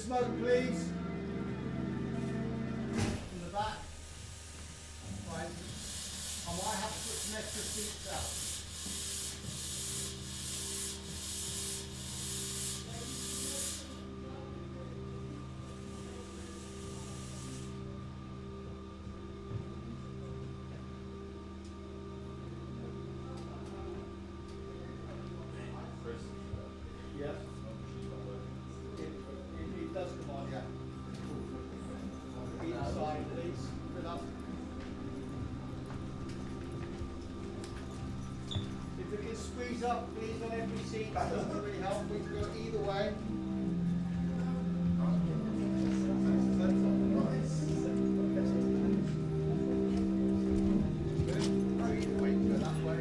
smoke, please. In the back. Right. I might have to put some extra seats out. Yeah. It does come on, yeah. Inside, please. Fill up. If we can squeeze up, please, on every seat, that doesn't really help. We can go either way. Either way, go that way.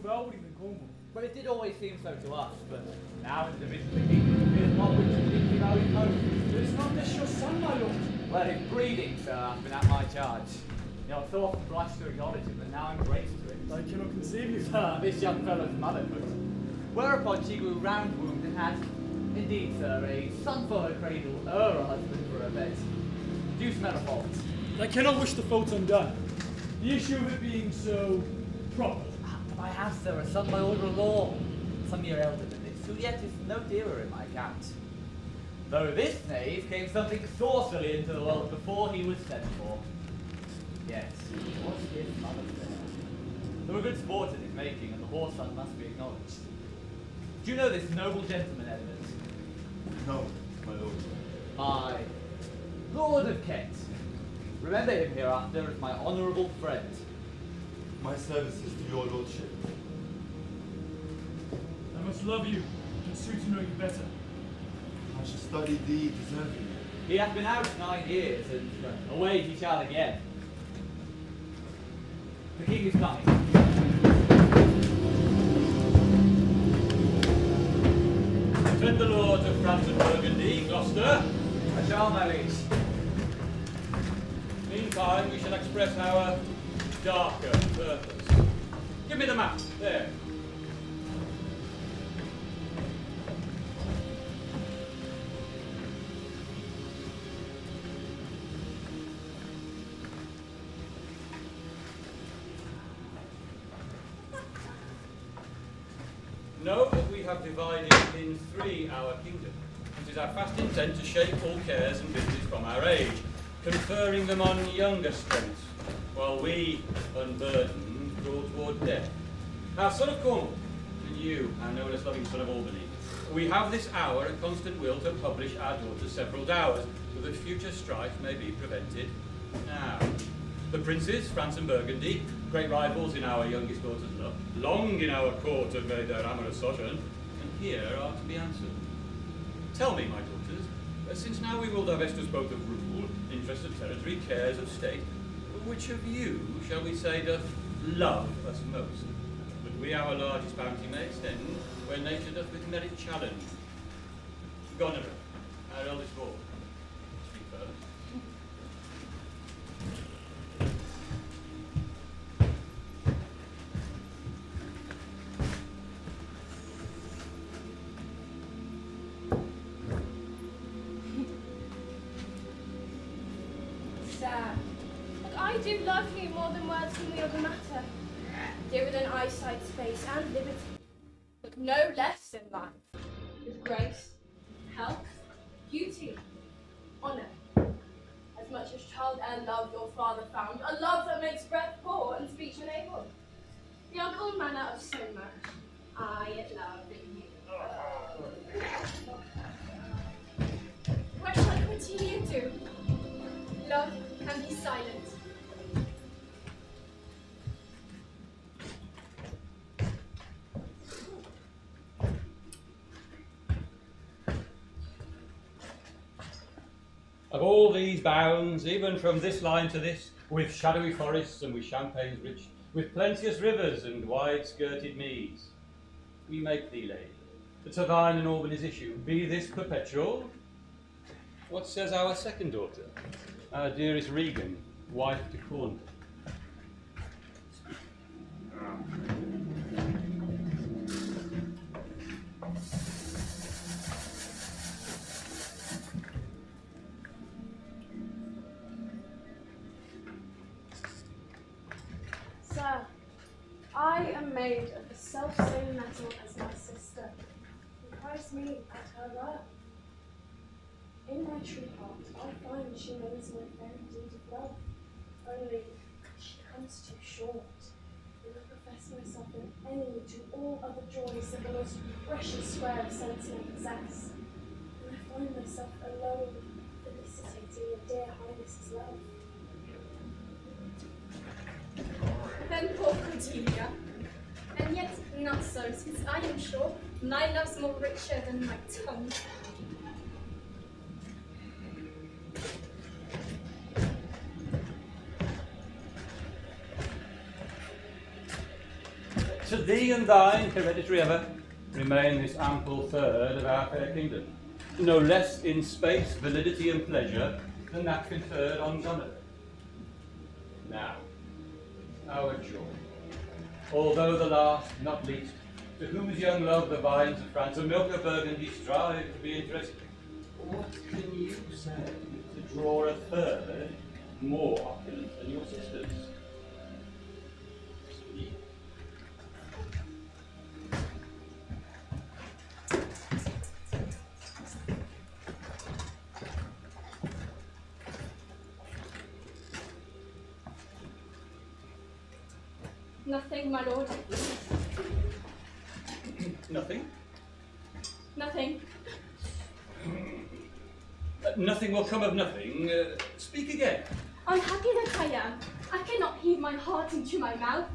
folding than Cornwall. Well, it did always seem so to us, but now in the division of the kingdom, it is not which is thinking how he knows. But it's not this your son, my lord. Well, his breeding, sir, has been at my charge. You know, I so often blushed to acknowledge it, but now I'm braced to it. I cannot conceive you. This young fellow's mother could. Whereupon she grew round-wombed and had, indeed, sir, a son for her cradle, a husband for her bed. Do you smell a fault? I cannot wish the fault undone. The issue of it being so proper. I have, sir, a son by order of law, some year elder than this, who yet is no dearer in my account. Though this knave came something saucily into the world before he was sent for. Yes, was his mother fair? There were good sport in his making, and the horse son must be acknowledged. Do you know this noble gentleman, Edmund? No, my lord. I, Lord of Kent. Remember him hereafter as my honourable friend. My services to your lordship. I must love you and soon to know you better. I shall study thee deservingly. He hath been out 9 years, and away he shall again. The king is coming. Attend the lords of France and Burgundy, Gloucester. I shall, my liege. Meantime, we shall express our darker purpose. Give me the map. There. Know that we have divided in 3 our kingdom. It is our fast intent to shape all cares and business from our age, conferring them on younger strengths, while we, unburdened, draw toward death. Our son of Cornwall, and you, our no less loving son of Albany, we have this hour a constant will to publish our daughter's several dowers, so that future strife may be prevented now. The princes, France and Burgundy, great rivals in our youngest daughter's love, long in our court have made their amorous sojourn, and here are to be answered. Tell me, my daughters, since now we will divest us both of rule, interest of territory, cares of state, which of you, shall we say, doth love us most? But we our largest bounty may extend, where nature doth with merit challenge. Goneril, our eldest of all, speak first. Look, I do love you more than words can we ever matter. Dearer than eyesight, space, and liberty. Look, no less in life. With grace, health, beauty, honour. As much as child and love your father found, a love that makes breath poor and speech unable. Beyond all manner of so much, I love you. What shall I continue to do? Love can be silent. Of all these bounds, even from this line to this, with shadowy forests and with champaigns rich, with plenteous rivers and wide-skirted meads, we make thee, lady, to thine and Albany's issue, be this perpetual? What says our second daughter, our dearest Regan, wife to Cornwall? Sir, I am made of the self-same metal as my sister, who Christ me at her birth. In my true heart, I find she knows my very deed of love. Only she comes too short. When I profess myself an enemy to all other joys that the most precious square of sense may possess, and I find myself alone, felicitating your dear highness's love. Then poor Cordelia, and yet not so, since I am sure my love's more richer than my tongue. To this thee and thine, hereditary ever, remain this ample third of our fair kingdom, no less in space, validity, and pleasure than that conferred on Donovan. Now, our joy, although the last, not least, to whose young love the vines of France and milk of Burgundy strive to be interesting, what can you say to draw a third more opulent than your sisters? Speak. Nothing, my lord. Nothing? Nothing. Nothing will come of nothing. Speak again. Unhappy that I am, I cannot heave my heart into my mouth.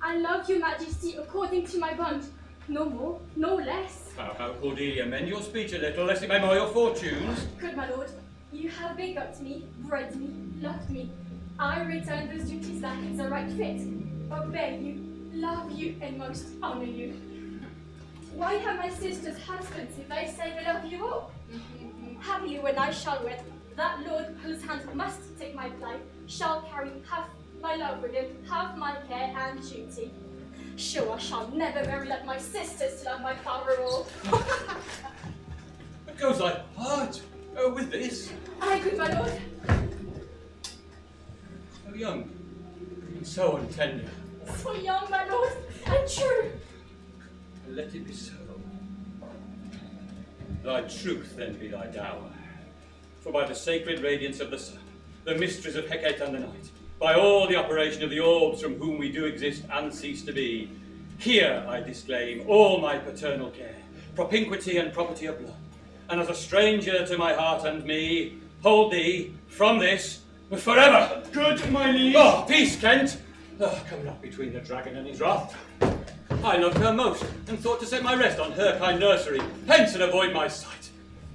I love your majesty according to my bond. No more, no less. How, Cordelia, mend your speech a little, lest it may mar your fortunes. Good my lord, you have begot me, bred me, loved me. I return those duties that is a right fit. Obey you, love you, and most honor you. Why have my sisters husbands if they say they love you all? Happily when I shall wed, that lord whose hand must take my plight shall carry half my love with him, half my care and duty. Sure, I shall never marry like my sisters to love my father all. What goes thy heart with this? Aye, good my lord. So young, and so untender. So young, my lord, and true. Let it be so. Thy truth then be thy dower. For by the sacred radiance of the sun, the mysteries of Hecate and the night, by all the operation of the orbs from whom we do exist and cease to be, here I disclaim all my paternal care, propinquity and property of blood, and as a stranger to my heart and me, hold thee from this forever. Good, my liege. Oh, peace, Kent. Oh, come not between the dragon and his wrath. I loved her most, and thought to set my rest on her kind nursery, hence and avoid my sight.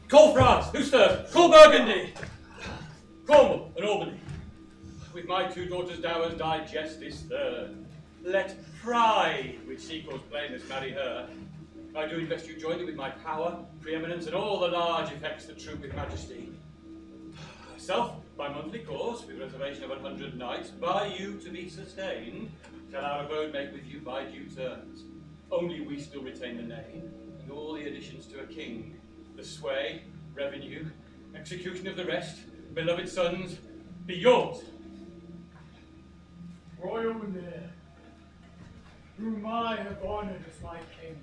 Call France, who stirs? Call Burgundy, Cornwall, and Albany. With my two daughters' dowers digest this third. Let pride, which sequels plainness, marry her. I do invest you jointly with my power, preeminence, and all the large effects that troop with majesty. Myself, by monthly course, with reservation of 100 knights, by you to be sustained, shall our abode make with you by due terms. Only we still retain the name, and all the additions to a king, the sway, revenue, execution of the rest, beloved sons, be yours. Royal Lear, whom I have honored as my king,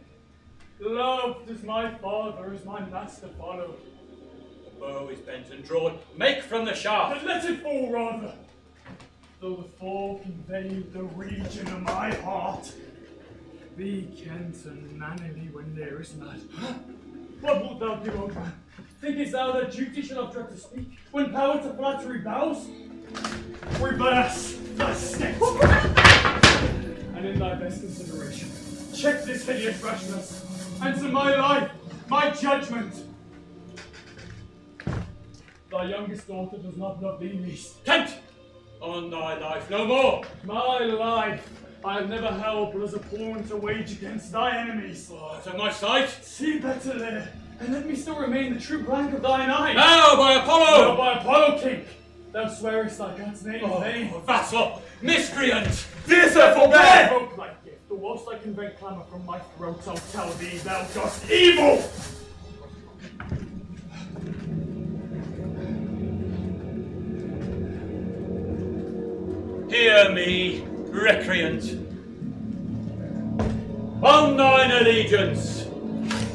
loved as my father, as my master followed. The bow is bent and drawn, make from the shaft. But let it fall rather, though the fall invade the region of my heart. Be Kent and mannerly when Lear is mad. What wilt thou do, old man? Thinkest thou that duty shall have dread to speak, when power to flattery bows? Reverse thy steps, and in thy best consideration, check this hideous rashness, and to my life, my judgment. Thy youngest daughter does not love thee least. Kent, on thy life no more. My life I have never held but as a pawn to wage against thy enemies. Oh, it's at my sight. See better, Lear, and let me still remain the true rank of thine eye. Now, by Apollo! Now, by Apollo, king, thou swearest thy God's name in vain. Vassal, miscreant! Dear sir, forbear! Provoke thy gift, or whilst I convey clamour from my throat, I'll tell thee thou dost evil! Hear me, recreant. On thine allegiance,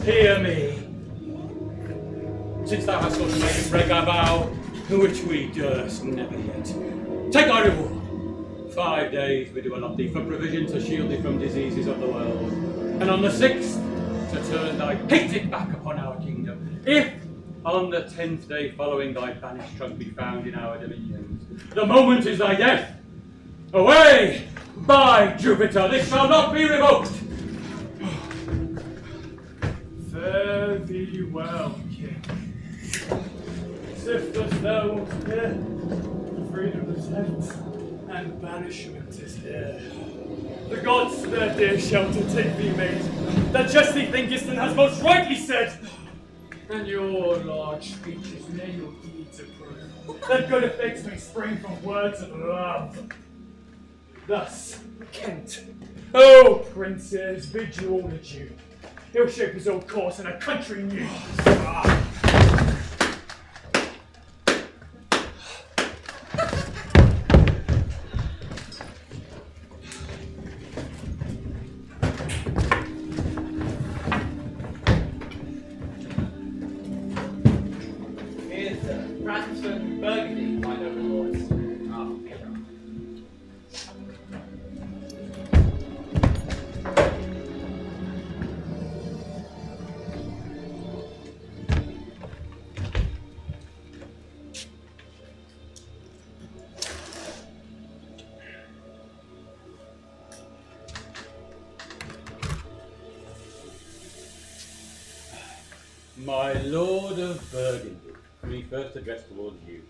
hear me. Since thou hast sought to make us break our vow, which we durst never yet, take thy reward. 5 days we do allot thee for provision to shield thee from diseases of the world, and on the 6th to turn thy hated back upon our kingdom, if on the 10th day following thy banished trunk be found in our dominions. The moment is thy death. Away! By Jupiter, this shall not be revoked! Fare thee well, king. Sift us thou won't hear, the freedom of tent, and banishment is here. The gods to their dear shelter take thee, maid, that justly thinkest and has most rightly said, and your large speeches nay your deeds approve, that good effects may spring from words of love. Thus, Kent, oh princes, bid you all adieu. He'll shape his old course in a country new. Here's Branson Burgundy, my noble lords. Ah, here. My lord of Burgundy, me first address towards you.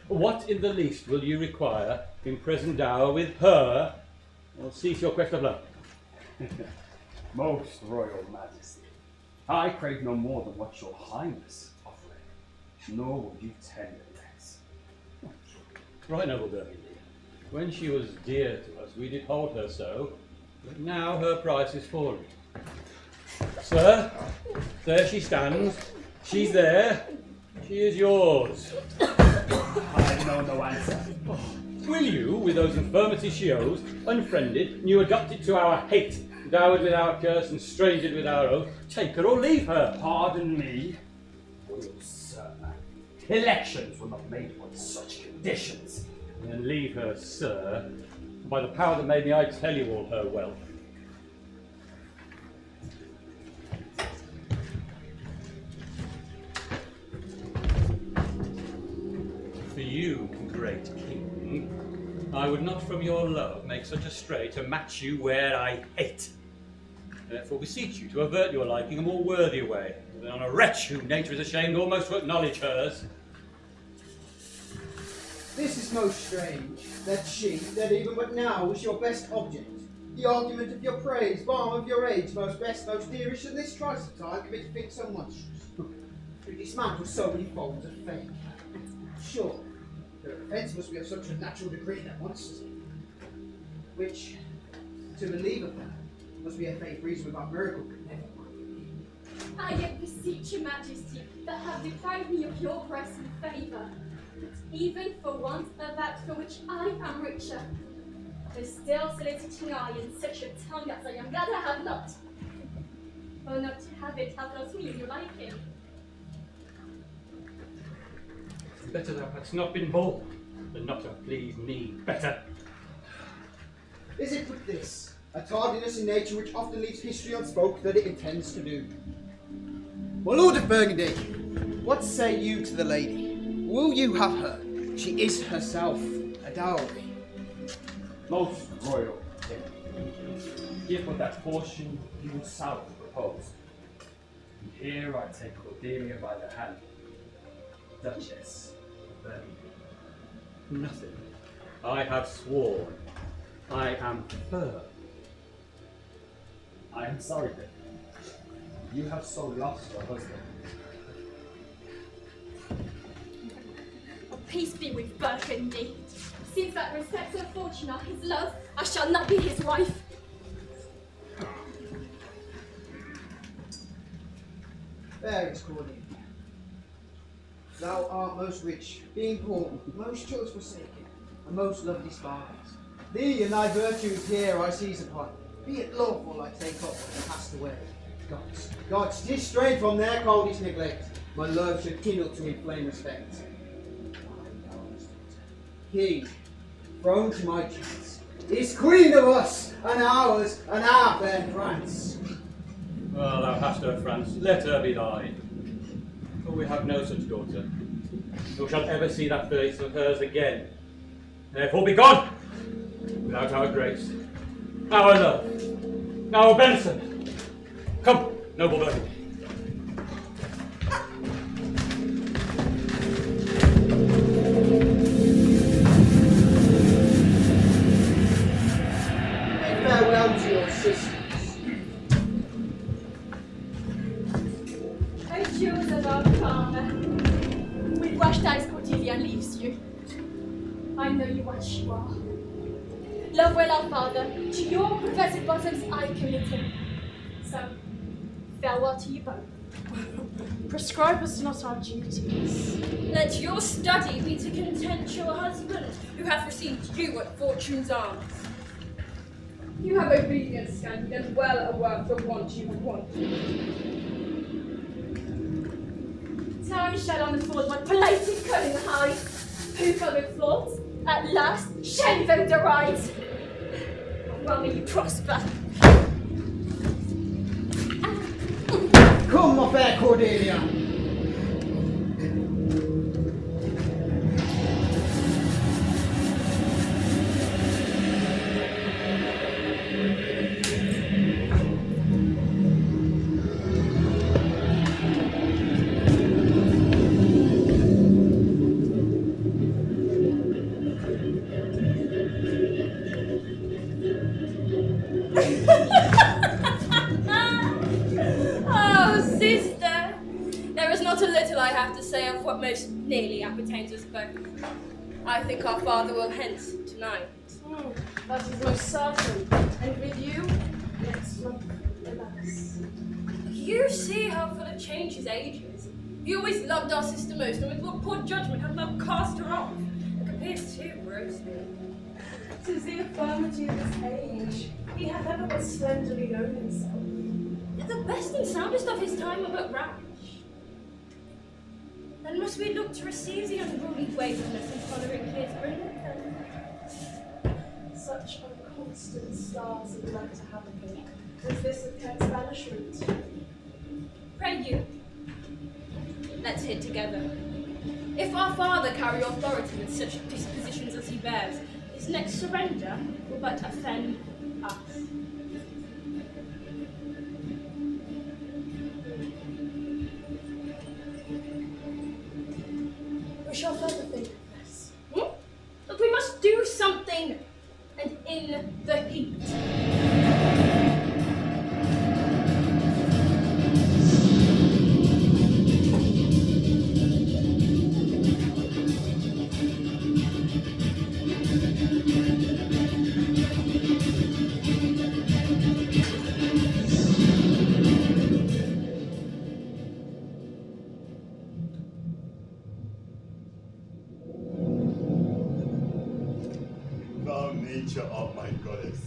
What in the least will you require in present dower with her, or cease your quest of love? Most royal majesty, I crave no more than what your highness offering, nor will you tender less. Right, noble Burgundy. When she was dear to us, we did hold her so, but now her price is fallen. Sir, there she stands. She's there. She is yours. I know no answer. Will you, with those infirmities she owes, unfriended, new adopted to our hate, dowered with our curse and strangered with our oath, take her or leave her? Pardon me, royal sir. Elections were not made on such conditions. Then leave her, sir. By the power that made me, I tell you all her wealth. For you, great king, I would not from your love make such a stray to match you where I hate. Therefore beseech you to avert your liking a more worthy way, than on a wretch whom nature is ashamed almost to acknowledge hers. This is most strange, that she, that even but now was your best object, the argument of your praise, balm of your age, most best, most dearest, in this trice of time commit to think so monstrous, to dismantle so many folds of fame. Sure, their offence must be of such a natural degree that once, which, to believe of her, must be a faith reason without miracle could never mind. I yet beseech your majesty that have deprived me of your grace and favour, that even for want of that for which I am richer, but still soliciting I in such a tongue as I am glad I have not. For not to have it hath lost me in your liking. Better thou hadst not been born, than not to have pleased me better. Is it with this, a tardiness in nature which often leaves history unspoke, that it intends to do? My lord of Burgundy, what say you to the lady? Will you have her? She is herself a dowry. Most royal king, give but that portion you yourself proposed. And here I take Cordelia by the hand, Duchess of Birmingham. Nothing. I have sworn. I am firm. I am sorry then. You have so lost your husband. Peace be with Burgundy. Since that respect and fortune are his love, I shall not be his wife. There is Cordelia. Thou art most rich, being poor, most choice forsaken, and most love despised. Thee and thy virtues here I seize upon. Be it lawful I take up and cast away. Gods, 'tis strange from their coldest neglect, my love should kindle to inflame respect. King, throne to my chance, is queen of us, and ours, and our fair France. Well, thou hast her, France. Let her be thine. For we have no such daughter, nor shall ever see that face of hers again. Therefore be gone, without our grace, our love, our benison. Come, noble Burgundy. much dies Cordelia leaves you. I know you what you are. Love well our father, to your professed bosoms I commit him. So, farewell to you both. Prescribe us not our duties. Let your study be to content your husband, who hath received you at fortune's arms. You have obedience scanted and well a worth the want you have wanted. Time shall unfold what politely cunning hides. Who covered faults, at last shall them deride. Well may you prosper. Come, my fair Cordelia. Oh, sister! There is not a little I have to say of what most nearly appertains us both. I think our father will hence tonight. That is most certain. And with you, next month, alas. You see how full of change his age is. He always loved our sister most, and with what poor judgment hath now cast her off. It appears too grossly. 'Tis the infirmity of his age. He hath ever but slenderly known himself. The best and soundest of his time were but rash. Then must we look to receive the unruly waywardness and choleric years bring with them. Such unconstant stars of love to have of him, as this of Kent's banishment. Pray you, let's hit together. If our father carry authority with such dispositions as he bears, his next surrender will but offend us. We shall further think of this. But we must do something, and in the heat. Thou nature art my goddess.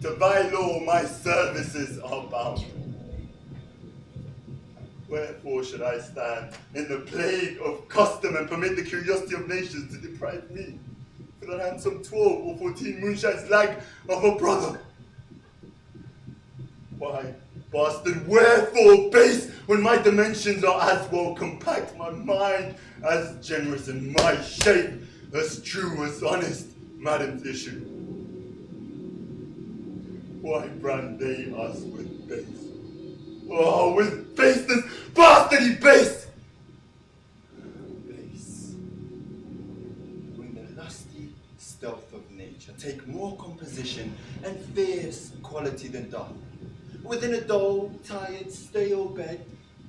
To thy law my services are bound. Wherefore should I stand in the plague of custom and permit the curiosity of nations to deprive me for the handsome 12 or 14 moonshines lag of a brother? Why, bastard, wherefore base when my dimensions are as well compact, my mind as generous and my shape as true as honest madam's issue? Why brand they us with base? Oh, with baseness, bastardy base! Base. When the lusty stealth of nature take more composition and fierce quality than doth, within a dull, tired, stale bed,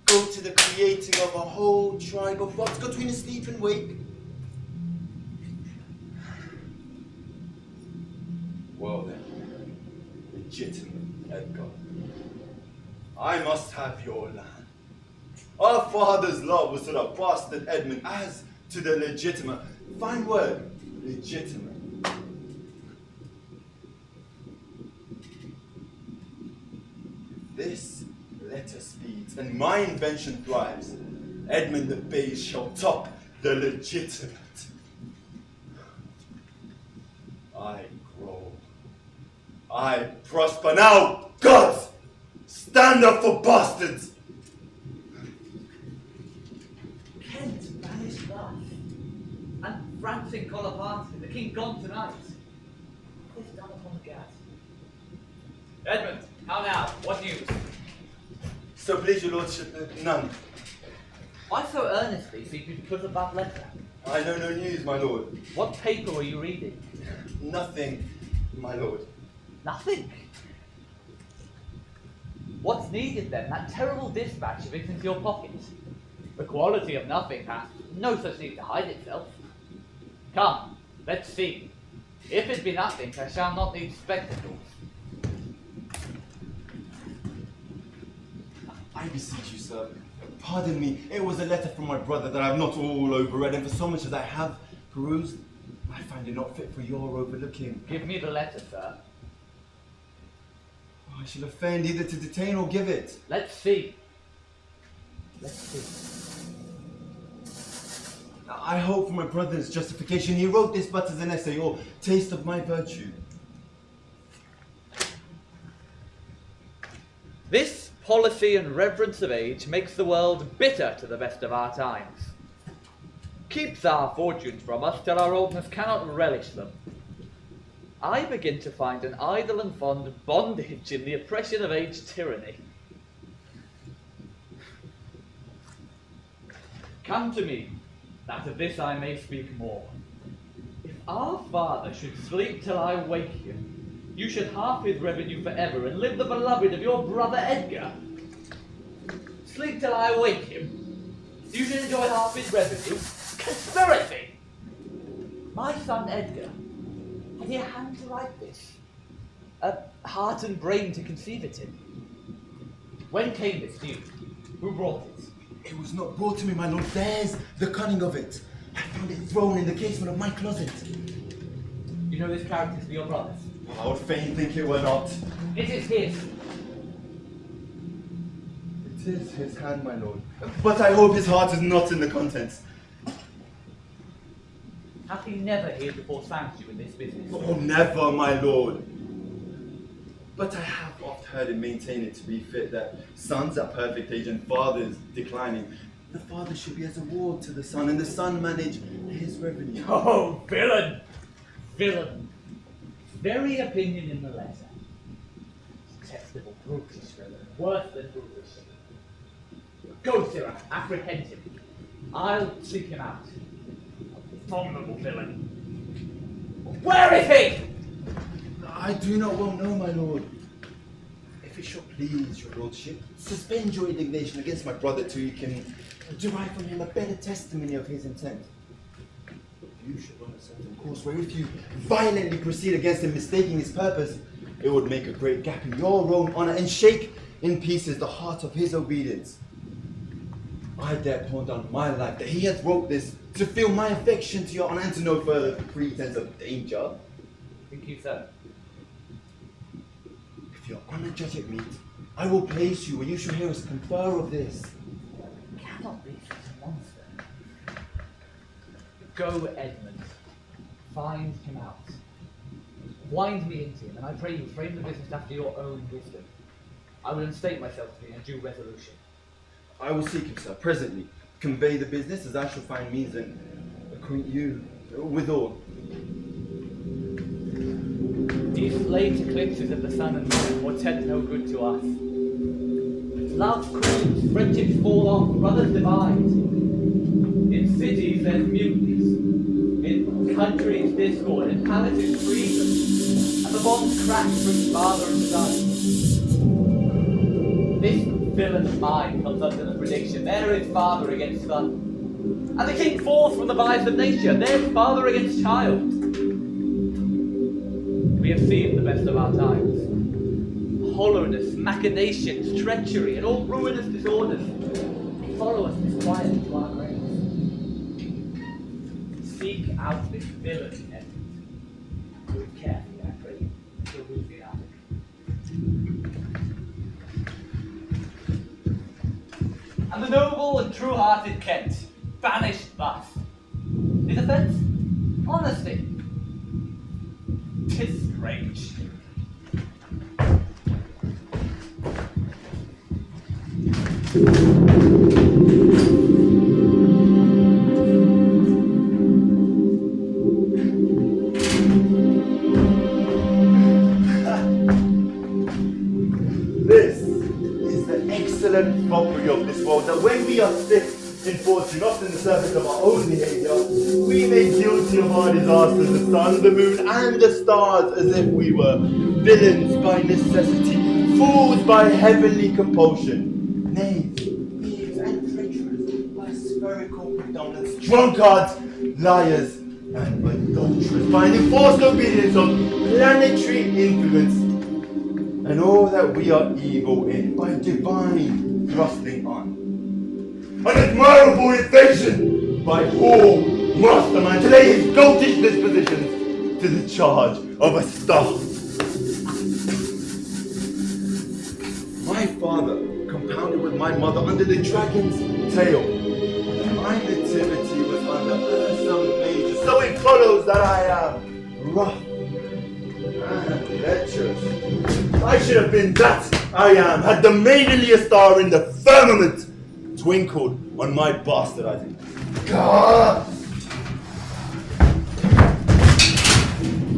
go to the creating of a whole tribe of what's between asleep and wake. Well then, legitimate Edgar, I must have your land. Our father's love was to the bastard Edmund as to the legitimate, fine word, legitimate. This letter speeds, and my invention thrives. Edmund the base shall top the legitimate. I grow. I prosper. Now, gods, stand up for bastards! Kent banished love. And Francing Colaparty, the king gone tonight. This done upon the gas. Edmund, how now? What news? So please your lordship, none. I so earnestly seek you because of that letter. I know no news, my lord. What paper were you reading? Nothing, my lord. Nothing. What's needed then? That terrible dispatch of it into your pocket. The quality of nothing hath no such need to hide itself. Come, let's see. If it be nothing, I shall not need spectacles. I beseech you, sir, pardon me. It was a letter from my brother that I have not all overread, and for so much as I have perused, I find it not fit for your overlooking. Give me the letter, sir. I shall offend either to detain or give it. Let's see. Let's see. I hope for my brother's justification he wrote this but as an essay or taste of my virtue. This policy and reverence of age makes the world bitter to the best of our times. Keeps our fortunes from us till our oldness cannot relish them. I begin to find an idle and fond bondage in the oppression of age tyranny. Come to me, that of this I may speak more. If our father should sleep till I wake him, you should half his revenue forever and live the beloved of your brother Edgar. Sleep till I wake him, you should enjoy half his revenue. Conspiracy! My son Edgar, had he a hand to write this? A heart and brain to conceive it in? When came this news? Who brought it? It was not brought to me, my lord. There's the cunning of it. I found it thrown in the casement of my closet. You know this character to be your brother's? I would fain think it were not. It is his. It is his hand, my lord. But I hope his heart is not in the contents. Hath he never heretofore thanked you in this business? Oh, never, my lord. But I have oft heard him maintain it to be fit that sons at perfect age and fathers declining, the father should be as a ward to the son, and the son manage his revenue. Oh, villain! Villain! Very opinion in the letter. Detestable, brutish villain, worse than brutish. Go, Sirrah, apprehend him. I'll seek him out. Abominable villain. Where is he? I do not well know, my lord. If it shall please your lordship, suspend your indignation against my brother till you can derive from him a better testimony of his intent. You should run a certain course where if you violently proceed against him, mistaking his purpose, it would make a great gap in your own honor and shake in pieces the heart of his obedience. I dare pawn down my life that he hath wrote this to feel my affection to your honor and to no further pretense of danger. Think you so? If your honor judge it meet, I will place you where you shall hear us confer of this. It cannot be such a monster. Go, Edmund. Find him out. Wind me into him, and I pray you frame the business after your own wisdom. I will instate myself to be in a due resolution. I will seek him, sir, presently. Convey the business as I shall find means and acquaint you withal. These late eclipses of the sun and moon portend no good to us. Love cools, friendships fall off, brothers divide. In cities there's mutinies, in countries discord, in palaces treason, and the bonds crack between father and son. This villain of mine comes under the prediction. There is father against son. And the king falls from the bias of nature. There's father against child. We have seen the best of our times. Hollowness, machinations, treachery, and all ruinous disorders follow us disquietly to our graves. Seek out this villain, Edmund. Move carefully, I pray you, till we be out. And the noble and true-hearted Kent, banished thus. His offence? Honesty. 'Tis strange. This is the excellent mockery of this world, that when we are sick in fortune, often the service of our own behavior, we make guilty of our disasters the sun, the moon, and the stars, as if we were villains by necessity, fools by heavenly compulsion, knaves, thieves, and treacherous by clerical predominance, drunkards, liars, and adulterers by an enforced obedience of planetary influence, and all that we are evil in by divine thrusting on. An admirable invasion by all mastermind to lay his goatish dispositions to the charge of a star. My father compounded with my mother under the dragon's tail. My nativity was under Ursa Major, so it follows that I am rough and lecherous. I should have been that I am, had the maidenly star in the firmament twinkled on my bastardizing. God!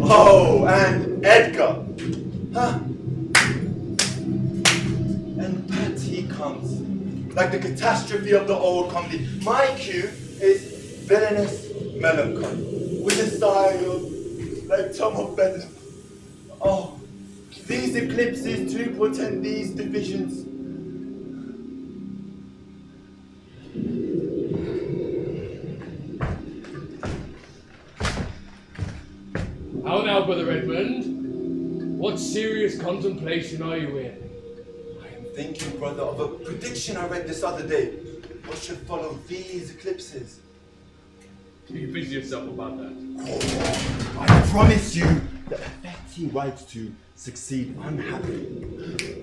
Oh, and Edgar. Huh? And back he comes, like the catastrophe of the old comedy. My cue is villainous melancholy, with a style like Tom of Bedlam. Oh, these eclipses too portend these divisions. How now, Brother Edmund? What serious contemplation are you in? I am thinking, brother, of a prediction I read this other day. What should follow these eclipses? You busy yourself about that? I promise you that effect he writes to succeed unhappily.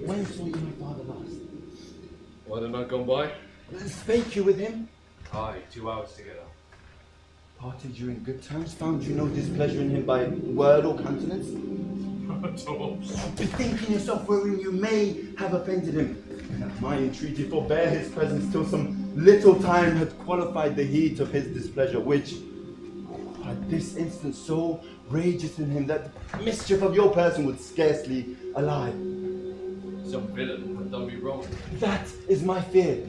When saw you my father last? What, a night gone by? Spake you with him? Aye, 2 hours together. Parted you in good terms? Found you no displeasure in him by word or countenance? Bethinking yourself wherein you may have offended him, and at my entreaty forbear his presence till some little time hath qualified the heat of his displeasure, which at this instant so rages in him that the mischief of your person would scarcely allay. Some villain hath done me wrong. That is my fear.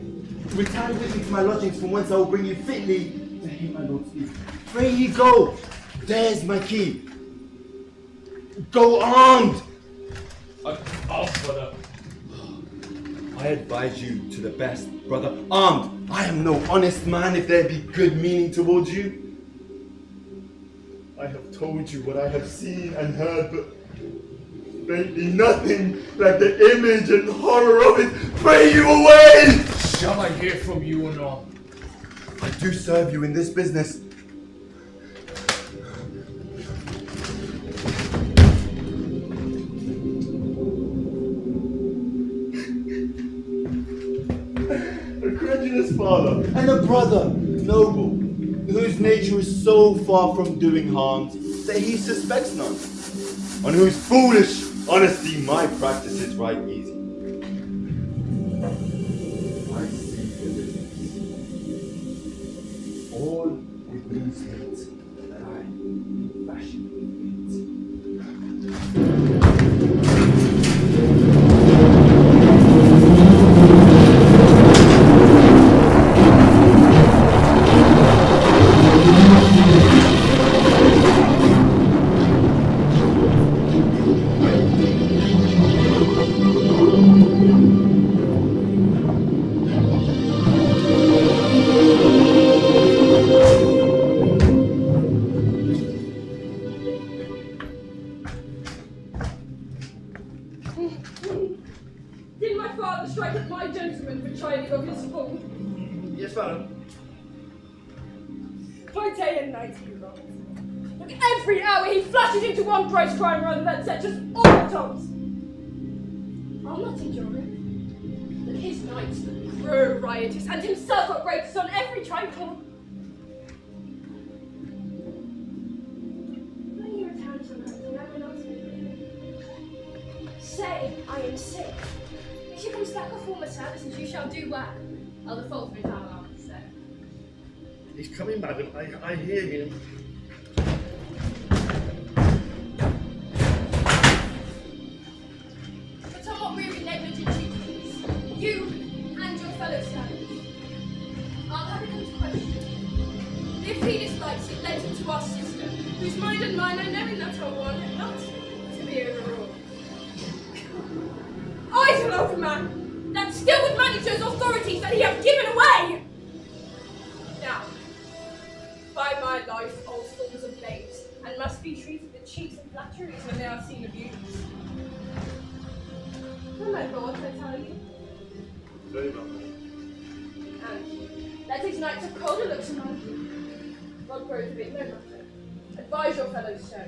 Return with me to my lodgings, from whence I will bring you fitly to hear my lord speak. Pray ye go. There's my key. Go armed. Armed, brother. I advise you to the best, brother. Armed. I am no honest man if there be good meaning towards you. I have told you what I have seen and heard, but faintly nothing like the image and horror of it. Pray you away! Shall I hear from you or not? I do serve you in this business. A credulous father and a brother, noble, whose nature is so far from doing harms that he suspects none, on whose foolish honesty my practice is right easy. I see the business. All it means means that I fashion Did my father strike at my gentleman for chiding of his fool? Yes, madam. By day and night he rolls. Look, every hour he flashes into one gross crime rather than such as all the times. I'll not endure it. But his nights grow riotous and himself outrageous on every trifle. When you return to London, I will not speak. Say I am sick. If she comes back of former services, you shall do well. I'll default me down, I would say. He's coming, madam. I hear him. But on what really negligent duties, you and your fellow servants, I'll have it come to question. If he dislikes it, let him to our sister, whose mind and mine I know in that are one, and not to be overruled. Idle old man, that still would manage those authorities that he hath given away! by my life all forms of babes, and must be treated with cheats and flatteries when they are seen abused. Remember what I tell you. Very well. And let these knights of colder looks among you. What grows of it, no matter. Advise your fellows so.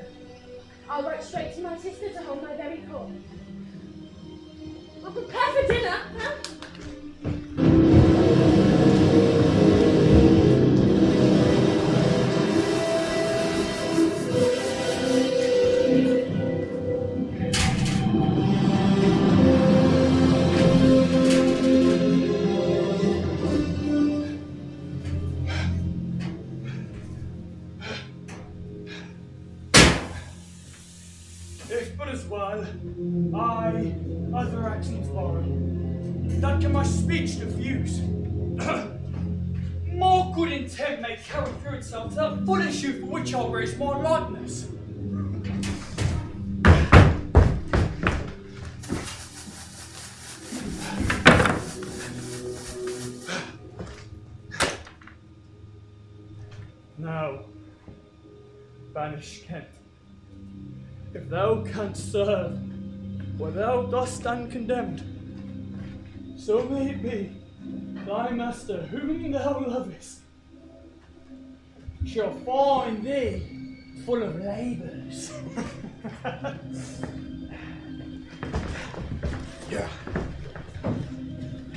I'll write straight to my sister to hold my very court. I'll prepare for dinner, huh? If but as well, I other actions borrow, that can my speech diffuse. More good intent may carry through itself to that full issue for which I'll raise my likeness. Now, banish Kent. If thou canst serve where thou dost stand condemned, so may it be, thy master, whom thou lovest, shall find thee full of labours. Yeah.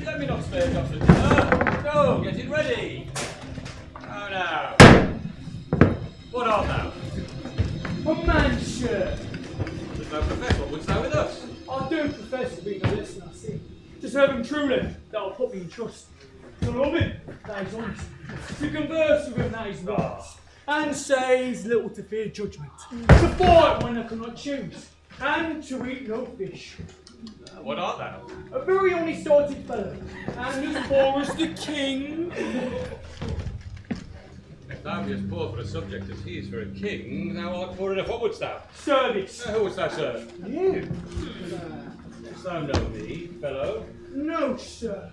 Let me not spare you after dinner. Go, get it ready. Now. What art thou? A man, sure. There's no professor. What wouldst thou with us? I do profess to be no listener, see. To serve him truly, thou put me in trust. To love him, that is honest. To converse with him, that is wise. And says little to fear judgment. To fight when I cannot choose. And to eat no fish. What art thou? A very honest-hearted fellow. And as poor as the king. If thou be as poor for a subject as he is for a king, thou art poor enough. What wouldst thou? Service. Who wouldst thou serve? You. Dost thou know me, fellow? No, sir.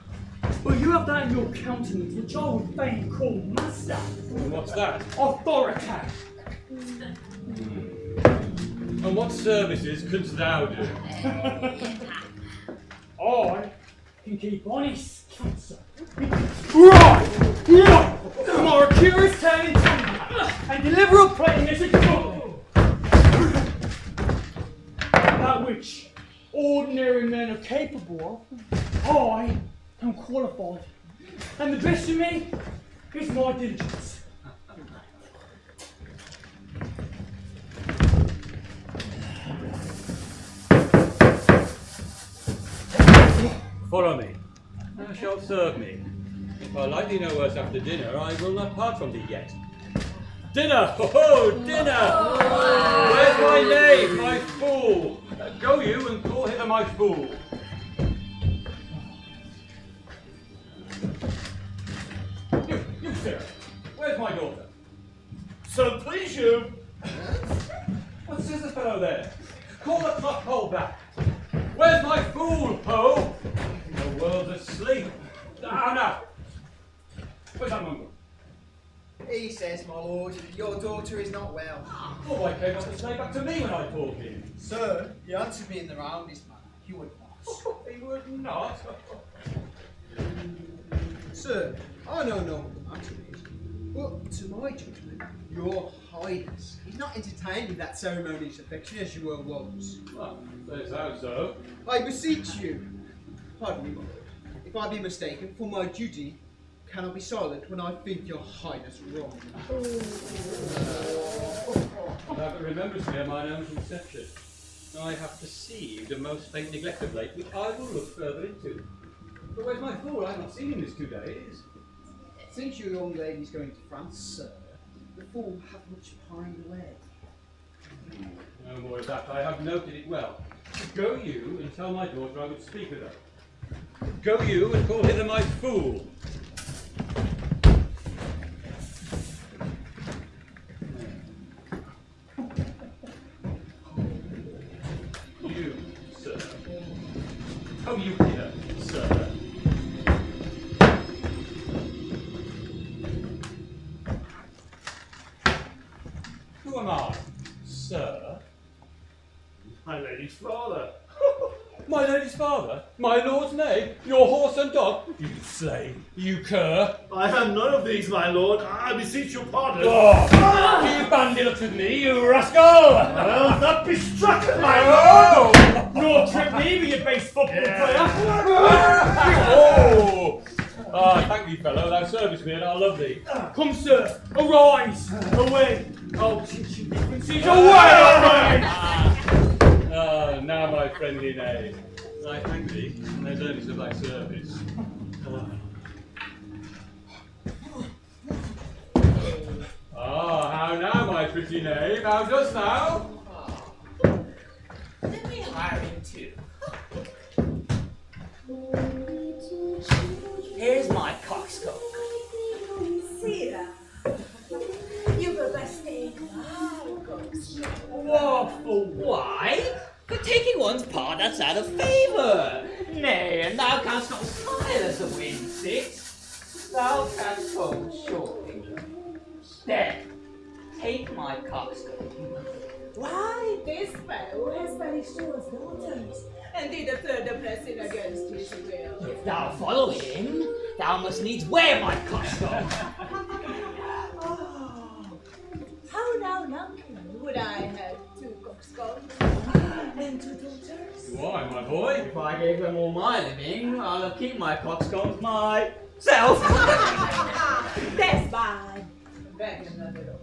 But you have that in your countenance which I would fain call master. And what's that? Authority. And what services couldst thou do? I can keep honest counsel. Right! Tomorrow curious tale in tongue, and deliver a plain message shortly. That which ordinary men are capable of, I am qualified. And the best of me is my diligence. Follow me. Thou shalt serve me. If I like thee no worse after dinner, I will not part from thee yet. Dinner! Ho-ho! Dinner! Where's my knave, my fool? Go you and call hither my fool. You, sir. Where's my daughter? So please you. What says the fellow there? Call the clock hole back. Where's my fool, ho? The world's asleep. Now. Where's that mongrel? He says, my lord, your daughter is not well. Oh, why came not to say back to me when I called him? Sir, he answered me in the roundest manner. He would not. He would not. Sir, I know no what the matter is, but to my judgment, your highness is not entertained with that ceremonious affection as you were once. Well, says thou so. I beseech you, pardon me, my lord, if I be mistaken, for my duty cannot be silent when I think your highness wrong. Thou rememberest me of mine own conception. I have perceived a most faint neglect of late, which I will look further into. But where's my fool? I have not seen him these 2 days. Since your young lady's going to France, sir, the fool hath much pined away. No more of that. I have noted it well. Go you and tell my daughter I would speak with her. Go you and call hither my fool. You, sir. Oh, you here, sir. father? My lord's knave? Your horse and dog? You slave, you cur. I have none of these, my lord. I beseech your pardon. Oh, you bandy looks with me, you rascal! I'll not be struck, my lord! Oh! Nor trip me with your base football player! Oh! Ah, thank thee, fellow, thou servest me and I love thee. Come, sir, arise! Away! I'll teach you differences! Away! Ah, now my friendly knave. I thank thee, and there's earnest of thy service. Ah, how now, my pretty knave? How dost thou? Let me hire him too. Here's my coxcomb. Sira, you were best Waffle, why? For taking one's part that's out of favour. Nay, and thou canst not smile as the wind sits. Thou canst hold shortly. There, take my coxcomb. Why, this fellow has banished two of his daughters, and did a third oppressing against his will. If thou follow him, thou must needs wear my coxcomb. Oh, how now, Uncle, would I have two coxcombs and two daughters? Why, my boy? If I gave them all my living, I'll keep my coxcombs myself. That's fine. Back another.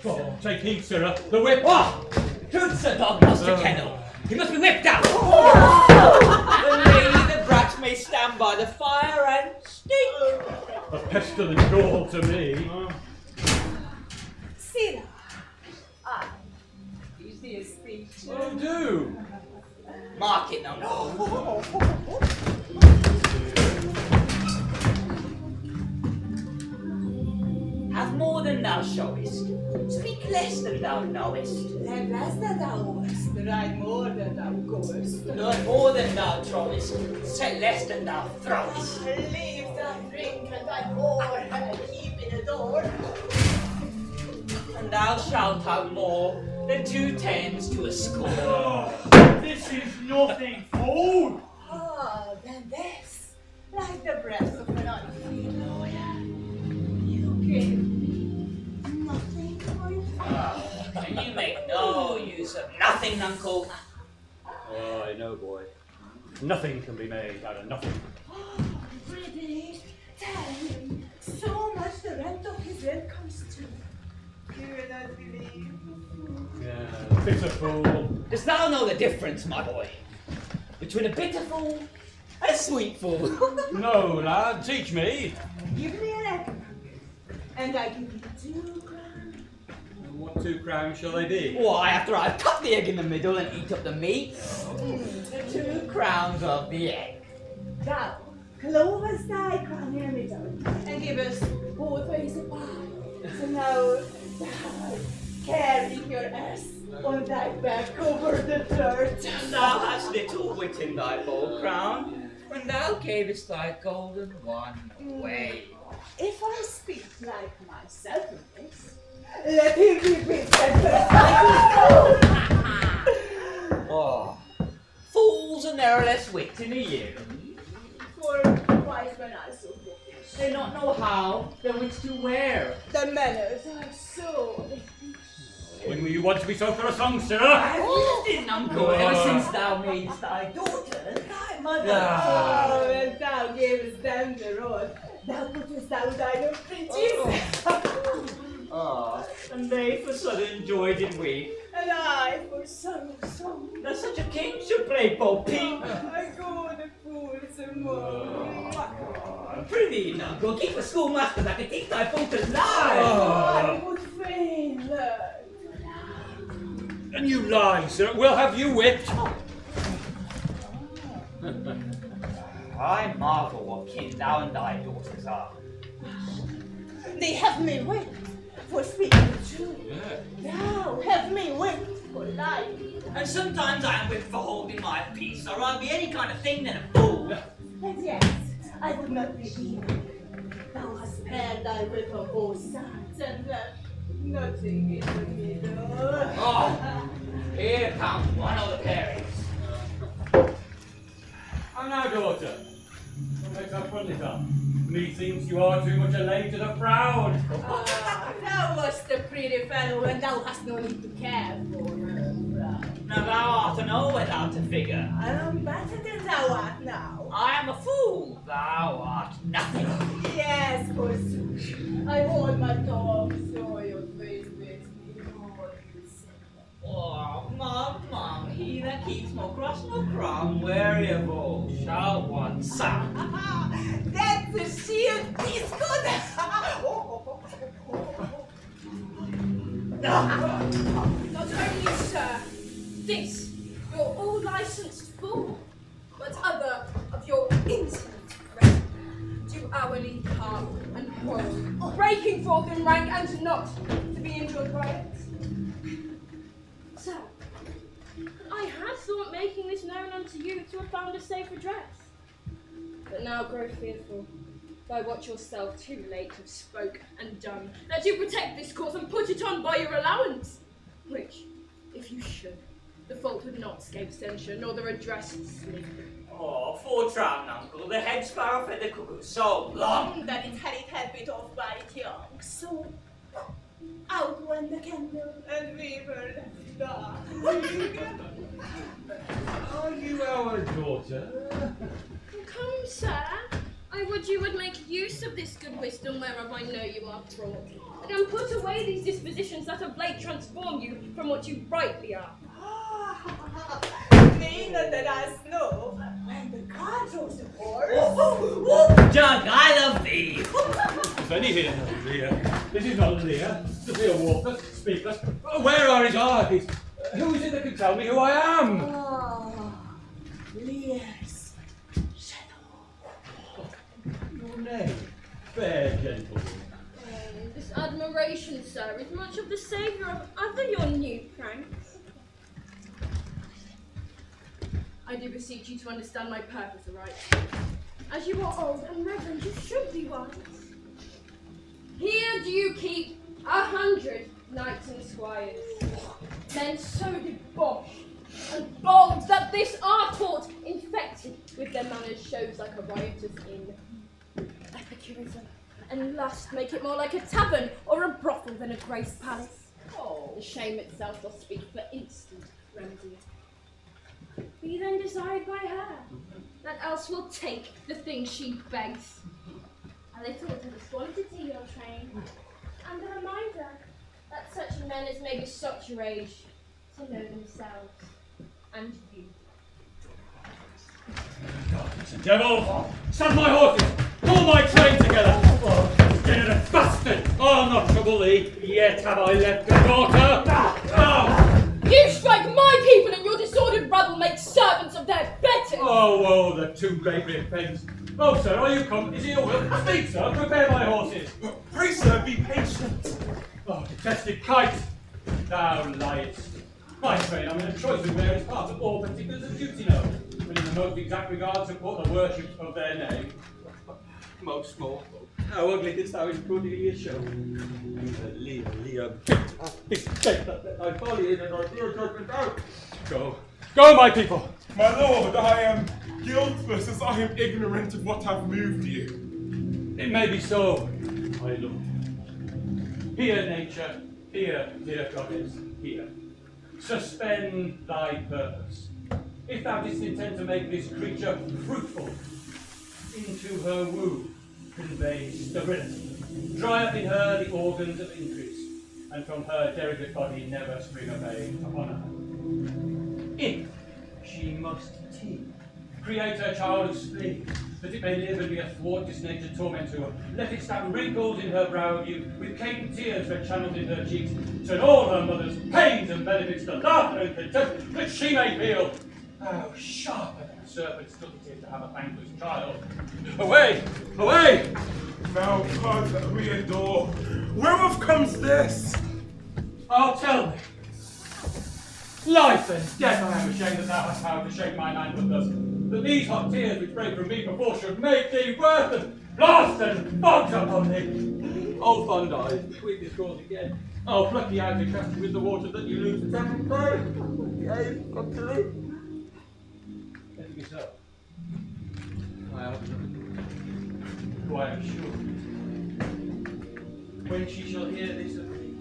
Oh, take heed, sirrah. The whip! What? Who's the dog, Master Kennel? He must be whipped out! The lady the brats may stand by the fire and stink! A pestilent gall to me. Sira, is this speech? Oh, do! Mark it now. Have more than thou showest. Speak less than thou knowest. Learn less than thou wast, write more than thou goest. Learn more than thou throwest. Say less than thou throwest. Leave thy drink and thy whore, and keep in the door. And thou shalt have more than 2 tens to a score. Oh, this is nothing, fool! Oh, then this, like the breath of an unfree lawyer, you give me nothing for your And you make no use of nothing, uncle. Oh, I know, boy. Nothing can be made out of nothing. Pretty, tell him so much the rent of his rent comes to. You will not believe. Yeah, bitter fool. Dost thou know the difference, my boy, between a bitter fool and a sweet fool? No, lad, teach me. Give me an egg, and I give you 2 crowns. What 2 crowns shall they be? Why, after I've cut the egg in the middle and eat up the meat, the 2 crowns of the egg. Thou, close thy crown in the middle, and give us both ways a pie. So now, thou, carry your ass on thy back over the dirt. Thou hast little wit in thy bold crown, when thou gavest thy golden one away. If I speak like myself in this, let him be beset Oh, fools and there are less wit in a year. for wise men are so bookish. They not know how their wits to wear. The manners are so. When were you want to be so for a song, sirrah? I have used it, uncle, ever since thou madest thy daughter thy mother. Oh, and thou gavest them the rod. Thou puttest down thine own breeches. Ah, and they for sudden joy did weep. And I for sorrow song. That such a king should play Bo Peep. I go the fools among. Prithee, uncle, keep a schoolmaster that can teach thy daughter alive. I would fain learn. And you lie, sir. We'll have you whipped. I marvel what kin thou and thy daughters are. They have me whipped for speaking the truth. Thou have me whipped for lying. And sometimes I am whipped for holding my peace. I'd rather be any kind of thing than a fool. And yet, I would not be evil. Thou hast spared thy whip on both sides and left nothing in the middle. Oh, here comes one of the parents. And now, daughter, what makes that funny tongue? Methinks you are too much allayed to the frown. Thou wast a pretty fellow, and thou hast no need to care for her. Now thou art an old without a figure. I am better than thou art now. I am a fool. Thou art nothing. Yes, forsooth. I hold my tongue, so your face makes me more Oh, Mum, he that keeps no cross no crumb, wary of all, shall want some. That's the shield is good. Not only, sir, this, your all-licensed fool, but other of your insolent friends do hourly come and quarrel, breaking forth in rank and not to be enjoyed by it. Sir, I had thought making this known unto you to have found a safe address, but now grow fearful by what yourself too late have spoke and done, that you protect this cause and put it on by your allowance, which, if you should, the fault would not escape censure, nor the redress slip. Oh, for trout, uncle, the head sparrow fed the cuckoo so long that it had it habit of by it young. So out went the candle, and we were left dark. Are you our daughter? Come, sir, I would you would make use of this good wisdom whereof I know you are taught, and put away these dispositions that of late transform you from what you rightly are. Meaner than us know, when the gods rose the horse. Jug, I love thee. If any here knows Lear. This is not Lear. The Lear walker, speakless. Where are his eyes? Who is it that can tell me who I am? Lear's shadow. Your name, fair gentleman. This admiration, sir, is much of the saviour of other your new pranks. I do beseech you to understand my purpose aright. As you are old and reverend, you should be wise. Here do you keep 100 knights and squires, men so debauched and bold that this our court, infected with their manners, shows like a riotous inn. Epicurism and lust make it more like a tavern or a brothel than a grace palace. The shame itself will speak for instant remedy. Be then desired by her, that else will take the thing she begs. A little to the quantity your train, and a reminder that such men as may be such your age to know themselves and you. Darkness and devil! Stand my horses! Pull my train together! Degenerate bastard! I'll not trouble thee! Yet have I left a daughter! You strike my people, and your disordered rabble make servants of their betters! Oh, the too great offence! Oh, sir, are you come? Is it your will? Speak, sir, prepare my horses! Pray, sir, be patient. Oh, detested kite! Thou liest! My train, I'm in a choice of various parts of all particulars of duty know, and in the most exact regard support the worship of their name. Most mortal, how ugly didst thou in Cordelia show? Lear, this death that thy folly in and thy pure judgment out. Go, my people! My lord, I am guiltless as I am ignorant of what hath moved you. It may be so, my lord. Here, nature, here, dear goddess, here. Suspend thy purpose. If thou didst intend to make this creature fruitful, into her womb convey sterility, dry up in her the organs of increase, and from her derogate body never spring a babe upon her. If she must teem, create her child of spleen, that it may live and be a thwart disnated torment to her. Let it stand wrinkled in her brow view, with cadent tears red channeled in her cheeks, so in all her mother's pains and benefits the laughter and contempt that she may feel. How sharper than a serpent's tooth it is to have a thankless child. Away! Away! Now, God that we adore, whereof comes this? I'll tell thee. Life and death, I am ashamed that thou hast power to shake my manhood thus, that these hot tears which break from me before should make thee worth and blast and bogs upon thee. Old fun dies, between this cause again. I'll pluck thee out and cast thee with the water that you lose the temple day. Yea, got to live. Let it be so. Well, who I am sure, when she shall hear this of me,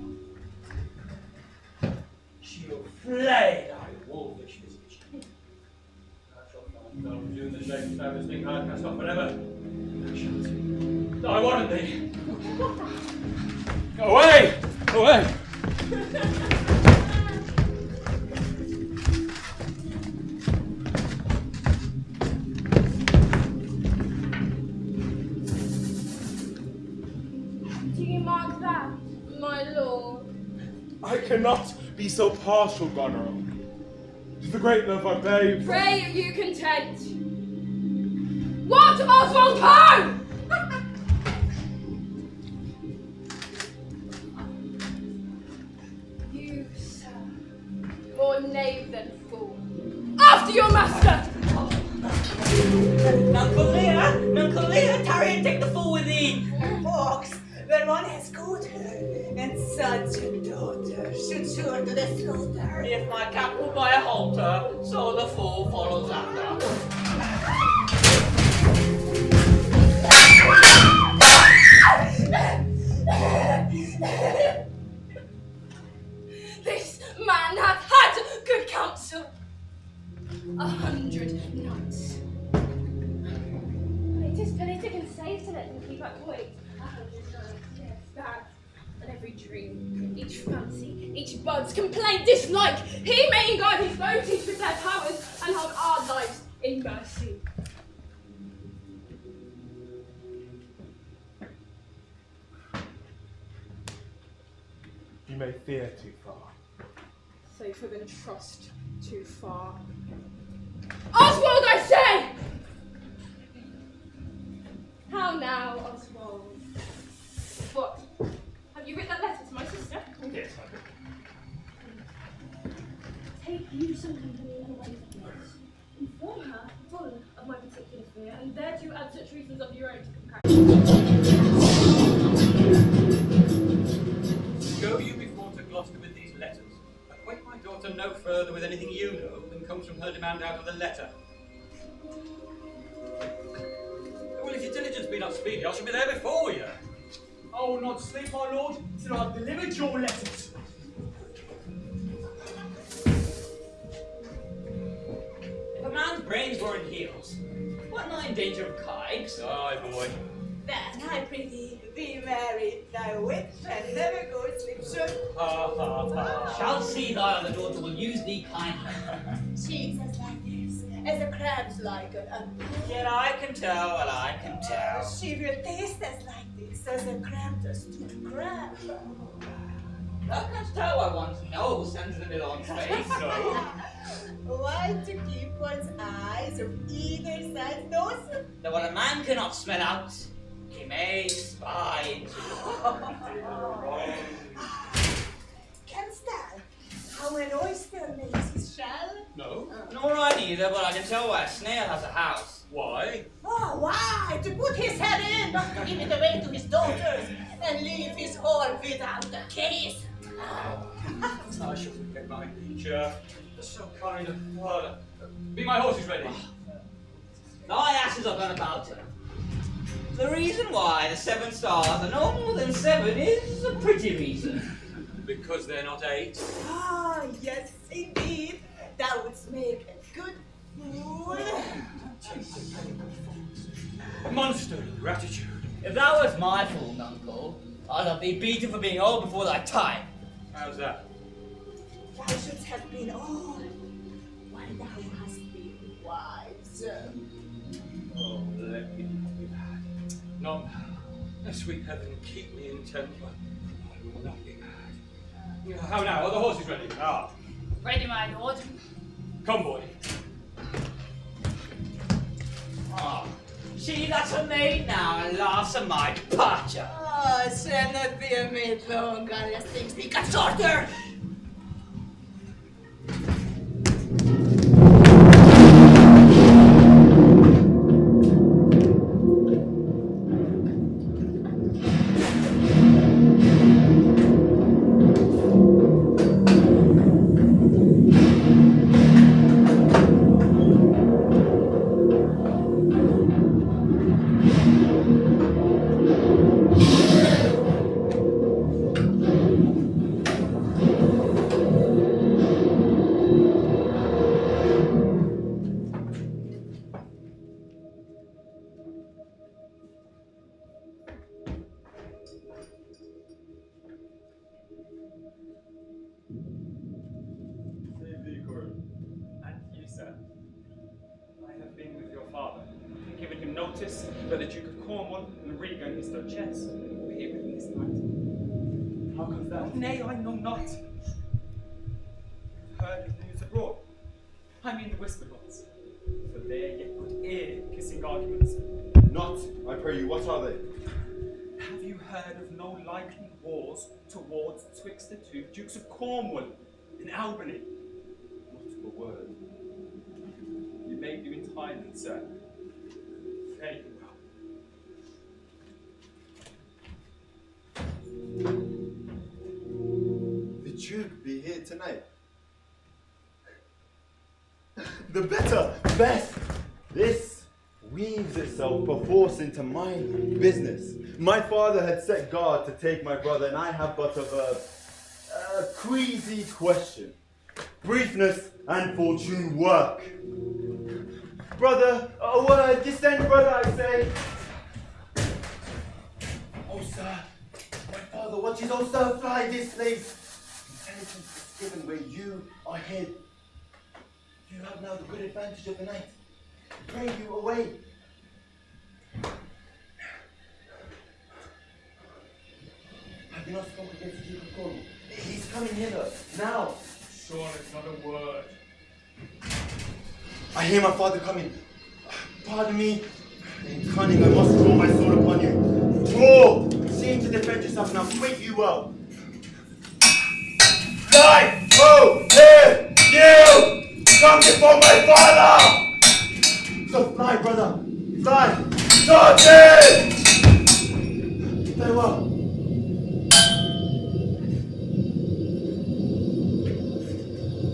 she'll flay thy wolfish visage. I shall find thou doing the shapes thou dost think I have cast off forever. Thou shalt. I warrant thee. Go away! Go away! Do you mark that, my lord? I cannot be so partial, Goneril. To the great love I bear you. Pray are you content? What, Oswald Poe? You, sir, more knave than fool. After your master! Uncle Lear, tarry and take the fool with thee. Fox, when one has good and such a daughter should sure to the slaughter. If my cap will buy a halter, so the fool follows after. This man hath had good counsel. 100 knights. It is politic and safe to let them keep up weight. 100 knights, yes, that. And every dream, each fancy, each bud's complaint, dislike, he may guide his motives with their powers and hold our lives in mercy. You may fear too far. Safer than trust too far. Oswald, I say! How now, Oswald? What? Have you written a letter to my sister? Yes, I do. Take you some company in the way of yours. Inform her full of my particular fear, and thereto add such reasons of your own to Go you before to Gloucester with these letters. Acquaint my daughter no further with anything you know than comes from her demand out of the letter. Well, if your diligence be not speedy, I shall be there before you. I will not sleep, my lord, till I have delivered your letters. If a man's brains were in heels, what not in danger of kikes? Aye, boy. Then I prithee, be merry, thy wit, and never go slipshod. Ha ha ha. Shall see thy other daughter will use thee kindly. Cheeks as like this, as the crabs like an Yet I can tell what I can tell. She will taste as like this, as a crab does to the crab. Thou canst tell why one's nose sends the middle on face, so. Why to keep one's eyes of either side nose? That what a man cannot smell out, he may spy into. Canst thou how an oyster makes his shell? No. Nor I neither, but I can tell why a snail has a house. Why? Oh, why? To put his head in, not to give it away to his daughters, and leave his horn without a case. I shall forget my nature. So kind of father. Be my horses ready. Thy asses are gone about her. The reason why the 7 stars are no more than 7 is a pretty reason. Because they're not 8. Ah, yes, indeed. Thou wouldst make a good fool. Monster ingratitude. If thou wast my fool, uncle, I'd have thee beaten for being old before thy time. How's that? Thou shouldst have been old, while thou hast been wise. Oh, let me not be mad. Not now. Sweet heaven, keep me in temper. I will not be mad. How now? Are the horses ready? Ah. Ready, my lord. Come, boy. Ah, she that's a maid now and laughs at my departure. Ah, shall not be a maid long unless things be cut shorter. Cornwall and Regan his Duchess will be here with him this night. How comes that? Nay, I know not. Heard of news abroad. I mean the whispered ones. For there yet could ear kissing arguments. Not, I pray you, what are they? Have you heard of no likely wars towards twixt the two Dukes of Cornwall in Albany? Not a word. You may do in time, sir. Fare you well. The Duke be here tonight. The better, best. This weaves itself perforce into my business. My father had set guard to take my brother, and I have but of a queasy question. Briefness and fortune work. Brother, a word, descend, brother, I say. Oh, sir, my father watches, oh, sir, fly this place. Intelligence is given where you are hid. You have now the good advantage of the night. Pray you away. Have you not spoken against the Duke of Cornwall? He's coming hither, now. Sure, it's not a word. I hear my father coming. Pardon me. In cunning, I must draw my sword upon you. Draw! Seem to defend yourself now. Wait you well. Die! Oh! Here! You! Come before my father! So fly, brother. Fly! Charge it! Farewell.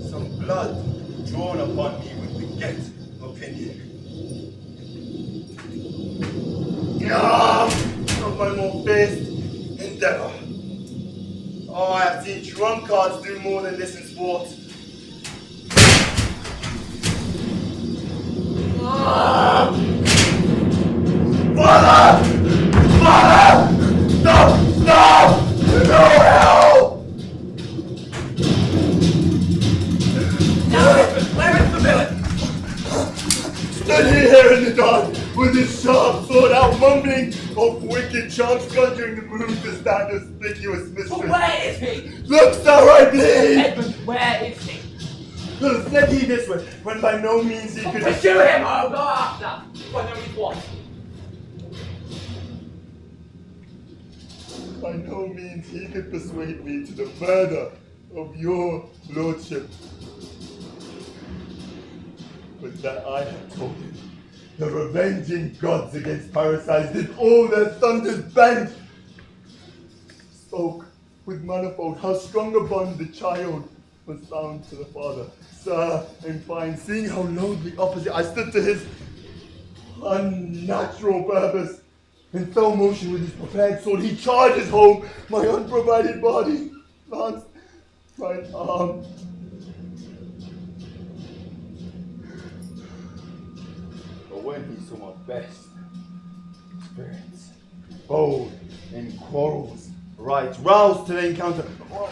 Some blood drawn upon me would beget opinion. Not my more fierce endeavor. Oh, I have seen drunkards do more than this in sport. Father! Father! Stop! Stop! No help! Where is the villain? Stood here in the dark with his sharp sword out, mumbling of wicked charms, conjuring the moon to stand as conspicuous mistress. But where is he? Look, sir, I bleed! Edmund, where is he? Fled he this way, when by no means he could... Pursue him, or I'll go after. I know he's what. By no means he could persuade me to the murder of your lordship. But that I had told him, the revenging gods against parricides did all their thunders bend. Spoke with manifold how strong a bond the child was bound to the father. Sir, in fine, seeing how loathly opposite I stood to his unnatural purpose, in fell motion with his prepared sword, he charges home my unprovided body, lanced right arm. But when he saw my best spirits, bold in quarrels, right, roused to the encounter,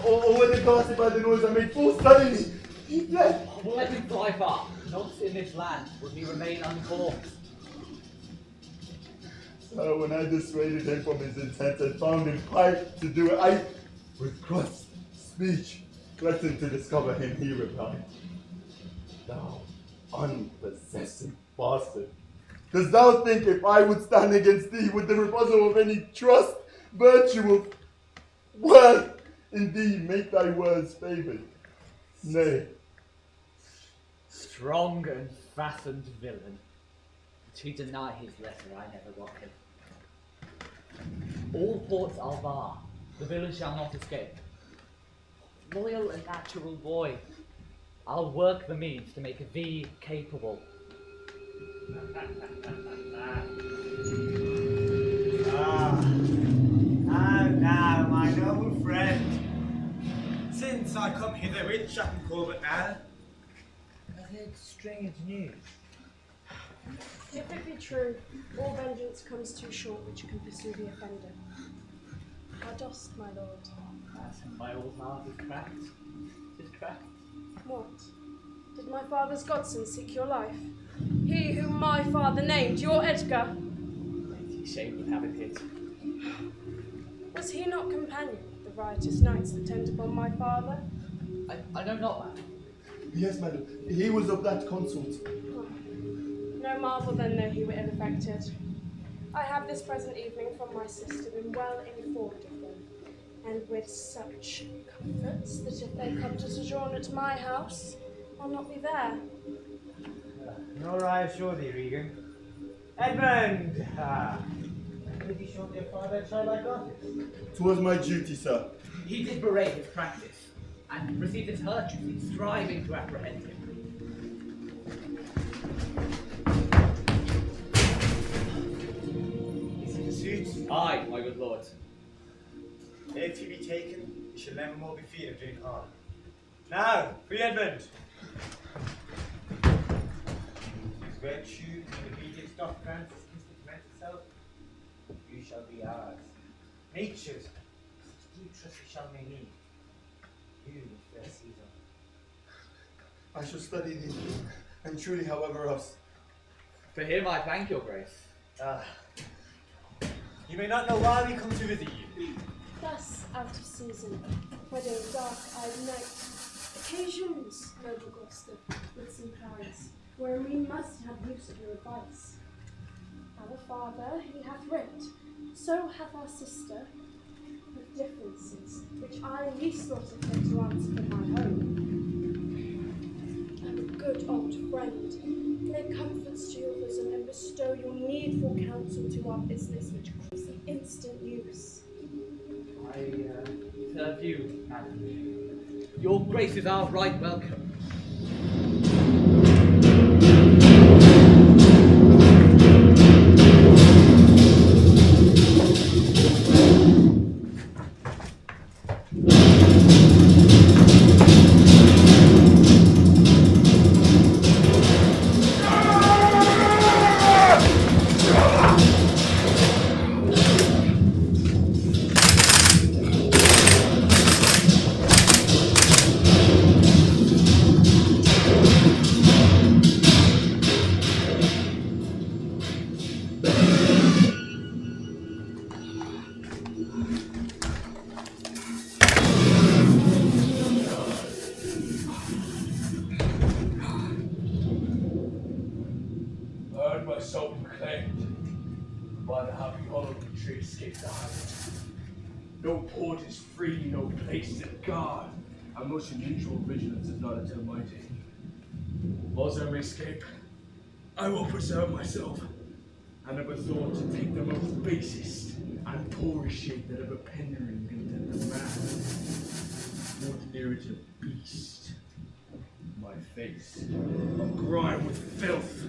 or when casted by the noise I made full suddenly, he fled. We'll let him fly far. Not in this land would he remain unborn. So when I dissuaded him from his intent and found him piped to do it, I, with cross speech, threatened to discover him, he replied, "Thou unpossessing bastard, dost thou think if I would stand against thee with the reprisal of any trust, virtue of worth in thee make thy words favoured? Nay." Strong and fastened villain. To deny his letter, I never got him. All ports are barred. The villain shall not escape. Loyal and natural boy, I'll work the means to make thee capable. Now, my noble friend, since I come hither with Chaplain Corbett now, I've heard strange news. If it be true, all vengeance comes too short which can pursue the offender. How dost, my lord? My old heart is cracked. Is cracked. What? Did my father's godson seek your life? He whom my father named, your Edgar? Lady shamed of having hit. Was he not companion of the riotous knights that turned upon my father? I know not, madam. Yes, madam. He was of that consort. No marvel then, though he were ill affected. I have this present evening from my sister been well informed of them, and with such comforts that if they come to sojourn at my house, I'll not be there. Nor I assure thee, Regan. Edmund! Did you show your father childlike office? 'Twas my duty, sir. He did berate his practice, and received intelligence in striving to apprehend him. Is he pursued? Aye, my good lord. If he be taken, he shall never more be feared of doing harm. Now, free Edmund! His virtue and obedience doth grant his instant commend itself. You shall be ours. Nature's such deep trust we shall may need. You, fair Caesar. I shall study thee, and truly, however else. For him I thank your grace. You may not know why we come to visit you. Thus, out of season, wedding dark-eyed night, occasions, noble Gloucester, with some plans, wherein we must have use of your advice. Our father, he hath writ, so hath our sister, with differences, which I least thought of fit to answer from my home. And a good old friend, lay comforts to your bosom and bestow your needful counsel to our business, which calls the instant use. I serve you, madam. Your graces are right welcome. No port is free, no place at guard. A most unusual vigilance is not until my day. Laws I may escape, I will preserve myself, and have a thought to take the most basest and poorest shape that ever pendering into the man. Not near it a beast. My face, grime with filth.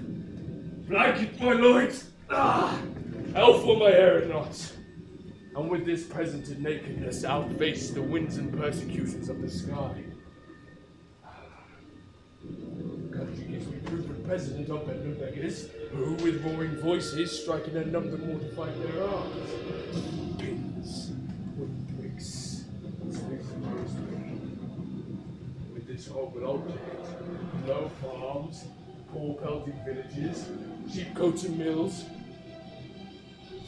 Blanket, my lords! Elf for my hair and knots. And with this presented nakedness, outface the winds and persecutions of the sky. The country gives me proof of president of Edmund beggars, who with roaring voices strike in a number more to fight their arms. Pins, wooden bricks, sticks and rosemary. With this horrible object, no farms, poor pelting villages, sheepcotes and mills,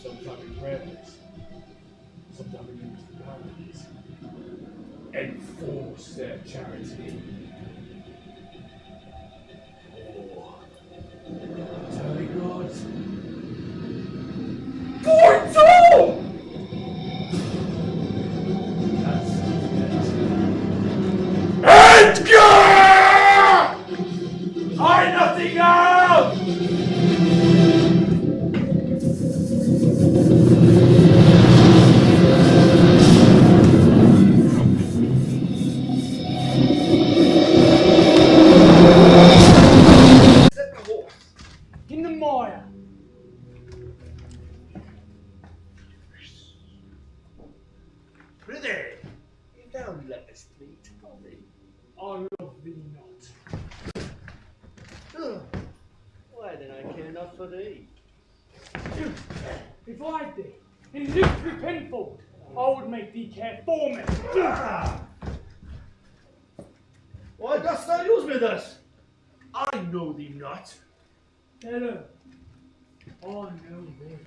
sometime in prayers. Sometimes we use the boundaries. Enforce their charity. Or tell the gods. Point all! That's it. Edgar! I nothing out! In the mire. Prithee, if thou lettest me tell me. I love thee not. Why then I care not for thee. If I did, in this repentful, I would make thee care for me. Why dost thou use me thus? I know thee not. Hello. I know thee.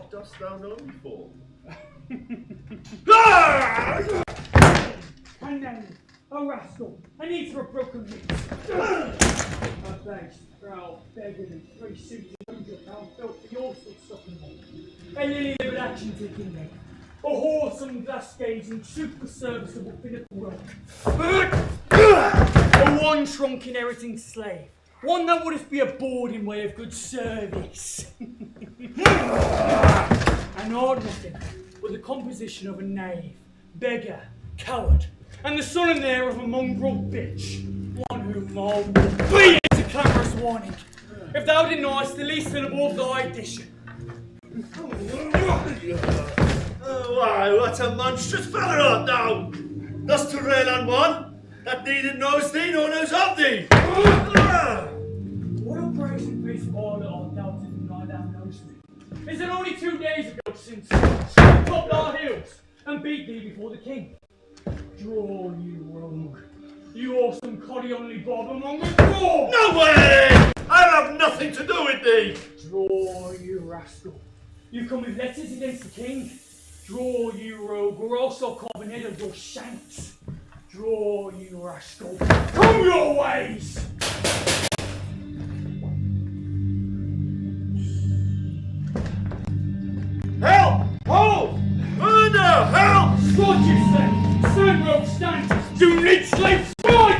What dost thou know me for? And then, oh rascal, I need for a broken wrist. A base, proud, beggarly, 3 suits of £100 built for your stuffing me. A lily-livered action-taking leg. A wholesome, glass-gazing, super-serviceable pinnacle rogue. A one-trunk inheriting slave. One that wouldn't be a boarding way of good service. And hard nothing but the composition of a knave, beggar, coward, and the son and heir of a mongrel bitch. One whom all be is a clamorous warning. If thou deniest the least syllable of thy addition. Why, what a monstrous fellow art thou! Thus to rail on one that neither knows thee nor knows of thee! What a brazen face warrior art thou to deny thou knowest me? Is it only 2 days ago since I topped our heels and beat thee before the king? Draw, you rogue. You awesome coddy-only bob among the draw! No way! I'll have nothing to do with thee! Draw, you rascal. You come with letters against the king? Draw, you rogue, or else I'll carve an head of your shanks. Draw, you rascal. Come your ways! Help! Hold! Murder! Help! Squad, you say! Stand, rogue, stand! You need slave spy!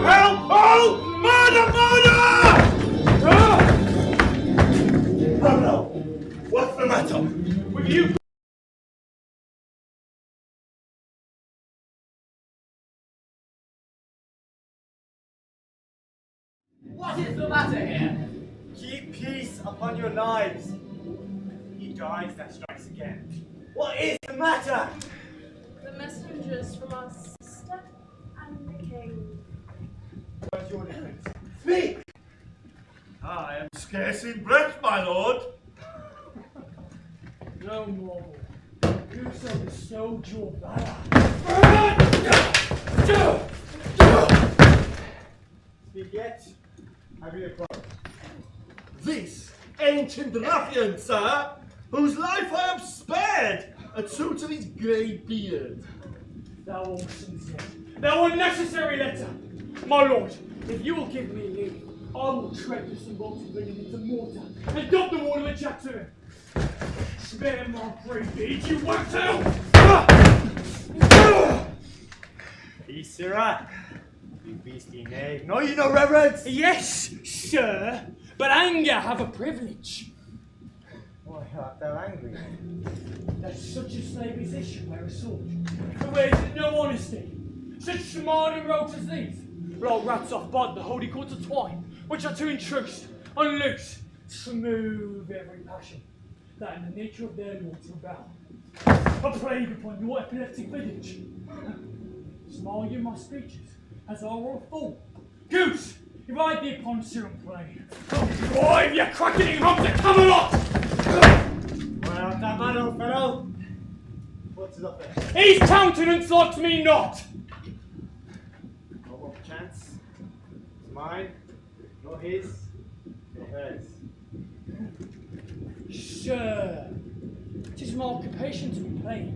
Help! Hold! Murder! Murder! What's the matter? With you? What is the matter here? Keep peace upon your lives. He dies that strikes again. What is the matter? The messengers from our sister and the king. What's your defense? Speak! I am scarce in breath, my lord. No more. Whoso bestowed your valor. Speak yet. Have you a quarrel? This ancient ruffian, sir, whose life I have spared at suit of his grey beard. Thou awesome yet. Thou unnecessary letter. My lord, if you will give me leave, I will tread this unbolted villain into mortar and dub the wall of a jack to him. Spare my brave deeds, you won't tell! Peace, sirrah. You beastly knave. No, you no reverence! Yes, sir, but anger have a privilege. Why art thou angry? That such a slave as this should wear a sword, who wears no honesty. Such smarting rogues as these blow rats off bud the holy cords of twine, which are to intrude, unloose, smooth every passion, that in the nature of their lords rebel. A plague upon your epileptic village. Smile you my speeches, as I were a fool. Goose, if I be upon serum plain, drive your crackening rump to Camelot! Why art thou mad, old fellow? What's it up there? His countenance likes me not! No more chance. It's mine, nor his, nor hers. Sir, 'tis my occupation to be plain.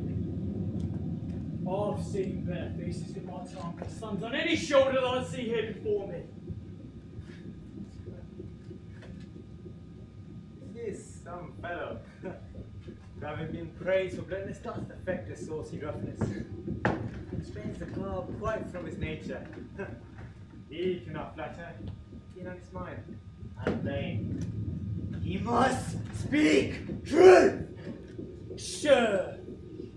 I've seen better faces in my time than sons on any shoulder that I see here before me. This some fellow, who having been praised for bluntness, doth affect a saucy roughness. Constrains the globe quite from his nature. He cannot flatter, keen on his mind, and vain. He must speak truth! Sir,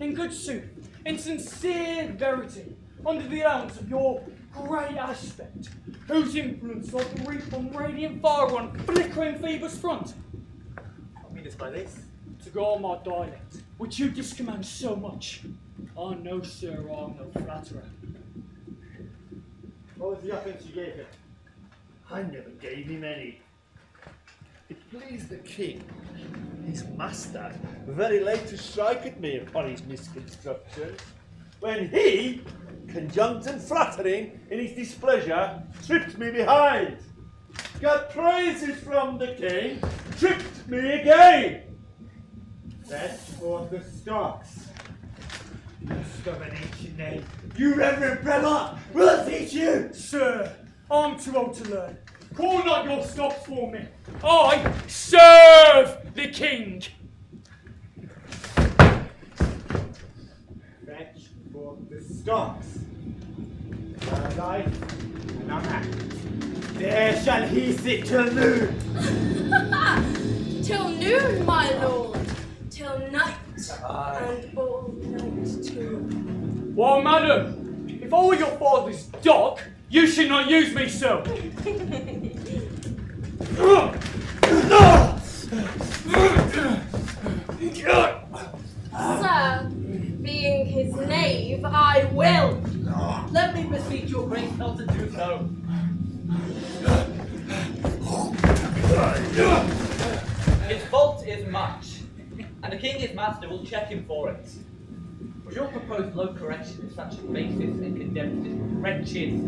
in good sooth, in sincere verity, under the allowance of your great aspect, whose influence like a reap from radiant fire on flickering Phoebus' front, What meanest by this? to go on my dialect, which you discommand so much. I know, sir, I'm no flatterer. What was the offence you gave him? I never gave him any. It pleased the king, his master, very late to strike at me upon his misconstructions, when he, conjunct and flattering in his displeasure, tripped me behind. Got praises from the king, tricked me again! Fetch forth the stocks. You stubborn ancient knave. You reverend brother will teach you! Sir, I'm too old to learn. Call not your stops for me. I serve the king. Fetch forth the stocks. Our life and our act. There shall he sit till noon! Till noon, my lord. Till night, and all night too. Why, madam, if I were your father's dog, you should not use me so. Sir, being his knave, I will. Let me beseech your grace not to do so. His fault is much, and the king, his master, will check him for it. But your proposed low correction is such a basis and condemns his wretches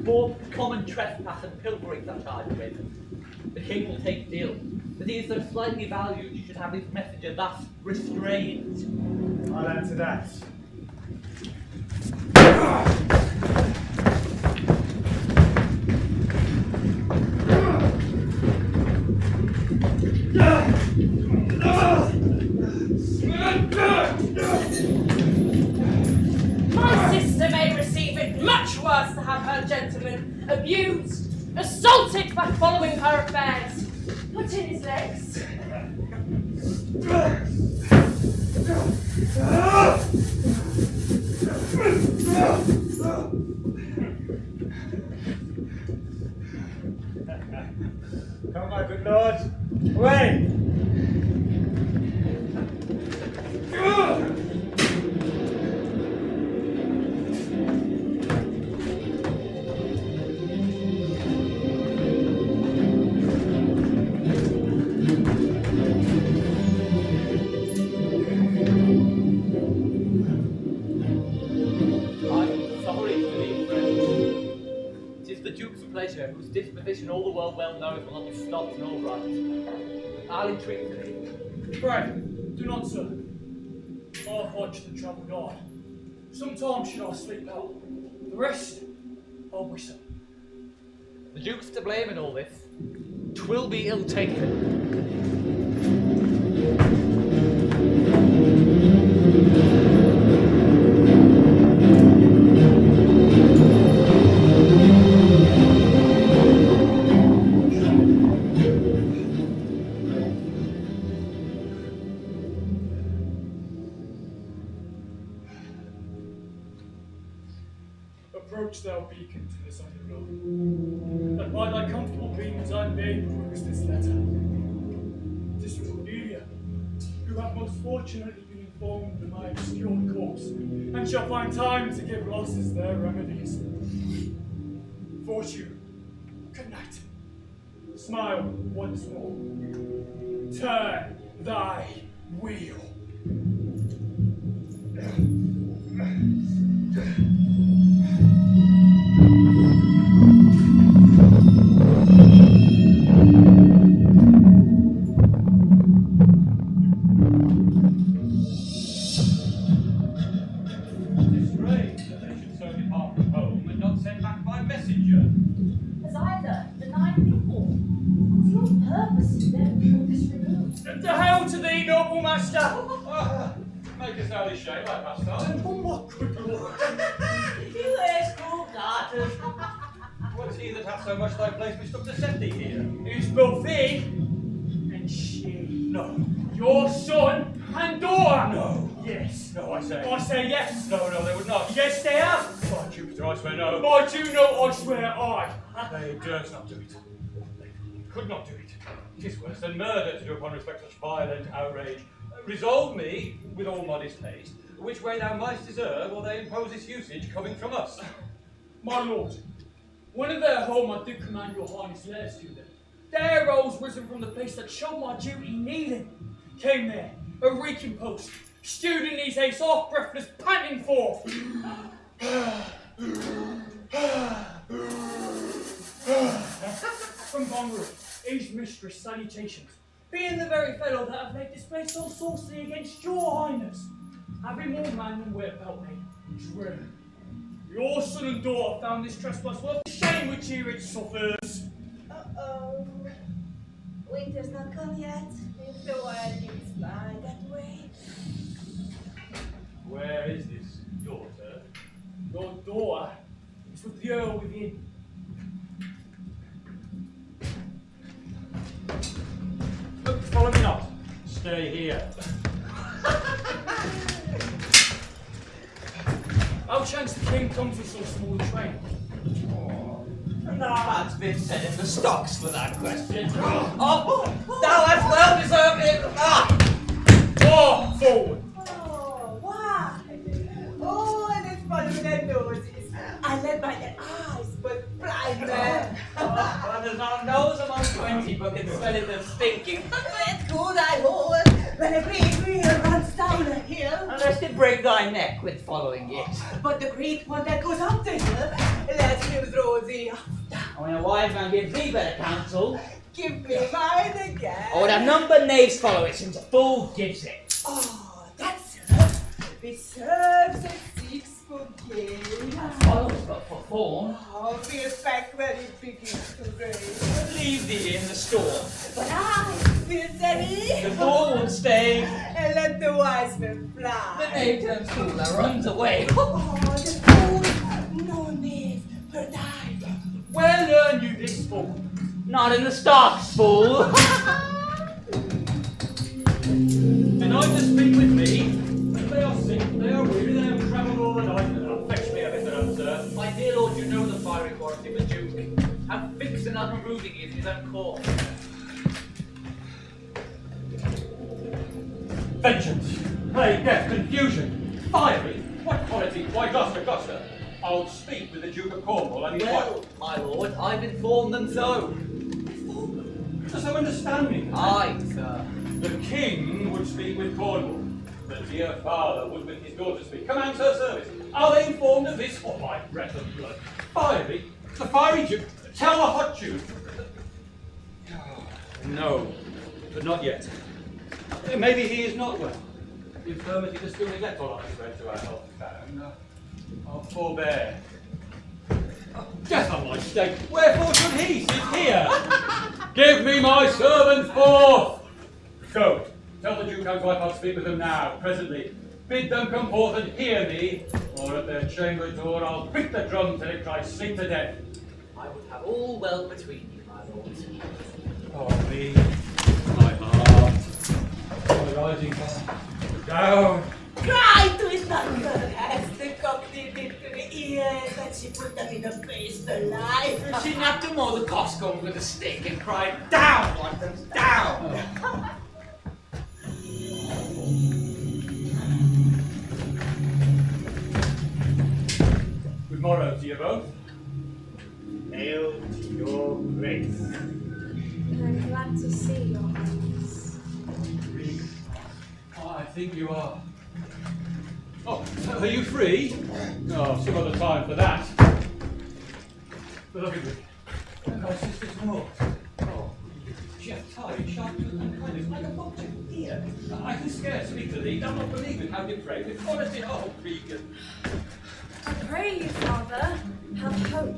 for common trespass and pilfering such charged with. The king will take deal, but he is so slightly valued you should have his messenger thus restrained. I'll answer that. My sister may receive it much worse to have her gentleman abused, assaulted by following her affairs. Put in his legs. Come, my good lord. Away! Pleasure, whose disposition all the world well knows will not be stopped nor right. I'll entreat for thee. Pray, do not, sir. I've watched the troubled eye. Sometimes should I sleep out, the rest I'll whistle. The Duke's to blame in all this. 'Twill be ill taken. Approach thou beacon to this underglow, that by thy comfortable beams I may peruse this letter. This Cordelia, who hath most fortunately been informed of my obscure course, and shall find time to give losses their remedies. Fortune, good night. Smile once more. Turn thy wheel. As I learned the night before, it's not purpose to them from this removed. To hell to thee, noble master! Make us out of shape, like pastime. Oh, my good lord! You school garters. What's he that hath so much thy place mistook to set thee here? Is both thee and she. No. Your son and daughter. No. Yes. No, I say. I say yes. No, no, they would not. Yes, they have. By Jupiter, I swear no. By Juno, I swear I. They durst not do it. They could not do it. 'Tis worse than murder to do upon respect such violent outrage. Resolve me, with all modest haste, which way thou mightst deserve, or they impose this usage coming from us. My lord, when at their home I did command your highness letters to them. There rose risen from the place that showed my duty kneeling. Came there, a reeking post, stewed in these haste, off breathless, panting forth. From Bonnery, age mistress, salutations. being the very fellow that have made display so saucily against your highness. Having more man than wit about me, dread. Your son and daughter found this trespass worth the shame which here it suffers. Uh-oh. Winter's not come yet. If the wild winds fly that way. Where is this daughter? Your daughter is with the earl within. Look, follow me not. Stay here. How chance the king comes with so small a train? That's been said in the stocks for that question. Oh, thou hast well deserved it. Ah! Forward! Oh, why? Oh, and it's funny with their noses. I led by their eyes, but blind man. Well, there's not a nose among 20, but can smell it as stinking. Let go thy horse, when a great wheel runs down a hill. Unless it break thy neck with following it. But the great one that goes up the hill, let him throw thee off. When a wise man gives thee better counsel, Give me mine again. or the number knaves follow it since a fool gives it. Oh, that's it. It serves and seeks for gain. Follows but for form. Oh, we're back when it begins to rain. Leave thee in the storm. But I will steady. The fool will stay. And let the wise man fly. The knave turns fool and runs away. Oh, the fool, no knave, per die. Where learn you this fool? Not in the stocks, fool. Denied to speak with me? They are sick, they are weary, they have travelled all the night. Fetch me a bit, sir. My dear lord, you know the fiery quality of the Duke. How fixed and unremoving he is in his own court. Vengeance, plague, death, confusion, fiery. What quality? Why, Gloucester. I'll speak with the Duke of Cornwall and his Well, wife. my lord, I've informed them so. Does thou understand me? Aye, sir. The king would speak with Cornwall. The dear father would with his daughter speak. Commands her service. Are they informed of this? Oh, my breath of blood. Fiery? The fiery Duke? Tell the hot Duke. No, but not yet. Maybe he is not well. The infirmity does still neglect all I spread to our health found. I'll forbear. Death on my stake! Wherefore should he sit here? Give me my servant forth! Go, tell the Duke and wife I'll speak with them now, presently. Bid them come forth and hear me, or at their chamber door I'll beat the drum till it cries sleep to death. I would have all well between you, my lord. Oh me, my heart, my rising heart, down. Cry to his thunder as the cock did into the ears, and she put them in the face to life. She knocked him all the coxcombs with a stick and cried, "Down, Watkins, down!" Good morrow to you both. Hail to your grace. I'm glad to see your highness. Oh, I think you are. Oh, are you free? Oh, some other time for that. Beloved, my sister's more. Oh, she hath tied sharp tooth and kindness like a vulture. Here, I can scarce speak to thee. Thou not believe in how depraved with honesty. Oh, Regan. I pray you, father, have hope.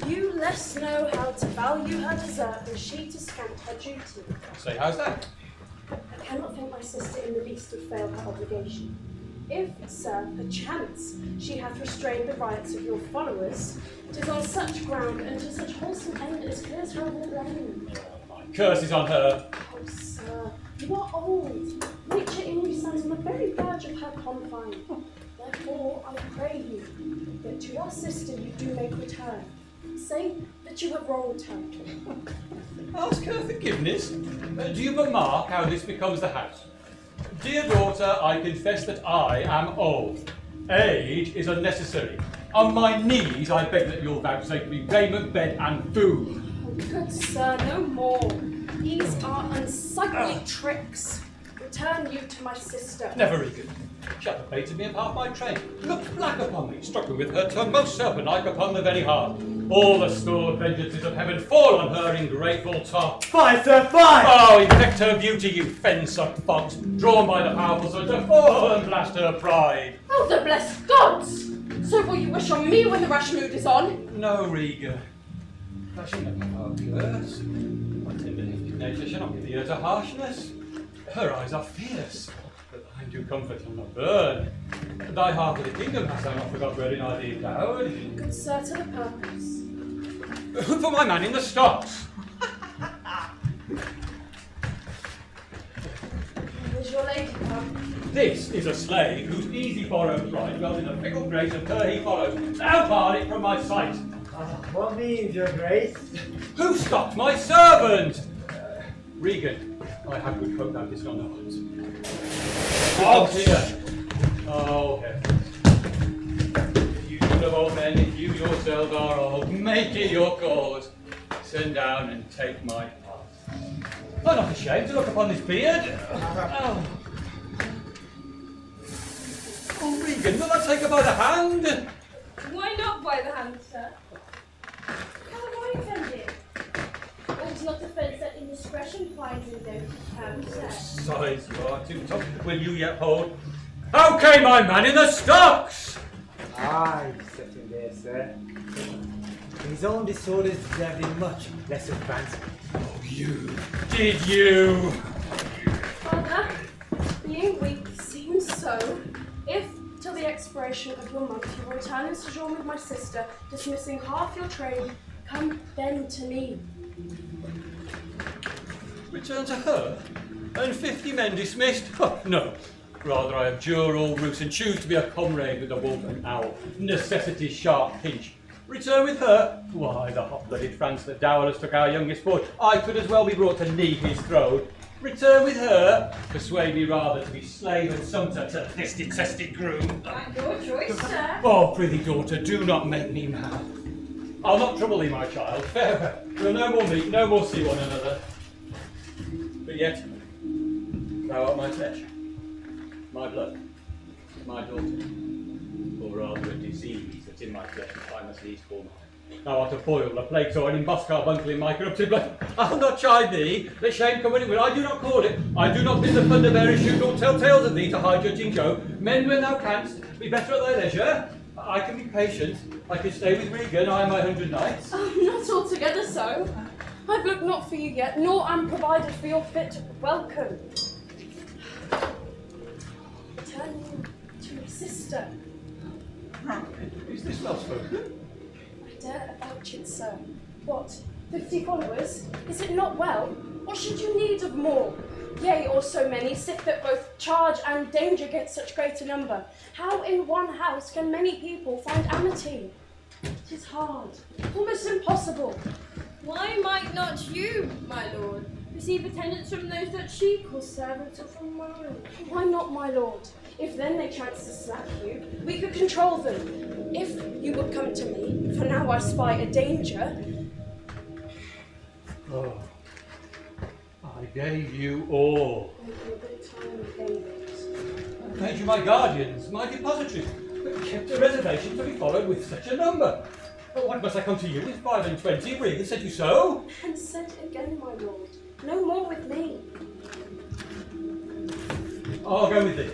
You less know how to value her desert than she to scant her duty. Say, how's that? I cannot think my sister in the least have failed her obligation. If, sir, perchance she hath restrained the riots of your followers, 'tis on such ground and to such wholesome end as clears her of all blame. My curse is on her. Oh, sir, you are old. Nature in you stands on the very verge of her confine. Therefore, I pray you, that to your sister you do make return. Say that you have wronged her. Ask her forgiveness. Do you but mark how this becomes the house? Dear daughter, I confess that I am old. Age is unnecessary. On my knees, I beg that you'll vouchsafe me raiment, bed, and food. Oh, good sir, no more. These are unsightly tricks. Return you to my sister. Never, Regan. She hath abated me of half my train, looked black upon me, struck me with her tongue most serpent-like upon the very heart. All the stored vengeances of heaven fall on her ingrateful top. Fire, sir, fire! Oh, infect her beauty, you fen-sucked fox, drawn by the powerful sword to fall and blast her pride. Oh, the blessed gods! So will you wish on me when the rash mood is on? No, Regan. Thou shalt never have our curse. My tender nature shall not give ear to harshness. Her eyes are fierce, but thine do comfort and not burn. Thy half of the kingdom hast thou not forgot wherein I thee endowed. Good sir, to the purpose. For my man in the stocks. Is your lady come? This is a slave whose easy borrowed right dwells in the fickle grace of her he follows. Now bar it from my sight. What means, your grace? Who stopped my servant? Regan, I have good hope thou didst not know it. Oh, dear. Oh, heavens. You of old men, if you yourselves are old, make it your cause. Send down and take my part. I'm not ashamed to look upon this beard. Oh, Regan, will I take her by the hand? Why not by the hand, sir? How have I offended? All's not offence that indiscretion finds in those who can, sir. Sighs, you are too tough. Will you yet hold? How came my man in the stocks? Aye, sitting there, sir. His own disorders deserved him much less advance. Oh, you. Did you? Father, being weak seems so. If, till the expiration of your month, you return and sojourn with my sister, dismissing half your train, come then to me. Return to her? And 50 men dismissed? Oh, no. Rather I abjure all roofs and choose to be a comrade with the wolf and owl. Necessity's sharp pinch. Return with her? Why, the hot-blooded France that dowerless took our youngest boy. I could as well be brought to knee his throne. Return with her? Persuade me rather to be slave and sumpter to this detested groom. Your choice, sir. Oh, prithee, daughter, do not make me mad. I'll not trouble thee, my child. Farewell. We'll no more meet, no more see one another. But yet, thou art my flesh, my blood, my daughter, or rather a disease that's in my flesh I must needs call mine. Thou art a foil, a plague sore, an embuscar buncle in my corrupted blood. I'll not chide thee, let shame come when it will. I do not call it. I do not bid the thunder bearers shoot nor tell tales of thee to hide judging Joe. Mend when thou canst, be better at thy leisure. I can be patient. I can stay with Regan, I and my 100 knights. Oh, not altogether so. I've looked not for you yet, nor am provided for your fit welcome. Return to your sister. Is this well spoken? I dare avouch it, sir. What, 50 followers? Is it not well? What should you need of more? Yea, or so many, sith that both charge and danger get such great a number. How in one house can many people find amity? It is hard, almost impossible. Why might not you, my lord, receive attendance from those that she calls servants or from mine? Why not, my lord? If then they chance to slap you, we could control them. If you would come to me, for now I spy a danger. Oh, I gave you all. I made you my guardians, my depositories, but kept a reservation to be followed with such a number. But what must I come to you with 5 and 20? Regan said you so? And said again, my lord, no more with me. I'll go with thee.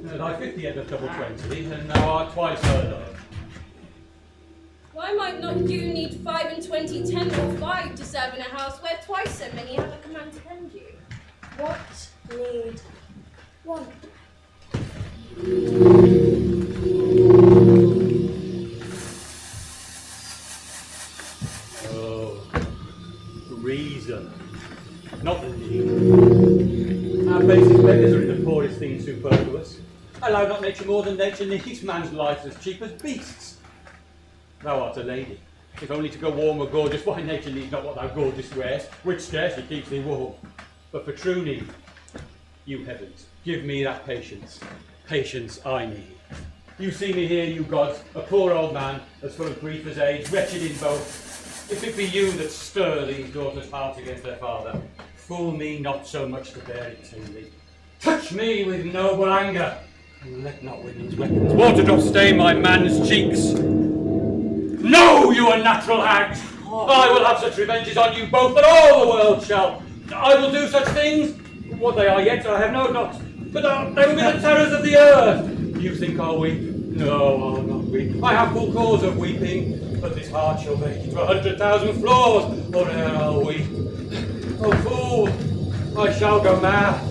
Thy 50 end of double 20, and thou art twice heard of. Why might not you need 5 and 20, 10 or 5 to serve in a house where twice so many have a command to tend you? What need one? Oh, reason, not the need. Our basic beggars are in the poorest things superfluous. Allow not nature more than nature needs. Man's life's as cheap as beasts. Thou art a lady, if only to go warm or gorgeous. Why, nature needs not what thou gorgeous wearest, which scarcely keeps thee warm. But for true need, you heavens, give me that patience. Patience I need. You see me here, you gods, a poor old man, as full of grief as age, wretched in both. If it be you that stir these daughters' hearts against their father, fool me not so much to bear it tamely. Touch me with noble anger, Let not women's weapons water drops stain my man's cheeks. No, you unnatural hags! I will have such revenges on you both that all the world shall. I will do such things. What they are yet, I have no doubt. But they will be the terrors of the earth. You think I'll weep? No, I'll not weep. I have full cause of weeping, but this heart shall break into 100,000 flaws, or ere I'll weep. Oh, fool! I shall go mad.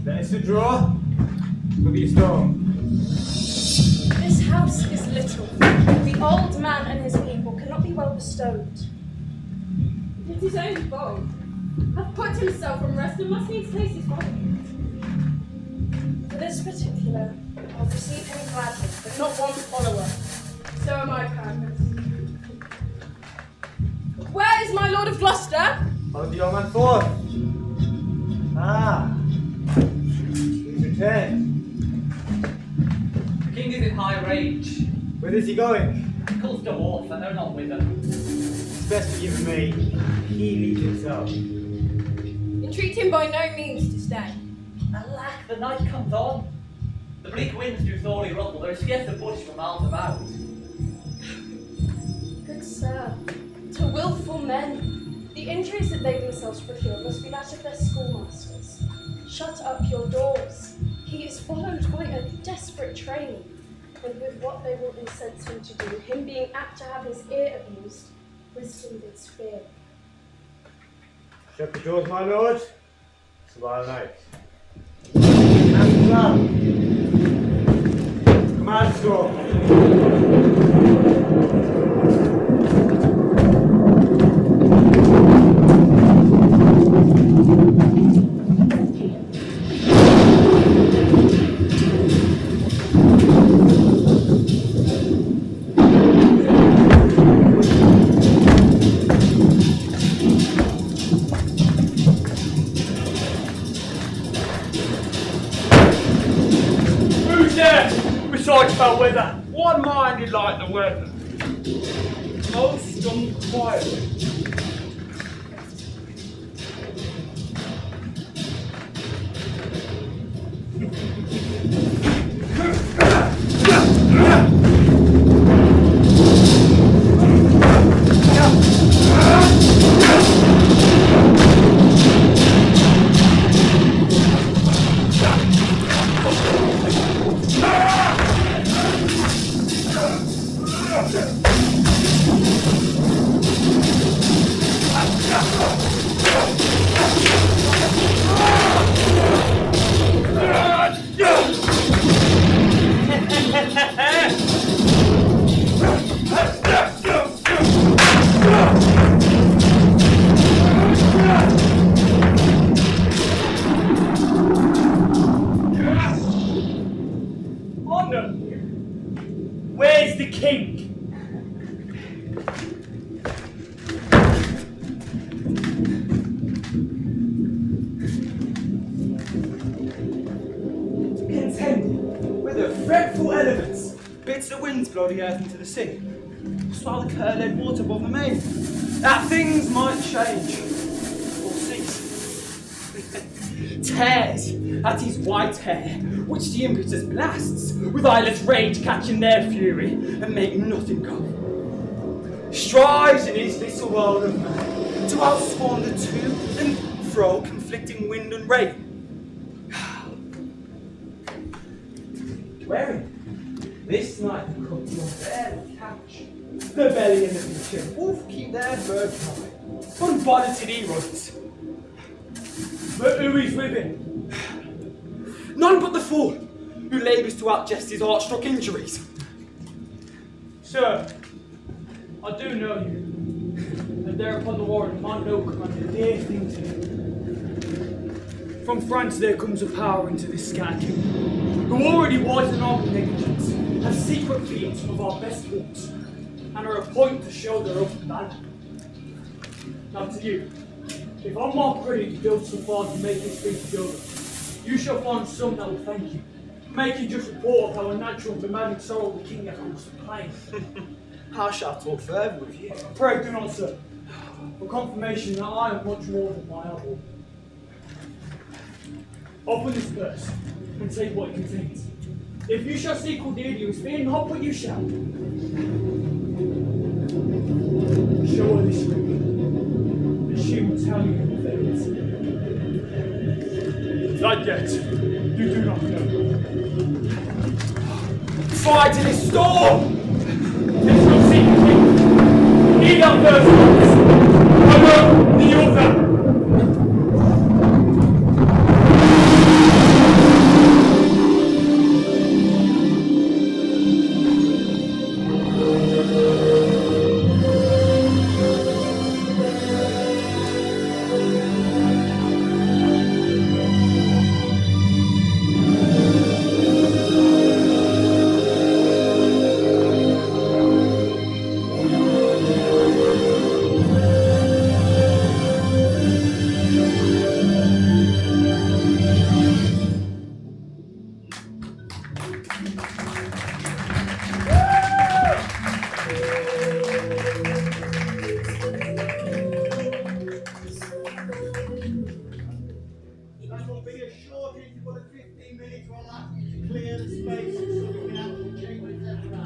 There's a drawer. Could be a stone. This house is little. The old man and his people cannot be well bestowed. It's his own fault. Hath put himself from rest and must needs taste his body. For this particular, I'll receive him gladly, but not one follower. So am I, Cadmus. Where is my Lord of Gloucester? Hold your man forth. Ah. He's returned. The king is in high rage. Where is he going? He calls to war, but they're not with him. It's best for you and me. He leads himself. Entreat him by no means to stay. Alack, the night comes on. The bleak winds do sorely ruffle. There is scarce a bush for miles about. Good sir, to wilful men, the injuries that they themselves procure must be that of their schoolmasters. Shut up your doors. He is followed by a desperate train, and with what they will incense him to do, him being apt to have his ear abused, wisdom bids fear. Shut the doors, my lord. Survive the night. Command up. Command store. About weather, one-minded like the weather. Most unquiet. Where's the king? Contend with the fretful elements, bids the winds blow the earth into the sea, swell the clear-led water above the main, that things might change or cease. Tears at his white hair, which the impetus blasts, with eyeless rage catching their fury, and make nothing go. Strives in his little world of man to outswarm the to and fro conflicting wind and rain. Wherein this night the cook will barely catch the belly and the beach, and wolf keep their bird high, unbonneted he runs. But who is with him? None but the fool, who labours to outjust his heart-struck injuries. Sir, I do know you, and thereupon the warrant might know command a dear thing to you. From France there comes a power into this scat kingdom, who already was an armed negligence, have secret fleets of our best ports, and are a point to show their open banner. Now to you, if I'm not ready to build so far to make this thing to build, you shall find some that will thank you. making just report of how unnatural and demanding sorrow the king hath caused to plain. I shall talk further with you. Pray do not, sir, for confirmation that I am much more than my uncle. Open this purse and take what it contains. If you shall see Cordelia, fear not what you shall. Show her this ring, and she will tell you what there is. Not yet. You do not know. Fight in this storm! There is no secret king. Need our first ones. I know the author. That will be a short interval of 15 minutes will allow you to clear the space so you can have the chamber etc.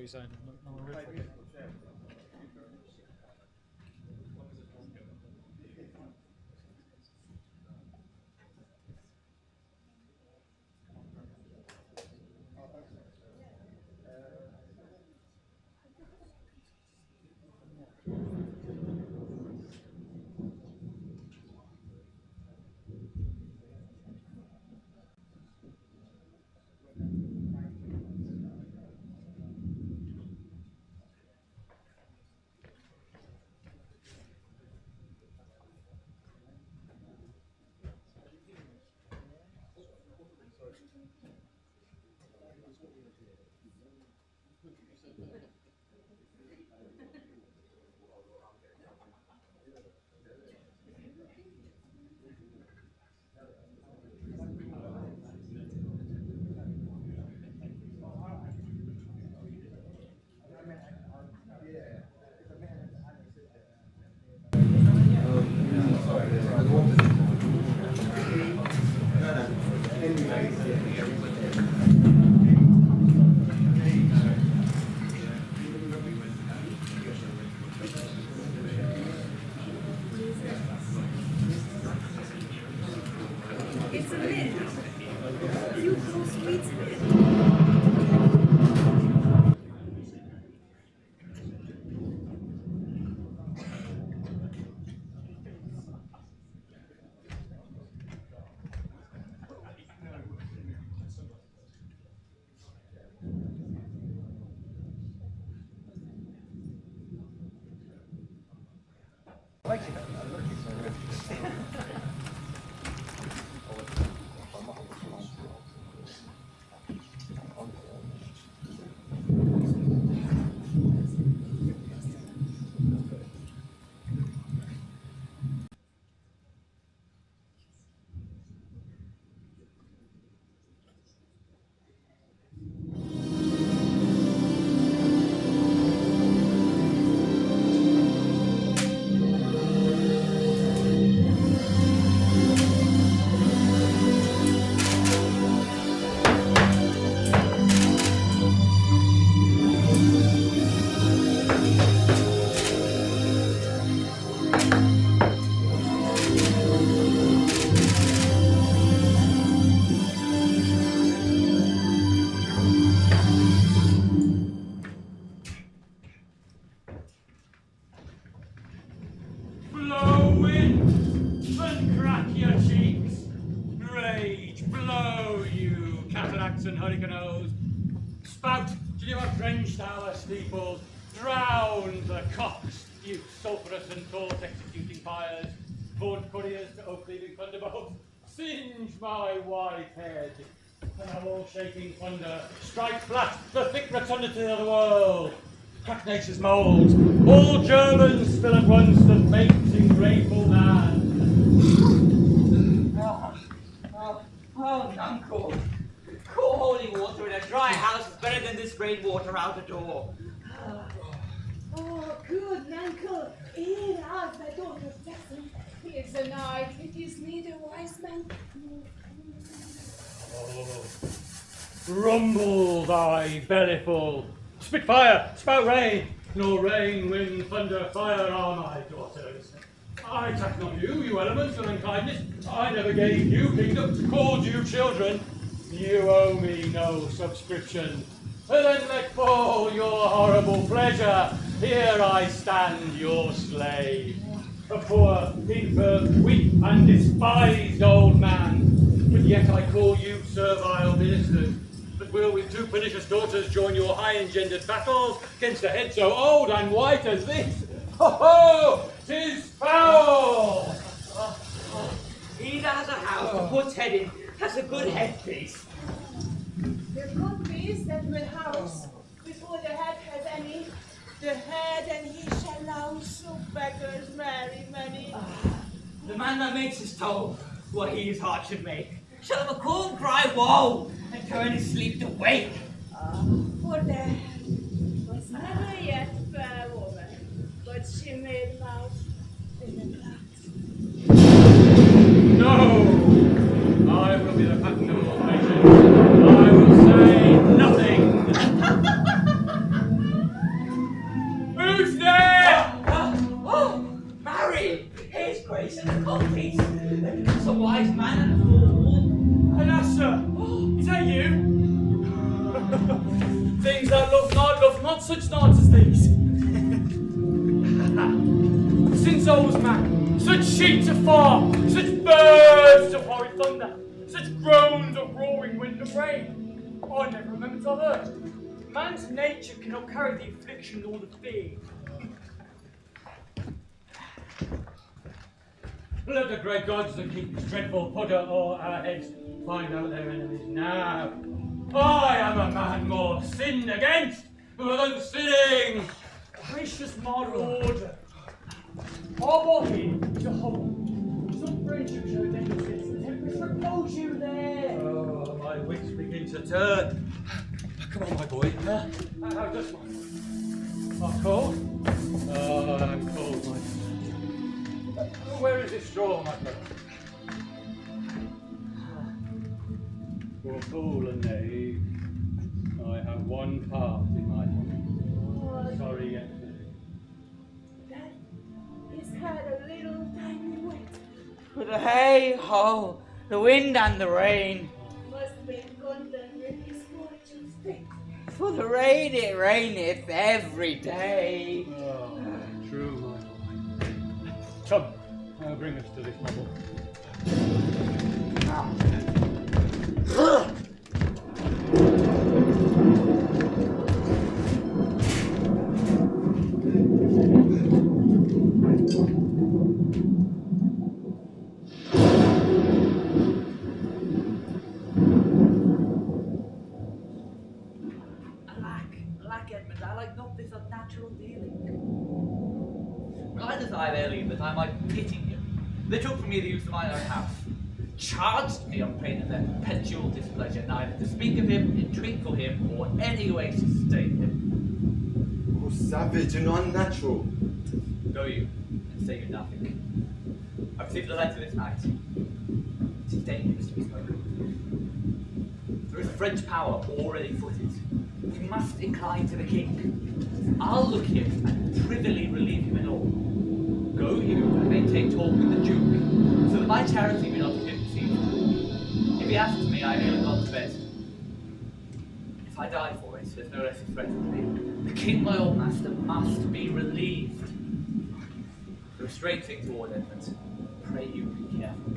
you're saying. No, I'm really forget. It's a myth. You go sweet myth. Blow wind and crack your cheeks. Rage, blow you cataracts and hurricanes. Spout till you have drenched our steeples. Drown the cocks, you sulphurous and thought executing fires. Vaunt couriers to oak-leaving thunderbolts. Singe my white head. And our all-shaking thunder strike flat the thick rotundity of the world. Crack nature's moulds. All Germans spill at once the fainting grateful man. Oh, Nuncle. Cool holy water in a dry house is better than this rainwater out the door. Oh, good uncle. Here are the daughter's blessing. He is a knight. It is neither wise man nor Rumble thy bellyful. Spit fire, spout rain. Nor rain, wind, thunder, fire are my daughters. I attack not you, you elements of unkindness. I never gave you kingdom, called you children. You owe me no subscription. Then let fall your horrible pleasure. Here I stand, your slave. A poor, infirm, weak, and despised old man. But yet I call you servile ministers. That will with two pernicious daughters join your high-engendered battles against a head so old and white as this. Ho ho! 'Tis foul! He that has a house to put head in has a good headpiece. the good beast that will house before the head has any. The head and he shall louse, so beggars marry many. The man that makes his toll, what he his heart should make, shall have a cold cry woe, and turn his sleep to wake. For there was never yet fair woman, but she made mouth in the clouds. No! I will be the pattern of all nations. I will say nothing. such nights as these. Since I was man, such sheets of fire, such bursts of horrid thunder, such groans of roaring wind and rain, I never remember to have heard. Man's nature cannot carry the affliction nor the fear. Let the great gods that keep this dreadful pudder o'er our heads find out their enemies now. I am a man more sinned against than sinning. Gracious my lord, our body is a home. Some friendship showed them to the tempest repose you there. Oh, my wits begin to turn. Come on, my boy. How does my cold? Oh, I'm cold, my boy. Where is this straw, my brother? For fool and knave, I have one part in my heart. Sorry, yet. That is had a little tiny wet. But hey ho, the wind and the rain. Must be content with his fortune's fate. For the rain it raineth every day. Oh, true, my boy. Come, bring us to this bubble. Alack, Edmund, I like not this unnatural dealing. Right as I there leave that I might pity him, they took from me the use of my own house, charged me on pain of their perpetual displeasure, neither to speak of him, entreat for him, or any way sustain him. Oh, savage and unnatural. Go you, and say you nothing. I received a letter this night. It is dangerous to be spoken. There is a French power already footed. We must incline to the king. I'll look him and privily relieve him in all. Go you and maintain talk with the duke, so that my charity be not deceived. If he asks me, I hail God to bed. If I die for it, there's no less a threat to me. The king, my old master, must be relieved. The restraint thing toward Edmund. Pray you be careful.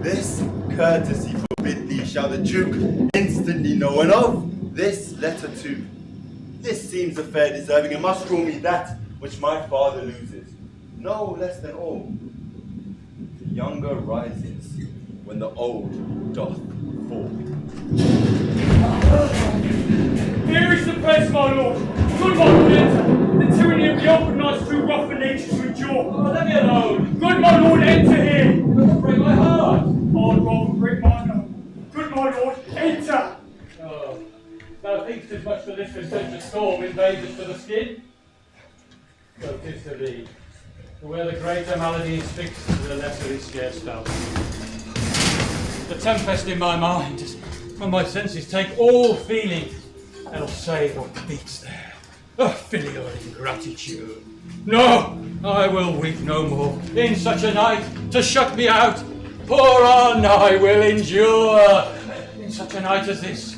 This courtesy forbid thee shall the Duke instantly know, and of this letter too. This seems a fair deserving, and must draw me that which my father loses, no less than all. The younger rises when the old doth fall. Here is the place, my lord. Good my lord, enter. The tyranny of the open night's too rough for nature to endure. Oh, let me alone. Good my lord, enter here. You will break my heart. I'd rather break my heart. Good my lord, enter. Oh, thou thinkst as much for this as such a storm invades us to the skin? So 'tis to be. For where the greater malady is fixed, the lesser is scarce felt. The tempest in my mind, when my senses take all feeling, it'll say what beats there. Filial ingratitude. No, I will weep no more. In such a night, to shut me out, pour on, I will endure. In such a night as this.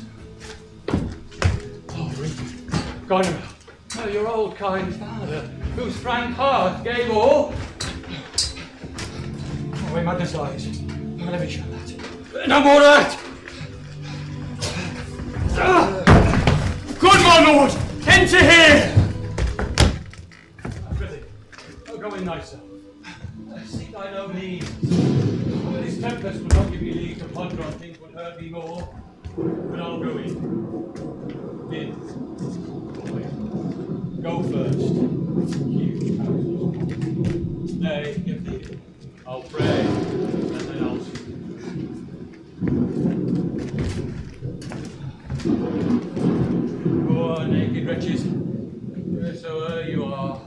Oh, Regent, Goneril, your old kind father, whose frank heart gave all. Oh, in madness lies. Oh, let me show that. No more of that! Good my lord, enter here. Prithee, go in thyself. Seek thine own ease. This tempest will not give me leave to ponder on things would hurt me more. But I'll go in. In. Go first. Keep counsel. Nay, give thee. I'll pray, and then I'll see. Poor naked wretches, wheresoe'er you are,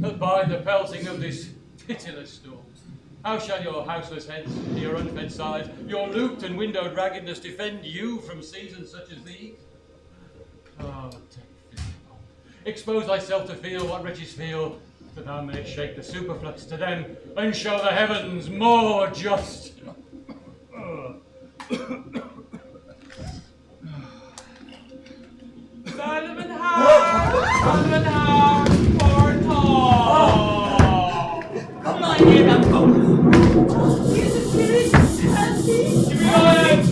abide the pelting of this pitiless storm. How shall your houseless heads, your unfed sides, your looped and windowed raggedness defend you from seasons such as these? Oh, take pity upon me. Expose thyself to feel what wretches feel, that thou mayst shake the superflux to them and show the heavens more just. Solomon House, Portal. Come on here, Uncle. Here's the spirit. Give me that.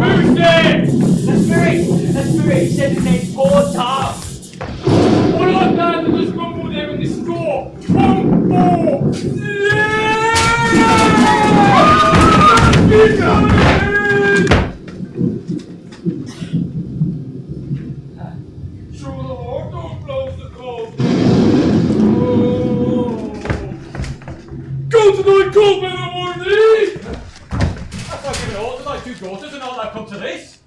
Who's there? The spirit said the name Portal. What on earth is this rumble there in this door? Rumble! Sure, the heart don't blows the cold. Go to thy cold men of morning! Hast thou given all to thy two daughters and all thou come to this?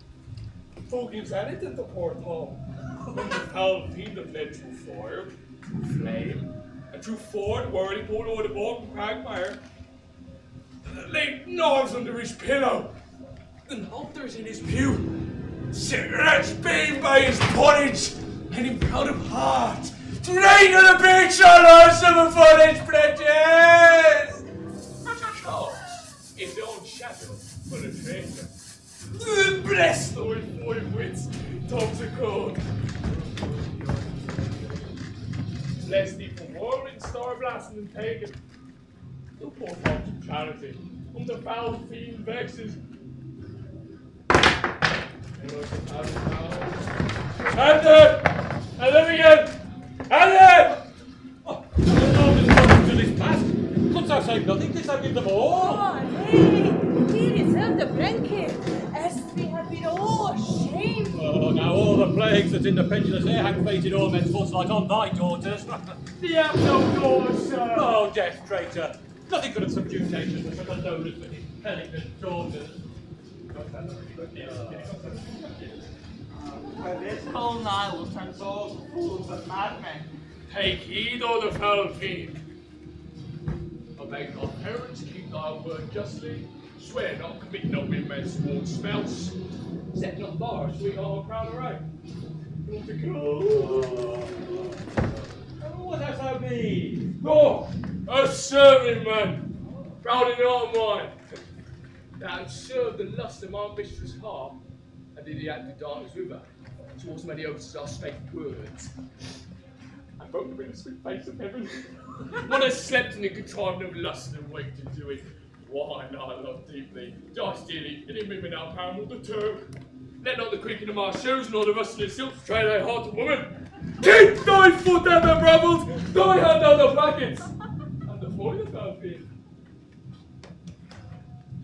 Who gives anything to Portal? When the foul fiend of led through fire, flame, and through Ford, Whirlpool, or the ball from Quagmire, laid knives under his pillow, and halters in his pew, cigarettes beamed by his porridge, and in proud of heart, drain on the beach on us of for his pledges! Oh, his own shadow for the traitor. Bless the old boy wits, talks of code. Bless thee for whirling, star blasting, and pagan. No poor thoughts of charity, whom the foul fiend vexes. Edmund! And then again! Edmund! Oh, the Lord is welcome to this past. Couldst thou say nothing? Didst thou give them all? Oh, hey, here is the blanket. As we have been all ashamed. Oh, now all the plagues that's in the pendulous air hang fated all men's thoughts like on thy daughters. The have no daughters, sir. Oh, deaf traitor! Nothing could have subdued nations but the loners with his pelican daughters. For this whole night will turn souls to fools and madmen. Take heed, O the foul fiend. Obey thy parents, keep thy word justly. Swear not, commit no immense sworn smells. Set not bar, sweetheart, proud array. Want to go? What hast thou been? Oh, a serving man, proud in our mind. That served the lust of my mistress' heart, and did the act of darkness with her. Towards many oaths as I spake words. I broke them in the sweet face of heaven. One has slept in the contrived of lust and waked into it. Wine I love deeply, dice dearly, and in women our power will deter. Let not the creaking of my shoes nor the rustling silks betray thy heart of woman. Keep thy foot at the brambles, thy hand on the brackets, and the foil of thy feet.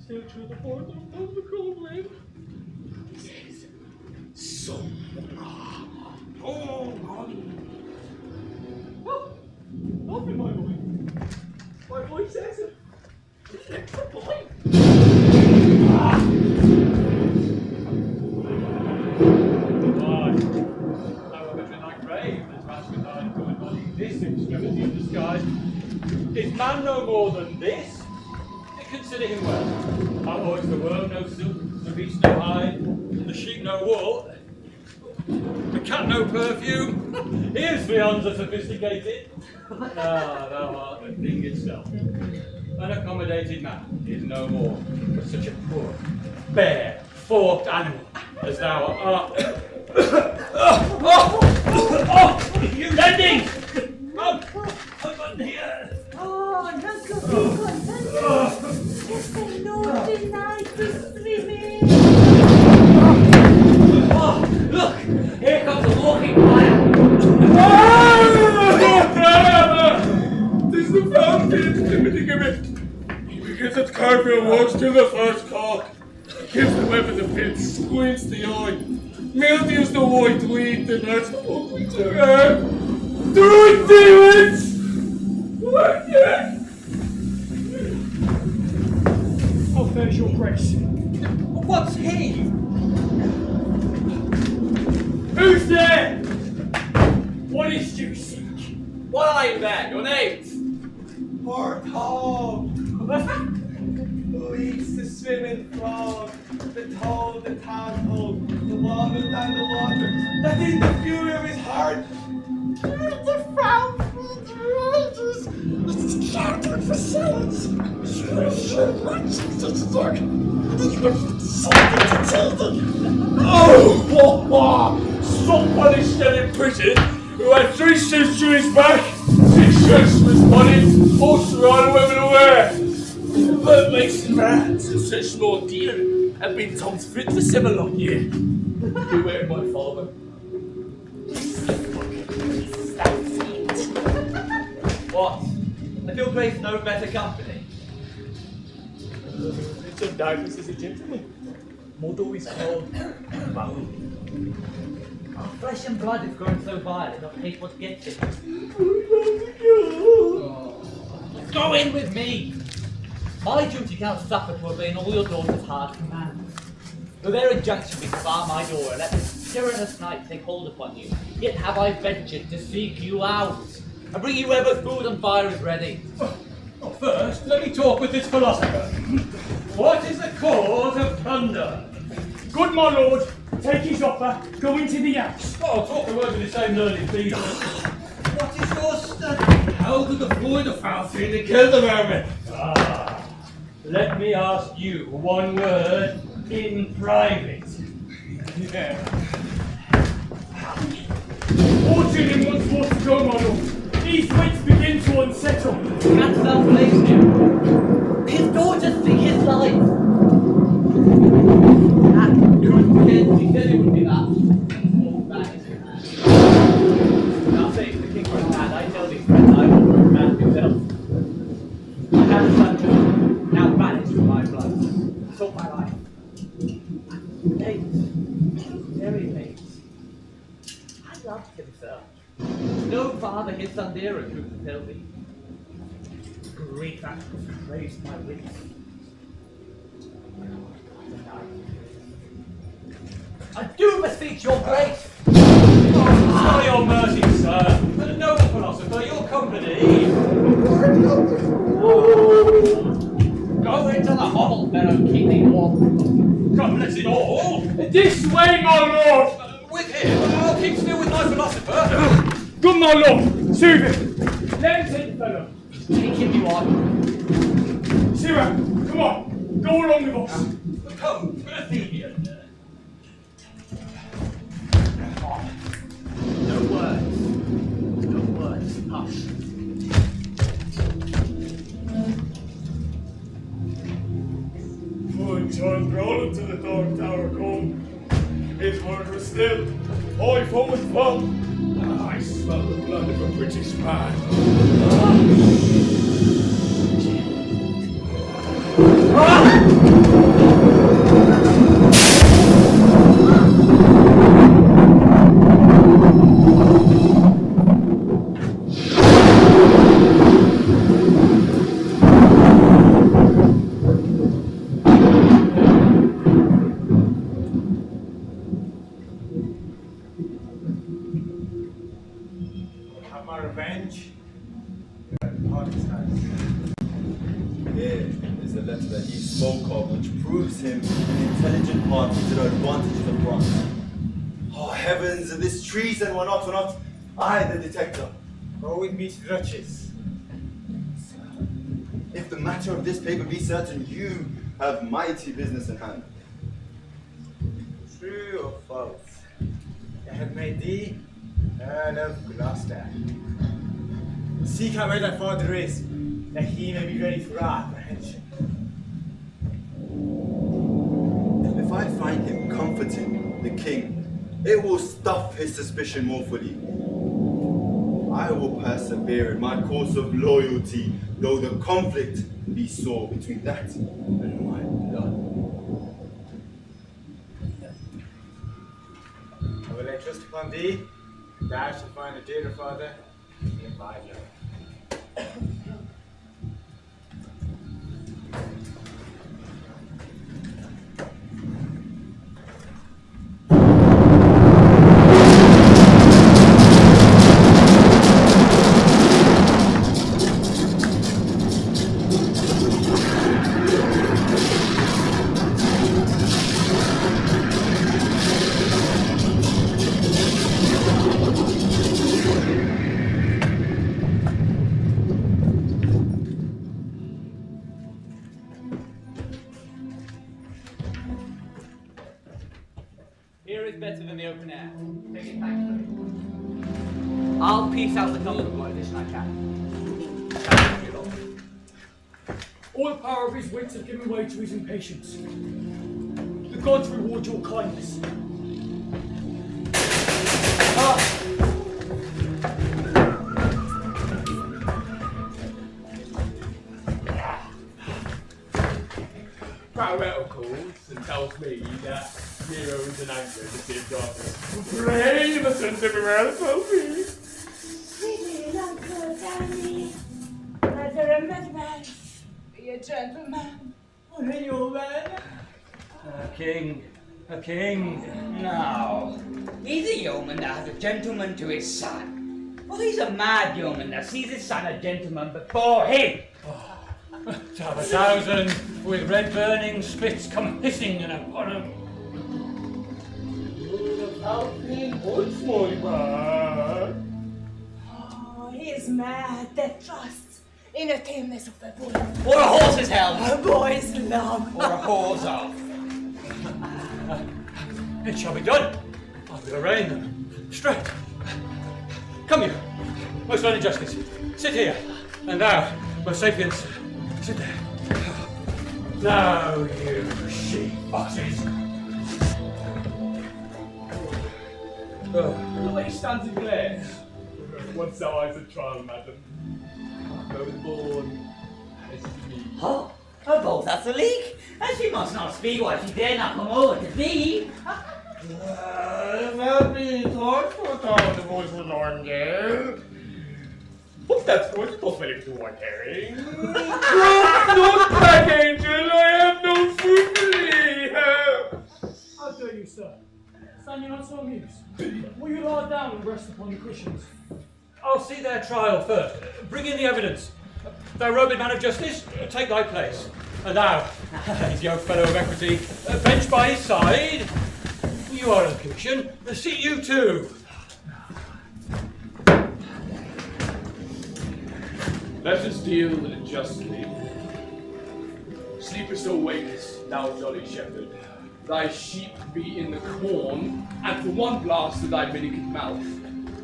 Still true the port of the cold wind. Says, so. Oh, open my boy. My boy says it. It's the boy. This extremity of disguise. Is man no more than this? Consider him well. How voice the world no silk, the beast no hide, the sheep no wool, the cat no perfume. He is beyond the sophisticated. Ah, thou art the thing itself. An accommodated man is no more but such a poor, bare, forked animal as thou art. You lending! Come on here! Oh, not so big one, just a naughty night to swimming. Oh, look! Here comes the walking fire! This is the fountain, Timothy Gibbet. He begins at curfew and walks to the first cock. Gives the weapon the pit, squints the eye. Milty is the white weed, the nuts, open to her. Do it, demons! What? How fares your grace? What's he? Who's there? What is you seek? What are you there? Your names? Portal! Who eats the swimming frog, the toad, the tadpole, the water and the water, that in the fury of his heart, the foul Stop punishing them in prison who had 3 suits to his back, 6 shirts to his body, also right women aware. But makes him mad to such an ordeal have been Tom's fit for 7 long years. Beware my father. What? I feel Grace no better company. Richard Douglas is a gentleman. Motto is called Bahu. Our flesh and blood is growing so vile, and not hate what gets it. Go in with me! My duty cannot suffer to obey all your daughter's hard commands. Though their injunction be to bar my door and let this tyrannous night take hold upon you, yet have I ventured to seek you out, and bring you wherever food and fire is ready. Well, first, let me talk with this philosopher. What is the cause of thunder? Good my lord, take his offer, go into the house. Oh, talk a word with the same learned people. What is your study? How to deploy the foul thing to kill the vermin? Ah, let me ask you one word in private. Yeah. Fortune him once more to go, my lord. These wits begin to unsettle. Canst thou blame him? His daughters seek his life. And couldn't forget, he said it would be that. Oh, that is your man. Now say the king was mad, I know these men, I will prove man himself. I had a son too, now banished from my blood. Took my life. Late, very late. I loved him, sir. No father his son dearer could tell thee. Great act raised my wits. I do beseech your grace! Show your mercy, sir. For the noble philosopher, your company. Go into the hovel, Barrow, keep thee warm. God bless it all. This way, my lord! With him, I'll keep still with my philosopher. Good my lord, soothe him. Let him take the fellow. Take him you on. Sirrah, come on, go along with us. Come, Athenian. No words. No words. Hush. When John brought him to the Dark Tower cold, his word was still, I forward bomb. I smell the blood of a British man. Here is the letter that he spoke of, which proves him an intelligent party to the advantage of France. Oh heavens, this treason were not I the detector. Go with me to Duchess. If the matter of this paper be certain, you have mighty business in hand. True or false? I have made thee Earl of Gloucester. Seek out where thy father is, that he may be ready for apprehension. If I find him comforting the king, it will stuff his suspicion more fully. I will persevere in my course of loyalty, though the conflict be sore between that and my blood. I will lay trust upon thee, and thou shalt find a dearer father in my love. open air. Take it back. I'll piece out the comfort what addition I can. All the power of his wits have given way to his impatience. The gods reward your kindness. Paramount calls and tells me that Nero is an anger to see a darkness. Pray the sons everywhere to help me. Sweetie, Uncle Danny, rather a madman, be a gentleman, or a yeoman. A king. No. He's a yeoman that has a gentleman to his son. Well, he's a mad yeoman that sees his son a gentleman before him. To have 1,000 with red burning spits come hissing in upon him. What's my man? Oh, he is mad that trusts in the tameness of the bull. Or a horse's helm. A boy's love. Or a whore's off. It shall be done. I will arraign them. Straight. Come you, most learned justice. Sit here. And thou, most sapiens, sit there. Now, you she-foxes. The way stands and glares. Once thou eyes a trial, madam. I was born as to me. Oh, her both has a leak, and she must not speak while she dare not come over to thee. That means hard for a town the voice was on there. What's that for? Don't smell it to white herring. Not back, angel. I have no food for thee. How dare you, sir? Stand you not so amused? Will you lie down and rest upon the cushions? I'll see their trial first. Bring in the evidence. Thou robed man of justice, take thy place. And thou, his young fellow of equity, bench by his side. You are in commission. See you too. Let us deal justly. Sleepest or wakest, thou jolly shepherd. Thy sheep be in the corn, and for one blast of thy miniked mouth,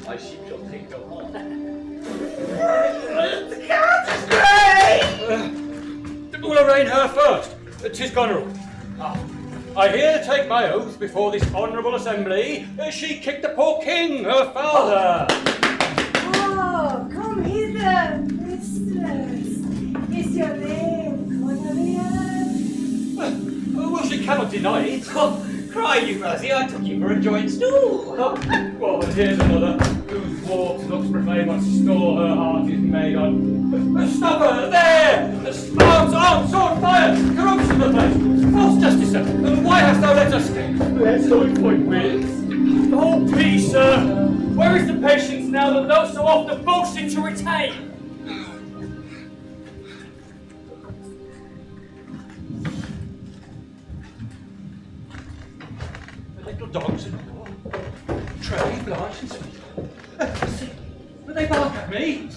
thy sheep shall take no harm. The cat is grey! We'll arraign her first. 'Tis Goneril. I here take my oath before this honourable assembly. She kicked the poor king, her father. Oh, come hither, mistress. Is your name Cordelia? Well, she cannot deny it. Oh, cry you mercy, I took you for a joint stool. Well, and here's another, whose walks looks proclaim what store her heart is made on. Stop her, there! Arms, sword, fire! Corruption of the place! False justice, sir! Why hast thou let us stay? Let's go point with. Oh, please, sir! Where is the patience now that thou so often boasted to retain? The little dogs in the door. Tray, Blanche, and Sweet. See, but they bark at me.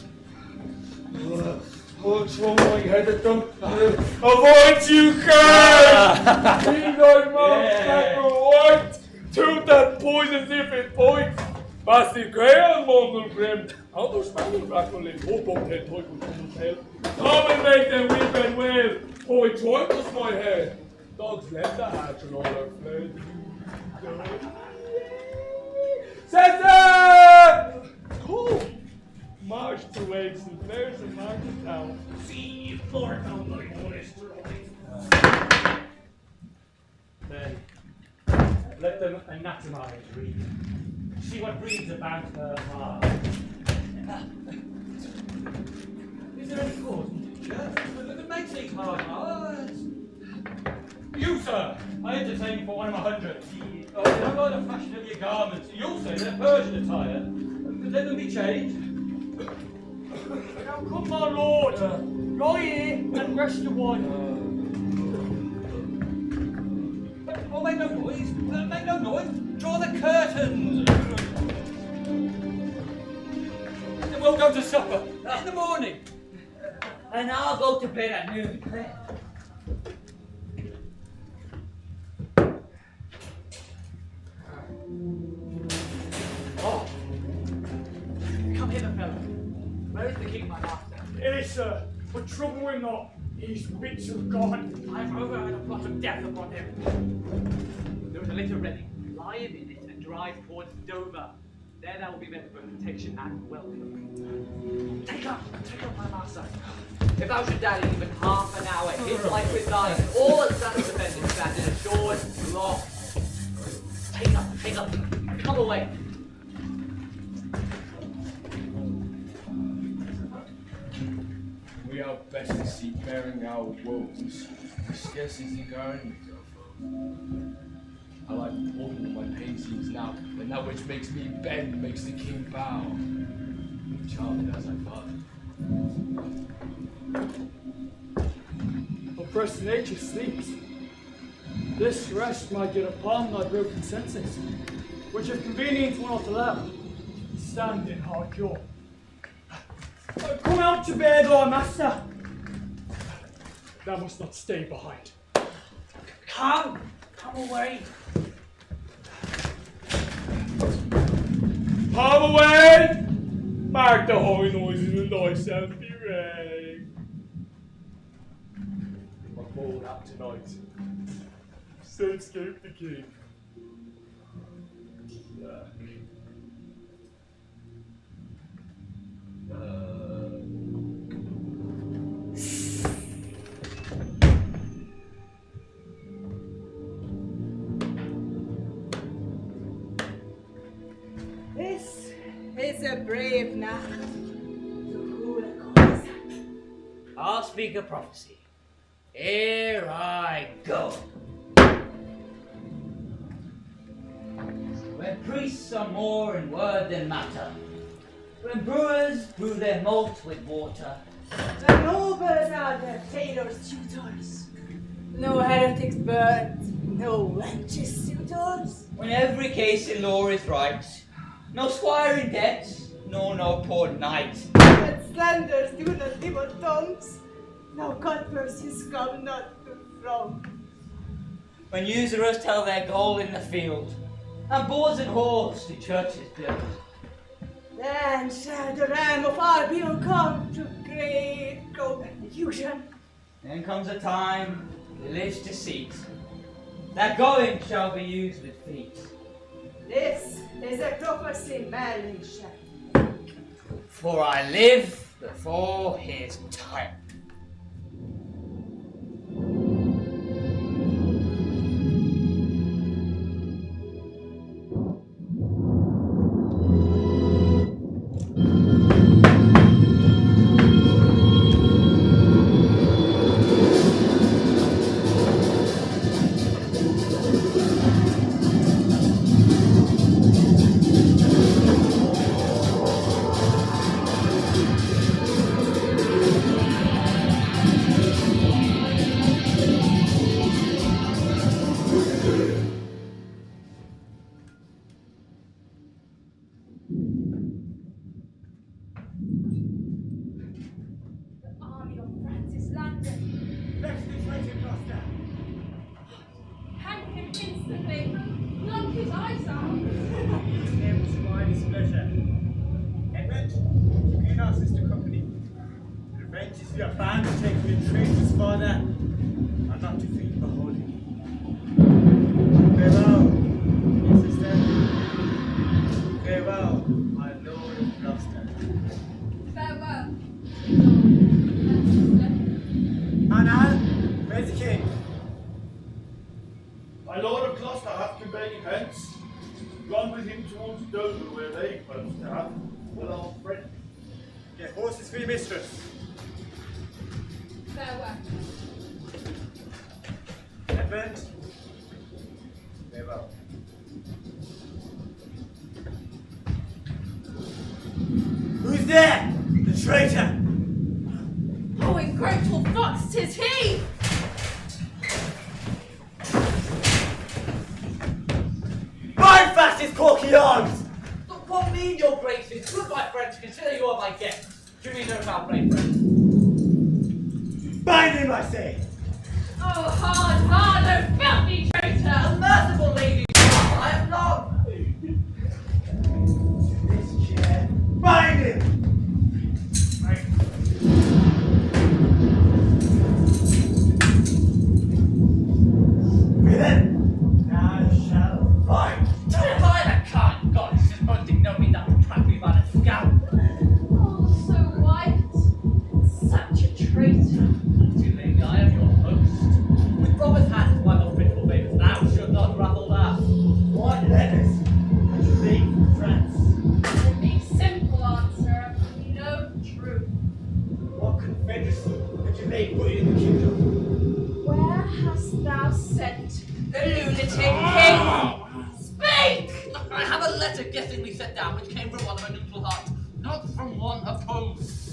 What's wrong with my head at them? Avoid you guys! Be thy mouth black or white! Toot that poison if it points! Basti grey and mongrel grim! How those spaniel black will live? Oh, both head toy with the tail. Come and make them weep and wail! Oh, it jointles my head! Dogs left the hatch and all are fled. Cesar! Cool! March to eggs and fairs and market town. See, Lord, how my honest Then, let them anatomize Reed. See what breeds about her heart. Is there any cause, teacher, that makes these hard hearts? You, sir, I entertain for one of 100. Oh, they don't like the fashion of your garments. You'll say they're Persian attire. Let them be changed. Now come, my lord, lie here and rest a while. Oh, make no noise! Make no noise! Draw the curtains! Then we'll go to supper in the morning. And I'll go to bed at noon. Come hither, fellow. Where is the king, my master? Here, sir, but trouble him not. His wits are gone. I've overheard a plot of death upon him. There is a litter ready. Lie him in it and drive towards Dover. There thou will be met with protection and welcome. Take up, my master. If thou should dally even half an hour, his life with thine, and all that stands defended stand in assured loss. Take up, come away. We are best to seek bearing our woes. We scarcely think our enemies are foes. I like all my pain seems now, and that which makes me bend makes the king bow. Charming as I father. Oppressed nature sleeps. This rest might get upon thy broken senses, which if convenient will not allow, stand in hard jaw. Come out to bed, our master. Thou must not stay behind. Come away. Come away! Mark the holy noises and thyself be ready. I'm called out tonight. So escape the king. This is a brave night. Who calls? I'll speak a prophecy. Here I go. When priests are more in word than matter, when brewers brew their malt with water, The nobles are the tailors' tutors. No heretics burnt, no wenches suitors. when every case in law is right, no squire in debt, nor no poor knight. But slanders do not live on tongues, no cutpurse his come not to from. When usurers tell their goal in the field, and boards and halls to churches build. Then shall the ram of Albion come to great confusion. Then comes a time, religious deceit, that going shall be used with feet. This is a prophecy merely shall. For I live before his time. My Lord of Gloucester hath conveyed him hence, gone with him towards Dover, where they both have well old friend. Get horses for your mistress. Farewell. Edmund. Farewell. Who's there? The traitor! Oh, ungrateful fox, 'tis he! Bind fast his corky arms! But what mean your graces? Good my friends, consider you are my guests. Do me no foul play, friends. Bind him, I say! Oh, hard, oh, filthy traitor! A merciful lady, I have not. This chair. Bind him! vengeance that you may put in the kingdom. Where hast thou sent the lunatic king? Speak! I have a letter guessingly set down which came from one of a neutral heart, not from one opposed.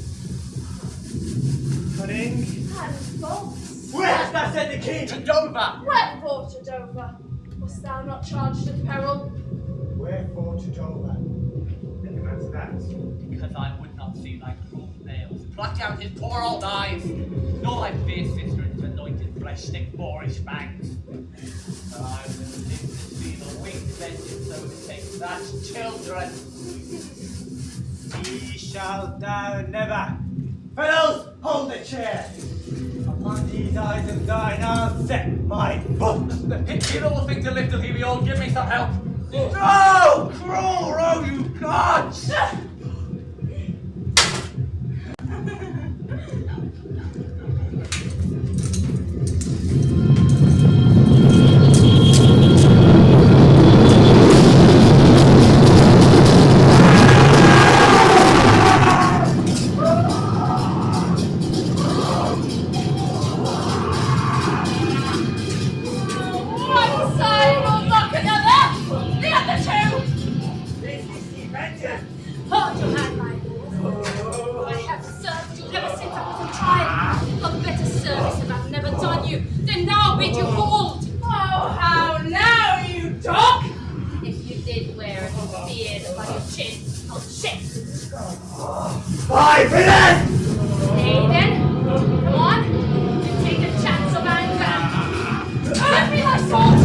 Cunning. And false. Where hast thou sent the king? To Dover! Wherefore to Dover? Wast thou not charged with peril? Wherefore to Dover? Let him answer that. Because I would not see thy cruel nails pluck out his poor old eyes, nor thy fierce sister's anointed flesh stick boorish fangs. But I will live to see the winged vengeance overtake that children. Ye shall thou never. Fellows, hold the chair. Upon these eyes of thine I'll set my foot. You don't think to lift till he be all, give me some help. No! Cruel row, you gods! One side will look another! The other two! Hold your hand, my lord. I have served you ever since I was a child. Of better service have I never done you than now bid you hold. Oh, how now, you dog! If you did wear a beard upon your chin, I'll shake. By villain! Hey then, come on, and take a chance of anger. Give me my sword!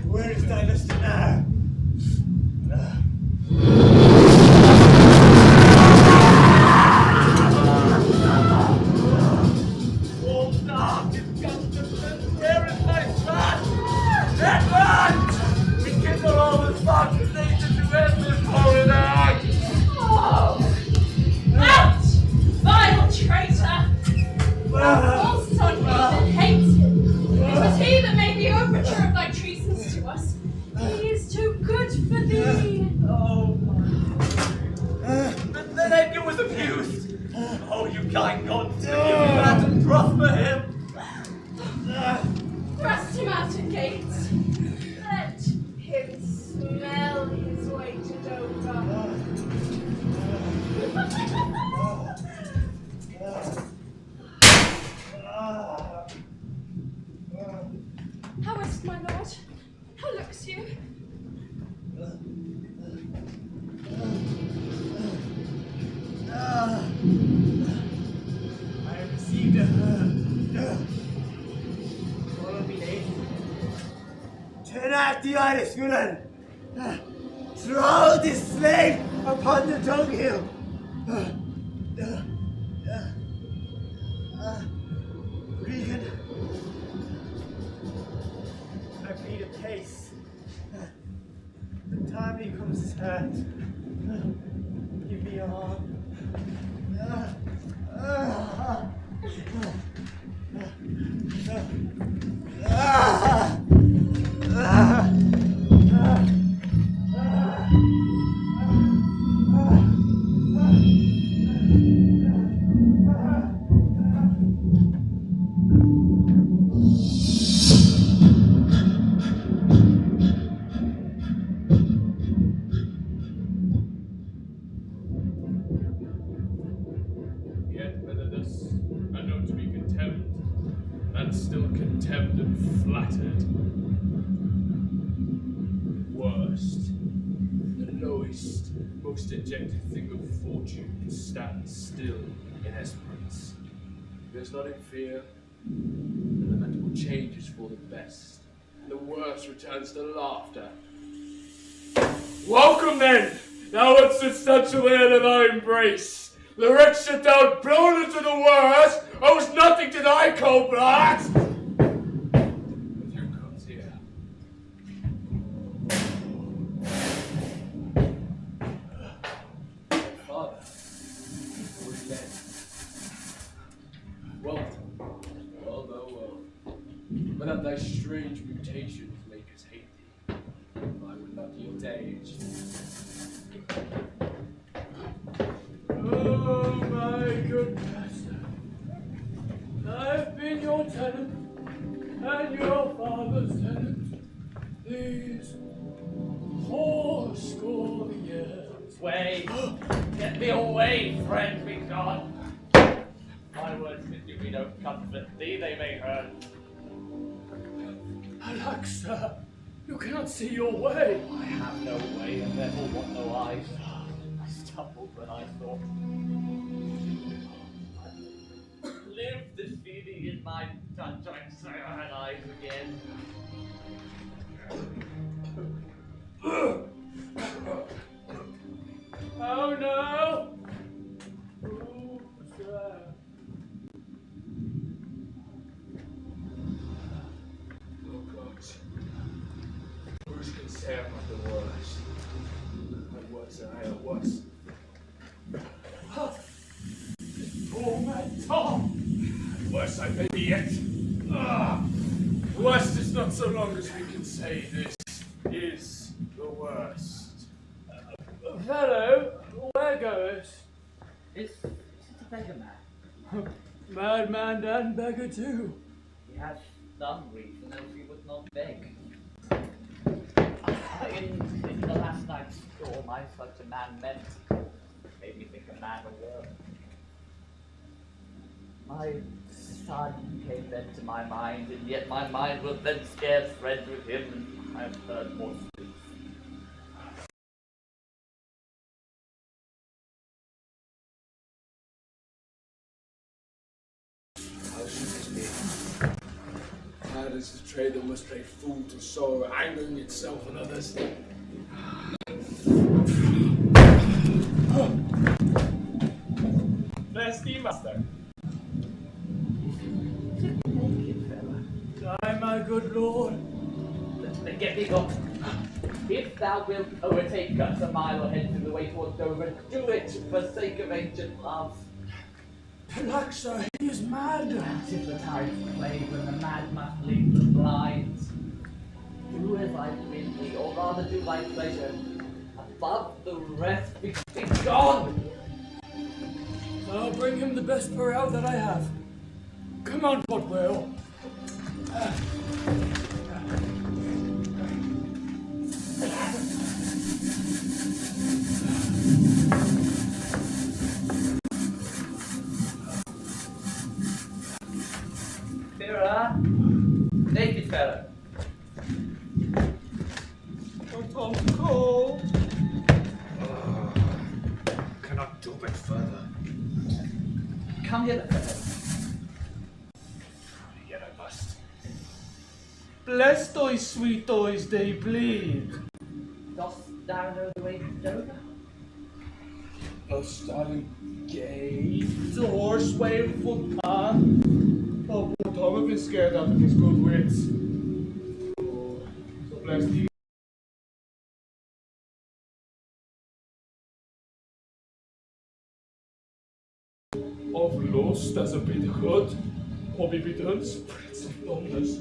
Where is thy luster now? Oh, dark is constant, there is my son! Edmund! We kindle all the sparks of nature to end this horrid act! Oh! Out! Vile traitor! Thou false on me that hates him. It was he that made the overture of thy treasons to us. He is too good for thee. Oh, then Edgar was abused. Oh, you kind gods, to give him that and prosper him. Thrust him out at gates. Let him smell his way to Dover. How is my lord? How looks you? I have received a hurt. Follow me, lady. Turn out the Irish villain. Throw this slave upon the dunghill. Regan, I plead a case. The time he comes his hurt. Give me your arm. Yet better this, I know to be contemned, and still contemned and flattered. Worst, the lowest, most dejected thing of fortune stands still in esperance. Does not in fear, the lamentable changes for the best, and the worst returns to laughter. Welcome then, Now what's the substantial air that I embrace? The wretch that thou blown into the worst owes nothing to thy cold blood! But here comes here. My father was dead. Well, but that thy strange mutations make us hate thee, I would not yield to age. Oh, my good master, I've been your tenant, and your father's tenant, these 80 years. Wait! Get me away, friend, be gone! My words with you, we don't comfort thee, they may hurt. Alack, sir, you cannot see your way. I have no way, and therefore want no eyes. I stumbled when I thought. Live to see thee in my touch, I say I had eyes again. Oh no! Oh, sir. Oh God. Who's can say I'm not the worst? I was, and I was. Oh my Tom! Worse I may be yet. Worst is not so long as we can say this is the worst. Fellow, where goes? Is it a beggar man? Madman and beggar too. He has some reason, else he would not beg. In the last night's storm, such a man met. Made me think a man a worm. My son came then to my mind, and yet my mind was then scarce friends with him, and I have heard more sleep. How should this be? How does the trade that must play fool to sorrow, angering itself and others? Bless thee, master. Die, my good lord. Then get thee gone. If thou wilt overtake us a mile ahead to the way toward Dover, do it for sake of ancient love. Alack, sir, he is mad. That is the tide's plague when the mad must lead the blind. Do as I bid thee, or rather do thy pleasure. Above the rest, be gone! I'll bring him the best purrout that I have. Come on, Potwell. Sarah, naked fellow. Tom's cold. Cannot do it further. Come here, fellow. Yet I must. Bless thy sweet eyes, they bleed. Dost thou know the way to Dover? Dost thou gauge the horseway and footpath? Oh, poor Tom have been scared out of his good wits. Oh, so bless thee. Of lust as a bit hood, hobby bit spreads of numbness,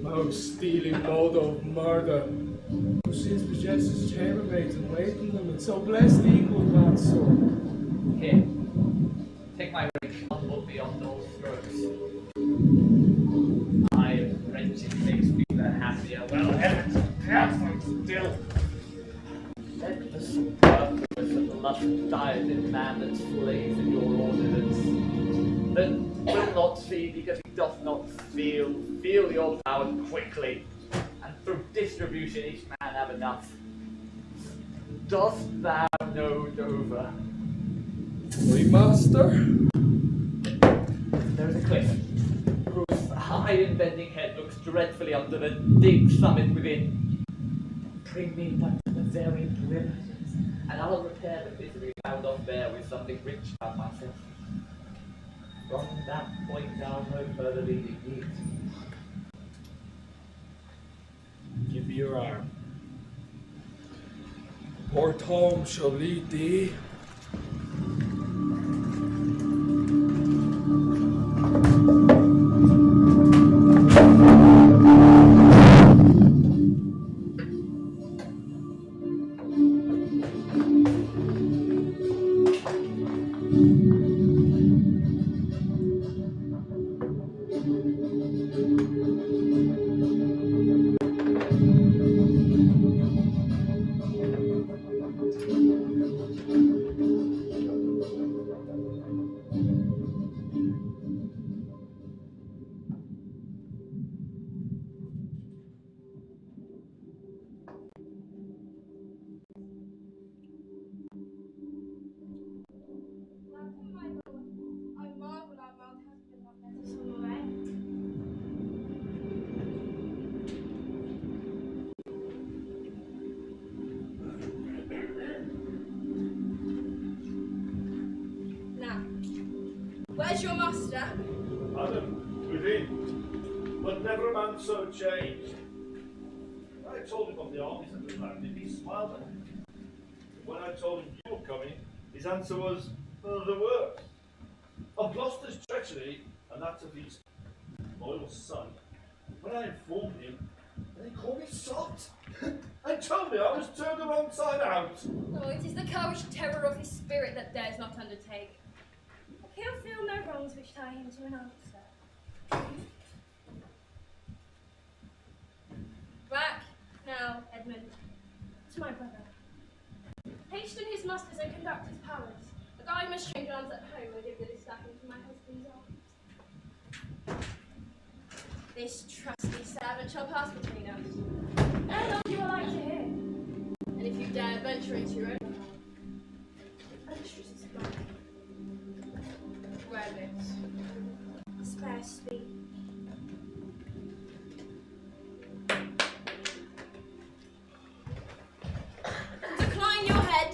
most stealing mode of murder, who sins possesses chambermaids and waiting them, and so bless thee, good man, son. Here, take my ring, humble beyond all strokes. My wrenching makes me the happier, well, heavens, perhaps I'm still. Let the superfluous and lust dieted man that slays in your ordinance, that will not see because he doth not feel your power quickly, and through distribution each man have enough. Dost thou know Dover? We master? There is a cliff, whose high and bending head looks dreadfully under the deep summit within. Bring me but to the very perimeters, and I will repair the misery thou dost bear with something rich about myself. From that point down, no further leading needs. Give me your arm. Poor Tom shall lead thee. Now, where's your master? Adam, within, but never a man so changed. When I told him of the armies that had landed, he smiled at me. When I told him you were coming, his answer was, the worst. Of Gloucester's treachery, and that of his loyal son, when I informed him, they called me sot, and told me I was turned the wrong side out. Oh, it is the cowish terror of his spirit that dares not undertake. He'll feel no wrongs which tie him to an answer. Back now, Edmund, to my brother. Hasten his musters and conduct his powers. A guy must change arms at home and give the distaff into my husband's arms. This trusty servant shall pass between us. Ere long you will like to hear. And if you dare venture into your own home, mistress is mine. Wear lips. Spare speech. Decline your head.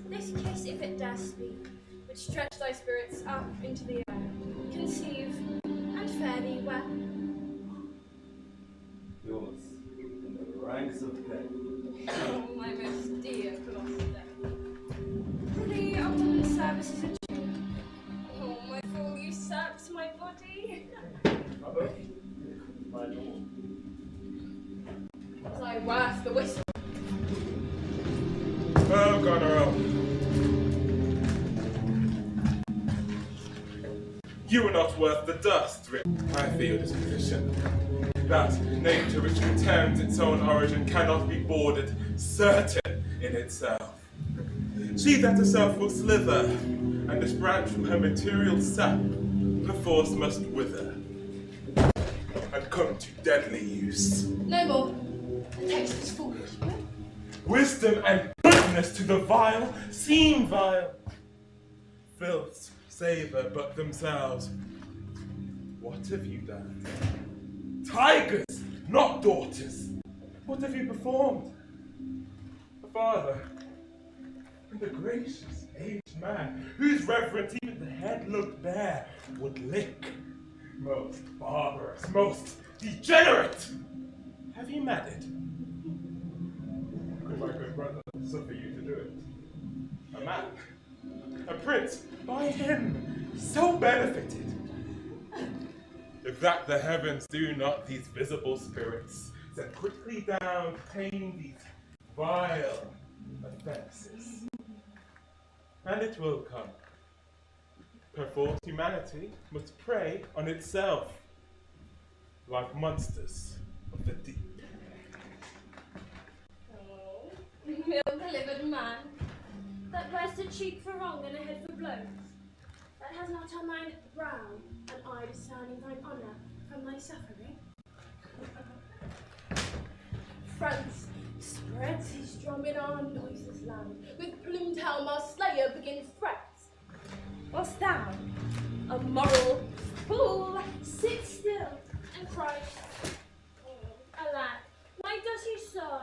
This kiss, if it dare speak, would stretch thy spirits up into the air, conceive, and fare thee well. Yours, in the ranks of men. Oh, my most dear Gloucester. Prithee, a woman's service is a due. Oh, my fool usurps my body. Mother, my lord. Was I worth the whistle? Oh, Goneril. You are not worth the dust, I feel this position. That nature which contemns its own origin cannot be bordered, certain in itself. She that herself will slither, and this branch from her material sap, perforce must wither, and come to deadly use. No more. The text is foolish. Wisdom and goodness to the vile seem vile. Filths savour but themselves. What have you done? Tigers, not daughters. What have you performed? A father, and a gracious aged man, whose reverence even the head looked bare, would lick. Most barbarous, most degenerate. Have you married? Could my good brother suffer you to do it? A man, a prince, by him, so benefited. If that the heavens do not these visible spirits, set quickly down to tame these vile offences. And it will come. Perforce humanity must prey on itself, like monsters of the deep. Oh, milk-delivered man, that wears a cheek for wrong and a head for blows, that has not a mind at the brow, and eye discerning thine honour from thy suffering. France spreads his drum in our noiseless land, with plumed helm our slayer begins threats, whilst thou, a moral fool, sit still and cries, oh, alack, why does he so?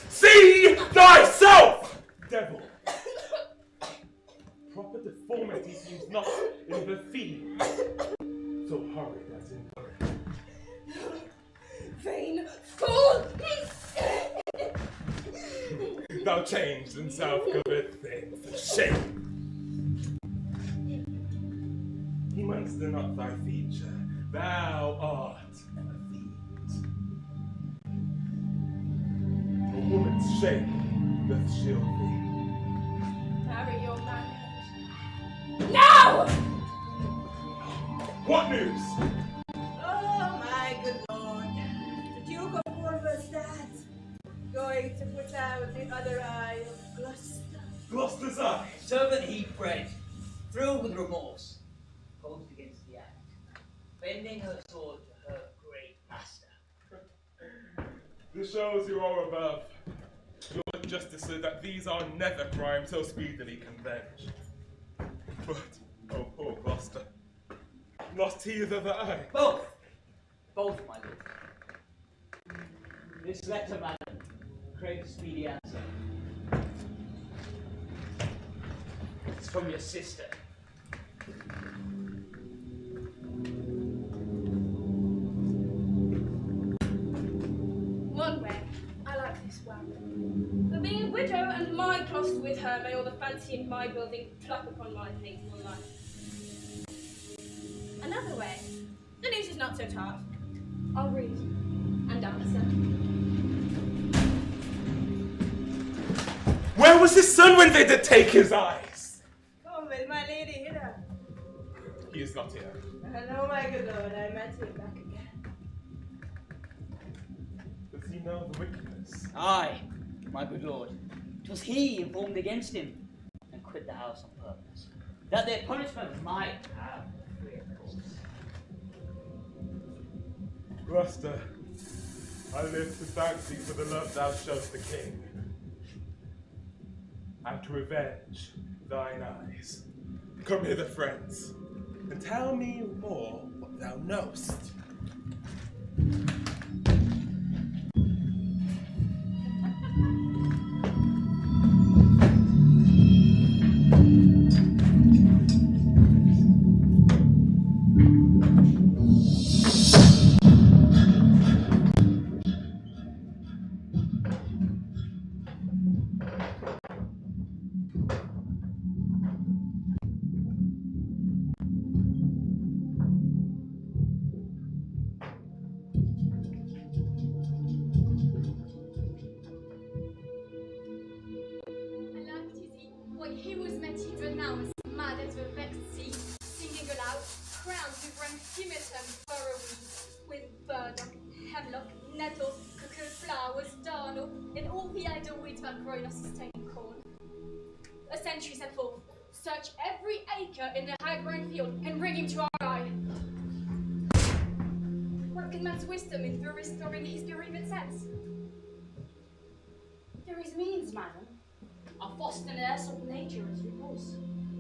See thyself! changed and self-covered thing for shame. He monster not thy feature, thou art a fiend. A woman's shape doth shield thee. Marry your manhood. Now! What news? Oh my good lord. The Duke of Wolverstad going to put out the other eye of Gloucester. Gloucester's eye? So that he prayed, thrilled with remorse, posed against the act, bending her sword to her great master. This shows you are above. Lord Justicer, that these are never crimes so speedily convenged. But, oh poor Gloucester, lost he the other eye? Both, my lord. This letter, madam, craves a speedy answer. It's from your sister. One way, I like this well. But being a widow and my closet with her, may all the fancy in my building pluck upon my things one life. Another way, the news is not so tart. I'll read and answer. Where was his son when they did take his eyes? Come with my lady hither. He is not here. Hello, my good lord, I met him back again. Does he know the wickedness? Aye, my good lord. 'Twas he informed against him and quit the house on purpose, that their punishment might have free course. Gloucester, I live to thank thee for the love thou showest the king, and to revenge thine eyes. Come hither, friends, and tell me more what thou knowest. A sentry set forth, search every acre in the high-grown field, and bring him to our eye. What can man's wisdom in for restoring his bereaved sense? There is means, madam. A fosterness of nature is repose,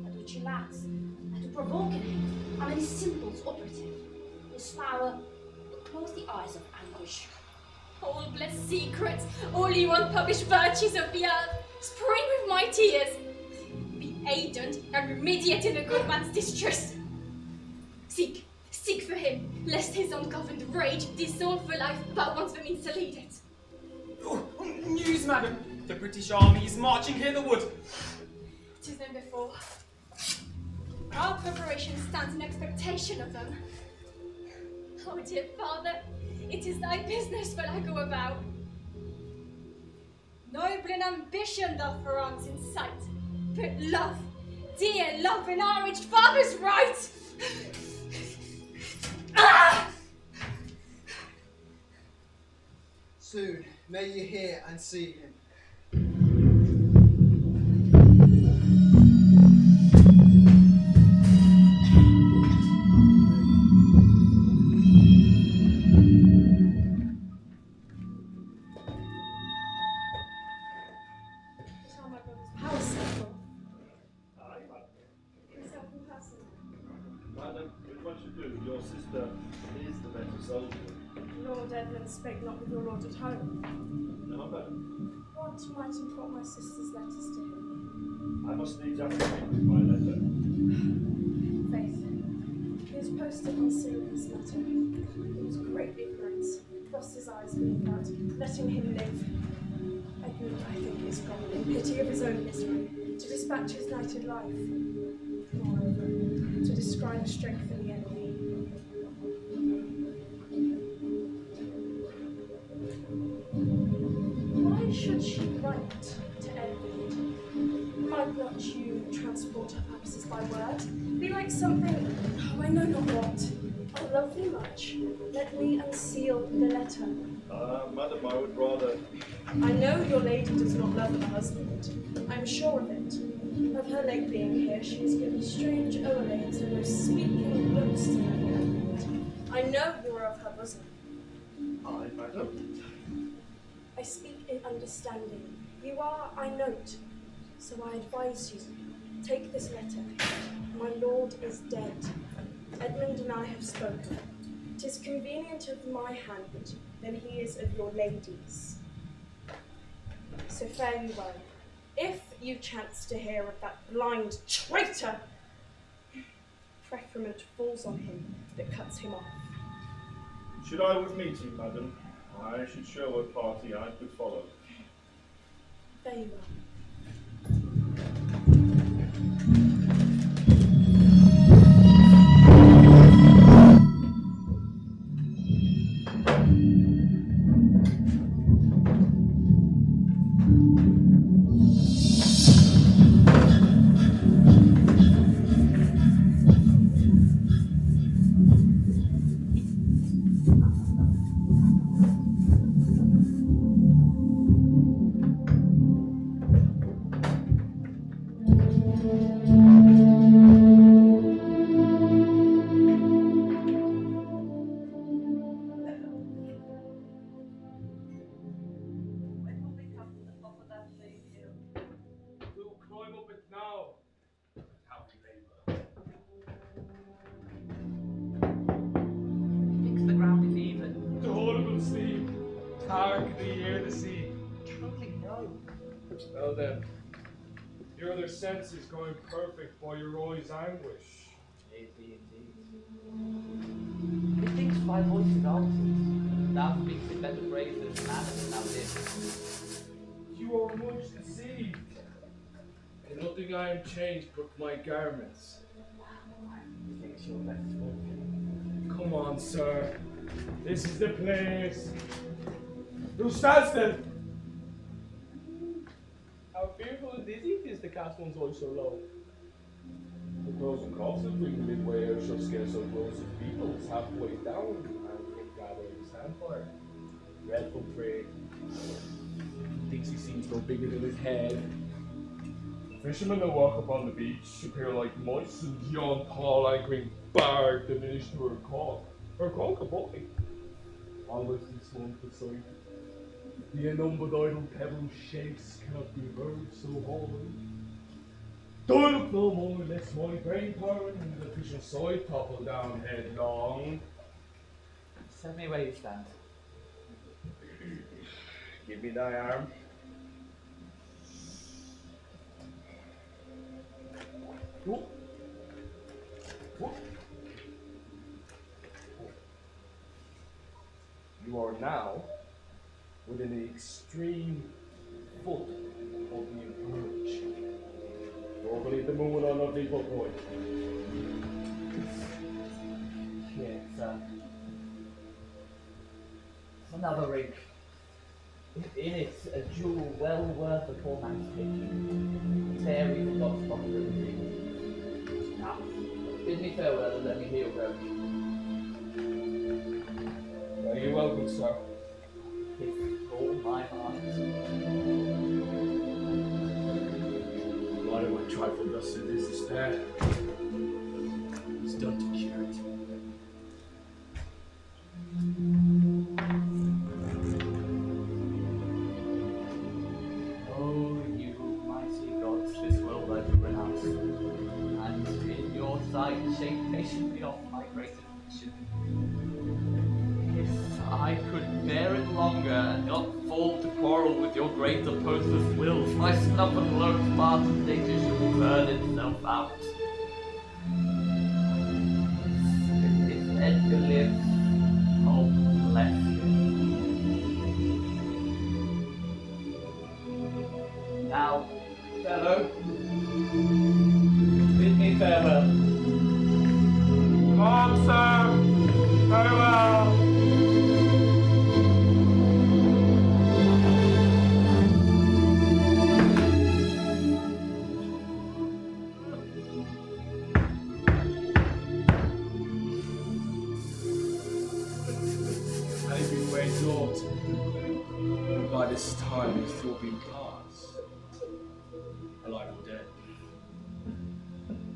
and which he lacks, and to provoke in him a many simples operative. His power will close the eyes of anguish. All blessed secrets, all you unpublished virtues of the earth, spring with my tears. Be aidant and remediate in a good man's distress. Seek for him, lest his ungoverned rage disown for life but once the means to lead it. Oh, news, madam! The British army is marching hitherward. 'Tis known before. Our preparation stands in expectation of them. Oh, dear father, it is thy business what I go about. Noble in ambition doth France in sight, but love, dear love, in our aged father's right. Ah! Soon may you hear and see him. Madam, with what you do, your sister is the better soldier. Lord Edmund spake not with your lord at home. No, madam. What might import my sister's letters to him? I must needs have a speak with my letter. Faith, he is posted on serious matter. He was great ignorance, crossed his eyes being out, letting him live. I Edmund, I think, is gone in pity of his own misery to dispatch his knighted life. Moreover, to descry the strength of the enemy. Why should she write to Edmund? Might not you transport her purposes by word? Be like something, oh, I know not what. I love thee much. Let me unseal the letter. Madam, I would rather... I know your lady does not love her husband. I'm sure of it. Of her late being here, she has given strange o'erlays and most speaking looks to my Edmund. I know you are of her bosom. Aye, madam. I speak in understanding. You are, I note. So I advise you, take this letter. My lord is dead. Edmund and I have spoken. 'Tis convenient of my hand, then he is of your lady's. So fare you well. If you chance to hear of that blind traitor, preferment falls on him that cuts him off. Should I with meeting, madam, I should show what party I could follow. Fare you well. Well then, your other sense is going perfect by your eyes' anguish. It be indeed. Methinks thy voice is altered. Thou speaks in better phrases than Adam thou didst. You are much deceived. In nothing I am changed but my garments. Methinks your best spoken. Come on, sir. This is the place. You stand still. How fearful and dizzy it is to cast one's eyes so low. The pros and cons of being midway out shall scare so close as peoples halfway down and can gather the sandfire. Dreadful trade. Thinks he seems no bigger than his head. Fishermen that walk upon the beach appear like mice, and yon tall anchoring bark diminished to her conch. Her conch a boy. Always in slump beside. The unnumbered idle pebble shakes cannot be heard so hard. Do I look no more, lest my brain power and the official side topple down headlong. Send me where you stand. Give me thy arm. Whoop. Whoop. You are now within the extreme foot of the verge. Don't believe the moon on a legal point. Yes, another ring. In it, a jewel well worth a poor man's taking. There we forgot to stop the Now, bid me farewell and let me hear your road. Are you welcome, sir? With all my heart. Why do I trifle thus in his despair? It's done to cure it. Oh, you mighty gods, this world I do renounce, and in your sight shake patiently off my great affliction. If I could bear it longer and not fall to quarrel with your great opposer's wills, my snuff and loathed part of nature should burn itself out. If Edgar lives, oh bless him. fellow. Bid me farewell. Come on, sir. Farewell. Had it been where thought, by this time his thought been past, alive or dead.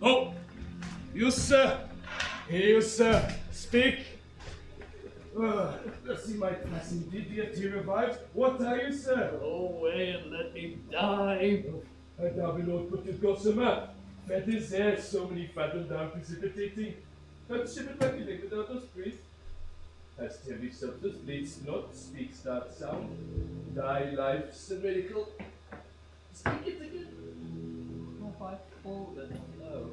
Oh, you sir, here you sir, speak. I see my class indeed deity revived. What are you, sir? Go away and let me die. I doubt my lord, but you've got some up. That is there, so many fathom down precipitating. Don't ship it like you think without us, breathe. As heavy substance bleeds not, speaks that sound. Thy life's a miracle. Speak it again. Have I fallen low?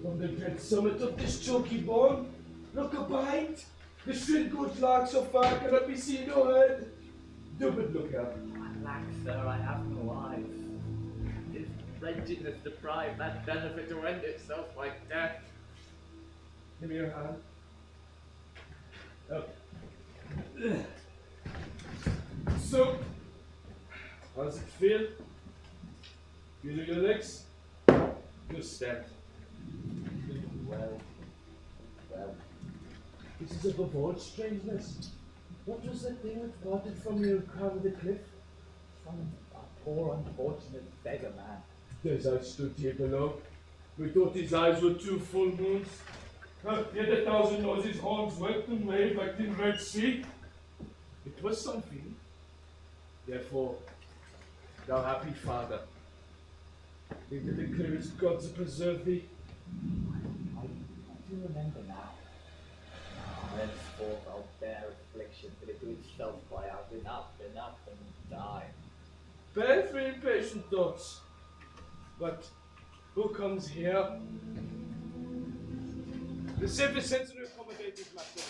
From the dread summit of this chalky bourne, look abind. The shrill good lark so far cannot be seen or heard. Do but look up. Alack, sir, I have no eyes. This wretchedness deprived that benefit to end itself by death. Give me your hand. Up. So, how does it feel? Feel your legs? Just stand. Well. This is above all strangeness. What was that thing which parted from you and crowned the cliff? From a poor unfortunate beggar man. As I stood here below, we thought his eyes were two full moons. Yet 1,000 noses horns wept and waved like the Red Sea. It was something. Therefore, thou happy father, think that the clearest God to preserve thee. I do remember now. Henceforth I'll bear affliction till it do itself cry out, enough, and die. Bear three impatient thoughts. But who comes here? The safest sense to accommodate this matter.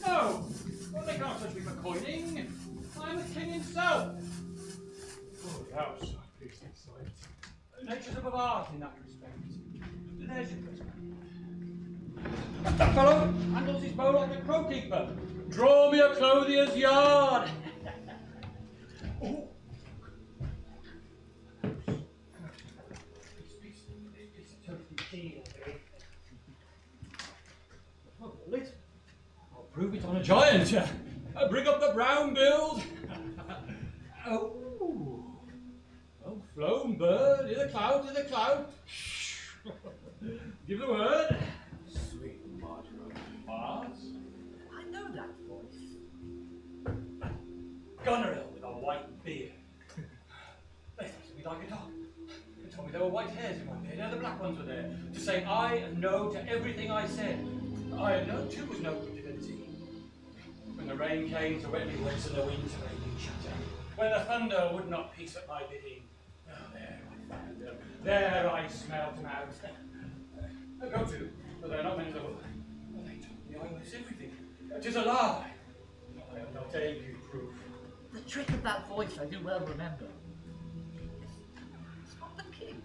No! Well, they can't touch me for coining. I'm the king himself. Oh, thou shalt be excellent. Nature's above art in that respect. There's your present. That fellow handles his bow like a crow keeper. Draw me a clothier's yard. Oh. It's a toasty key, I'll it. I'll prove it on a giant. Bring up the brown build. Oh, flown bird, in the cloud, Give the word. Sweet Marjorie. Mars. I know that voice. Goneril with a white beard. They thought me like a dog. They told me there were white hairs in my beard, and the black ones were there, to say I know to everything I said. I know too was no good divinity. When the rain came to wet me woods and the wind to make me chatter, when the thunder would not peace at my bidding, oh, there I found them. There I smelt them out. Go to, but they're not meant to. Well, they told me I was everything. It is a lie. I am not able to prove. The trick of that voice I do well remember. It's not the king.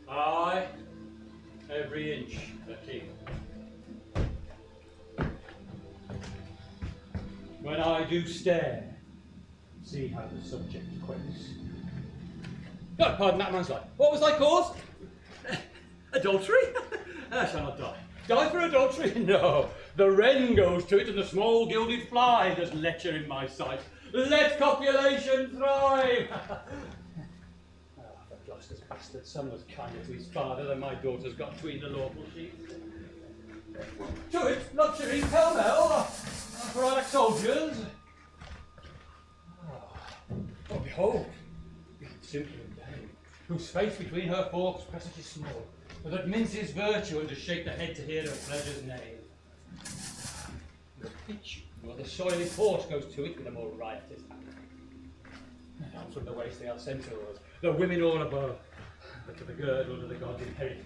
I, every inch a king. When I do stare, see how the subject quakes. God, pardon that man's life. What was thy cause? Adultery? I shall not die. Die for adultery? No. The wren goes to it, and the small gilded fly does lecher in my sight. Let copulation thrive! The Gloucester's bastard son was kinder to his father than my daughter's got between the lawful sheets. To it, luxury, pell-mell, for our soldiers. Oh, behold, simple and dame, whose face between her forks presages small, but that minces virtue and to shake the head to hear her pleasure's name. The pitch, or the soily horse goes to it with a more riotous hand. Down from the waist they are centaurs, the women all above, but to the girdle do the gods inherit.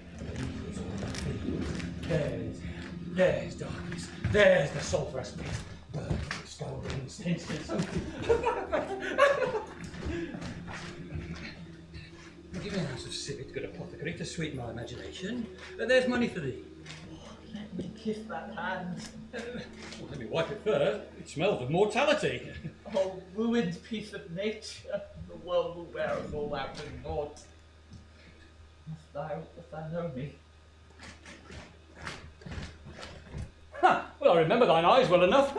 There's darkness, there's the sulphurous pit, burning stone rings, tinted something. good apothecary to sweeten my imagination. There's money for thee. Let me kiss that hand. Well, let me wipe it first. It smells of mortality. Oh, ruined piece of nature. The world will wear us all out to naught. Dost thou know me? Well, I remember thine eyes well enough.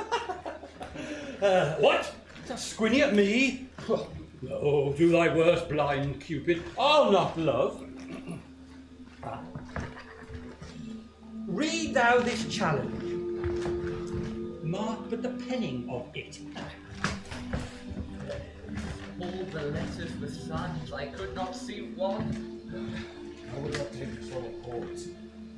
What? Just squinny at me? Oh, do thy worst, blind Cupid. I'll not love. Read thou this challenge. Mark but the penning of it. All the letters were signed, I could not see one. I will not take this all apart.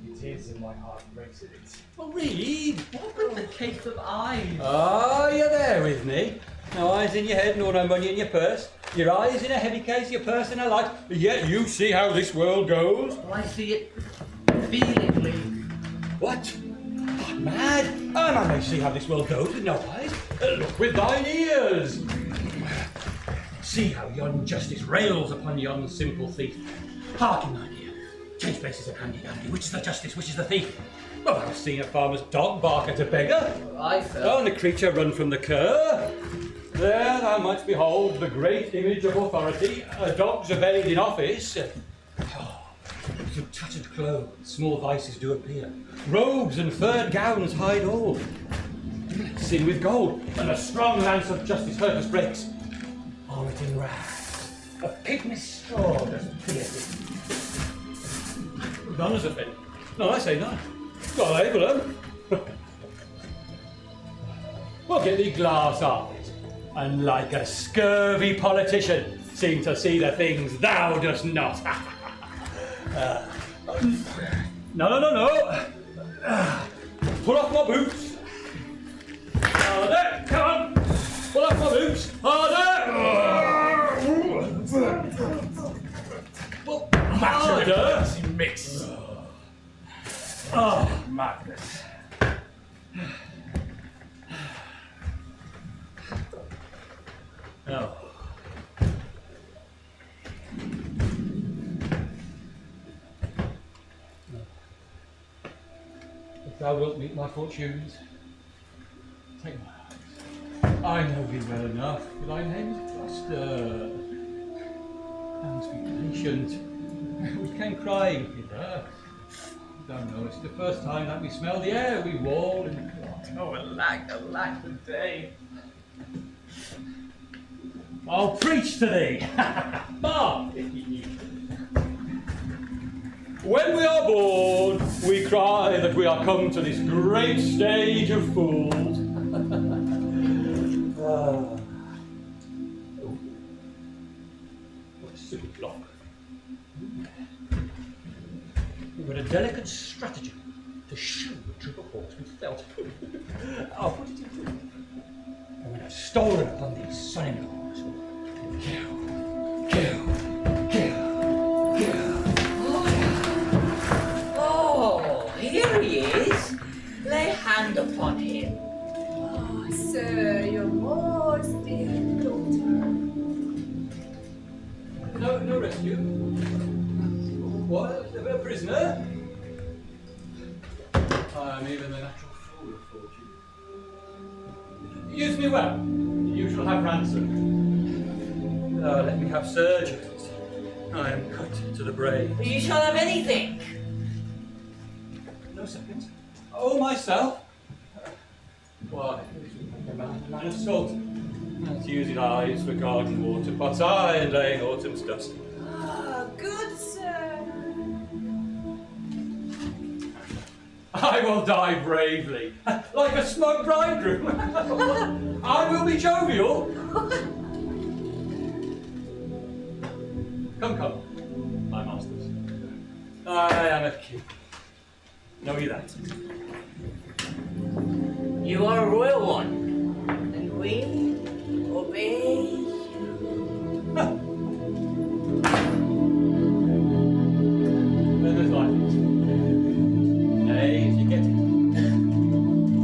It is in my heart breaks it. Well, read. What about the case of eyes? Ah, you're there with me. No eyes in your head, nor no money in your purse. Your eyes in a heavy case, your purse in a light. Yet you see how this world goes. Oh, I see it feelingly. What? What, mad? A man may see how this world goes with no eyes. Look with thine ears. See how yon justice rails upon yon simple thief. Hearken, thine ear. Change places of handy-dandy. Which is the justice, which is the thief? Well, thou hast seen a farmer's dog bark at a beggar. Aye, sir. Oh, and the creature run from the cur. There thou mightst behold the great image of authority, dogs obeyed in office. Oh, through tattered clothes, small vices do appear. Robes and furred gowns hide all. Sin with gold, and a strong lance of justice purpose breaks. Arm it in rags, a pigmy's straw does pierce it. None has offended. No, I say none. God able them. Well, get thee glass eyes, and like a scurvy politician, seem to see the things thou dost not. No. Pull off my boots. There, come on. Pull off my boots. Harder. Mix. Oh, madness. No. If thou wilt meet my fortunes, take my eyes. I know thee well enough, for thy name is Cluster. And be patient. We came crying hither. Thou knowest, the first time that we smell the air, we wall in the clock. Oh, alack the day. I'll preach to thee. Mark! When we are born, we cry that we are come to this great stage of fools. What a simple block. But a delicate stratagem to show the troop of horse we felt. I'll put it in proof. And when I've stolen upon these son-in-laws, kill. Oh, here he is. Lay hand upon him. Oh, sir, your most dear daughter. No rescue. What? A prisoner? I am even the natural fool of fortune. Use me well. You shall have ransom. Let me have surgeons. I am cut to the brain. You shall have anything. No seconds. Oh, myself. Why, a man of salt. That's using eyes for garden water pots, aye, and laying autumn's dust. Ah, good sir. I will die bravely, like a smug bridegroom. I will be jovial. Come, my masters. I am a king. Know you that? You are a royal one, and we obey you. Then there's life. Nay, if you get it,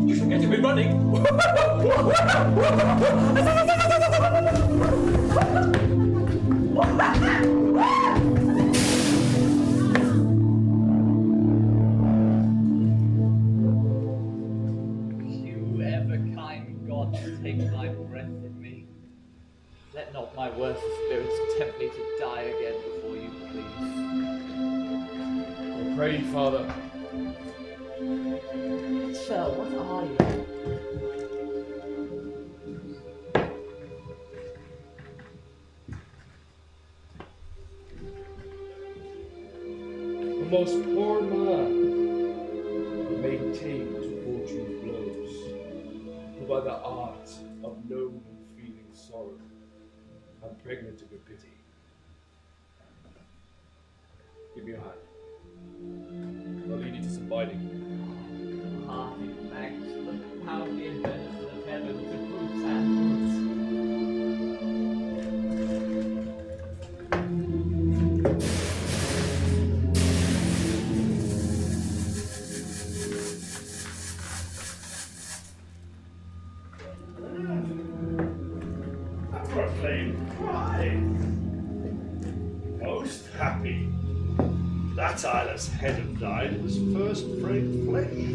you shall get it with running. Let not my worst spirits tempt me to die again before you, please. I pray, Father. Sir, what are you? The most poor man, maintained to fortune's blows, who by the art of knowing and feeling sorrow, am pregnant of your pity. Give me your hand. I'll lead you to some binding. Hearty thanks, but how the invention of heaven to boots and boots. Proclaim pride. Most happy. That eyeless head of thine was first framed flesh.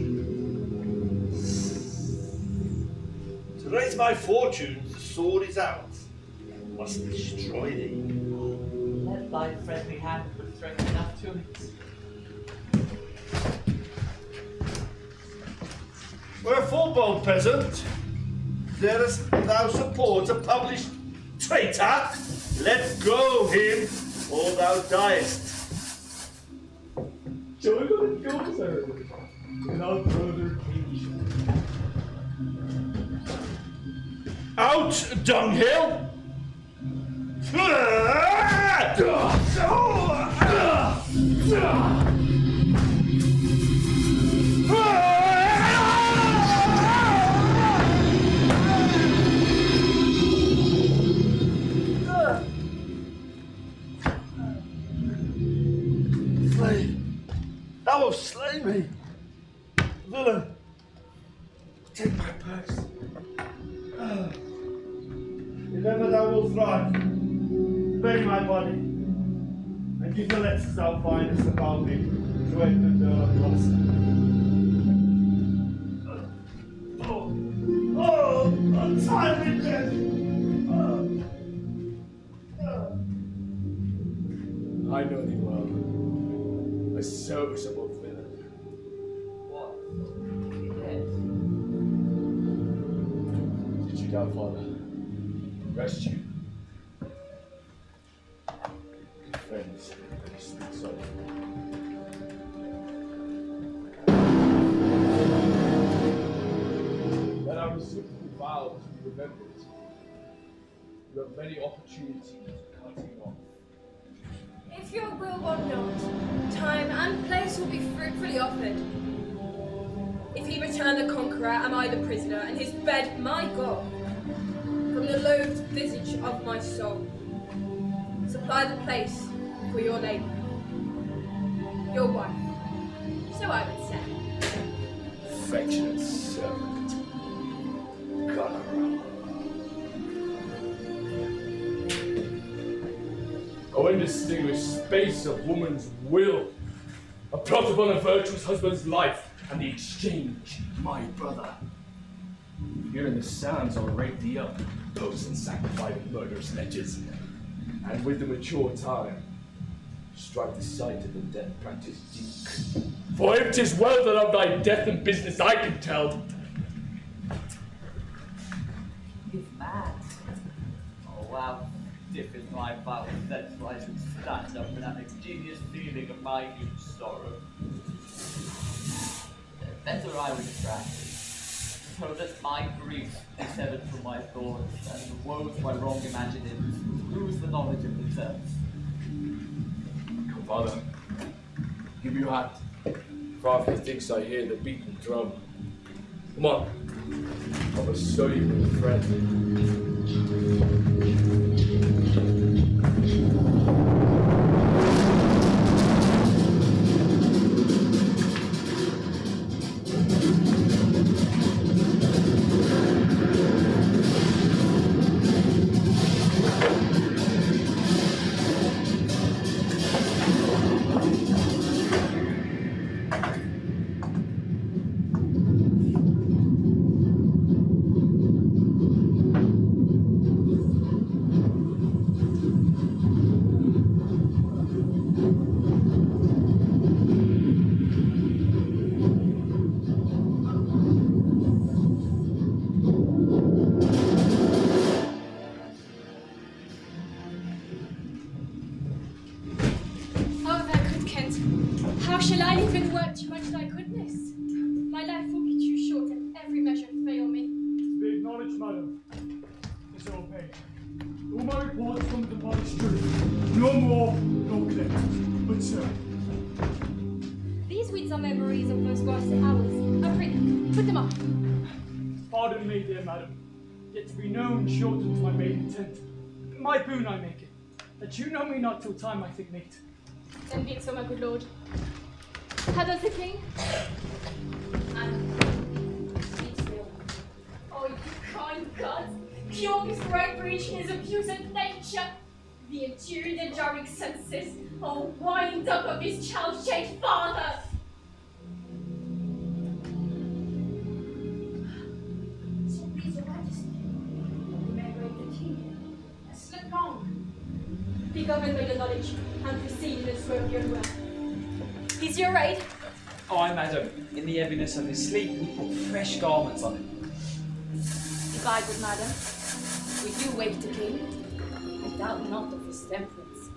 To raise my fortunes, the sword is out. Must destroy thee. Let thy friendly hand put strength enough to it. Wherefore, bold peasant, darest thou support a published traitor? Let go him, or thou diest. Shall we let it go, sir? Without further occasion. Out, dunghill! Thou wilt slay me! Villain! Take my purse. If ever thou wilt thrive, bury my body, and give the letters thou findest about me to Edmund, Earl of Gloucester. Untie me, death! I know thee well. A serviceable villain. What? Yes. Did you doubt, Father? Rest you. Good friends, and sweet soul. That our reciprocal vows be remembered. You have many opportunities of cutting off. If your will want not, time and place will be fruitfully offered. If he return the conqueror, am I the prisoner, and his bed my God? From the loathed visage of my soul, supply the place for your lady, your wife, so I would say. Affectionate servant. Goneril. O indistinguished space of woman's will, a plot upon a virtuous husband's life, and the exchange, my brother. Here in the sands I'll rape thee up, pose and sanctify the murderous leches, and with the mature time, strike the sight of the death practice deep. For if 'tis well that of thy death and business I can tell. He's mad. Oh wow. Differs my vow of sense-wise and stand up for that ingenious feeling of my huge sorrow. Better I would distract, so that my grief be severed from my thoughts, and the woes my wrong imaginings lose the knowledge of themselves. Come, Father, give me your hand, for after thinks I hear the beaten drum. Come on, I'll bestow you with a friend. How shall I live and work to much thy goodness? My life will be too short and every measure fail me. To be acknowledged, madam, is obeyed. All my reports come to punish truth. No more, no less. But sir, These weeds are memories of those ghastly hours. I pray thee, put them up. pardon me, dear madam, yet to be known shortens my main intent. My boon I make it, that you know me not till time I think meet. Then be it so, my good lord. How does the king? And speak still. Oh, you kind God! Cure this great breach in his abused nature. The attuned and jarring senses. Oh, wind up of his child-shaped father! So please your majesty, you may break the king. Slip long. Be governed by your knowledge, and proceed in the smoke your well. Is your aid? I, madam, in the heaviness of his sleep, we put fresh garments on him. Goodbye, good madam. Will you wake the king? I doubt not of his temperance.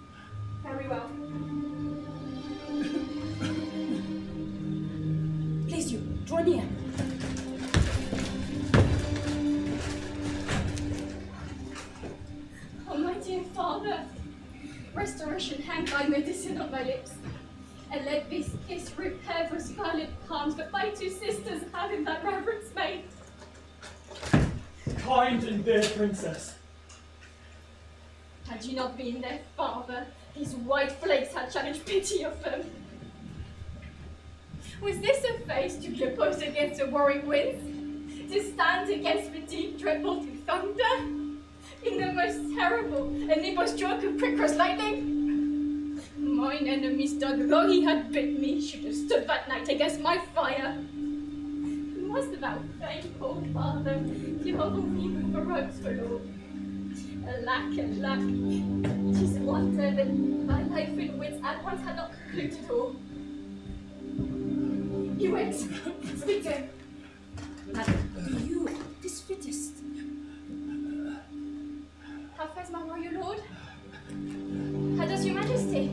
Very well. Please you, draw near. Oh, my dear father, restoration hang thy medicine on my lips, and let this kiss repair those scarlet palms that my two sisters have in thy reverence made. Kind and dear princess, Had you not been their father, these white flakes had challenged pity of them. Was this a face to be opposed against the warring winds? To stand against the deep dreadful thunder? In the most terrible and nimble stroke of quick-cross lightning? Mine enemy's dog, though he had bit me, should have stood that night against my fire. Must thou thank, old father, the humble people for robes for Lord. Alack, alack, 'tis a wonder that my life and wits at once had not concluded all. He wakes. Speak to him. Madam, do you, this fittest? How fares my royal lord? How does your majesty?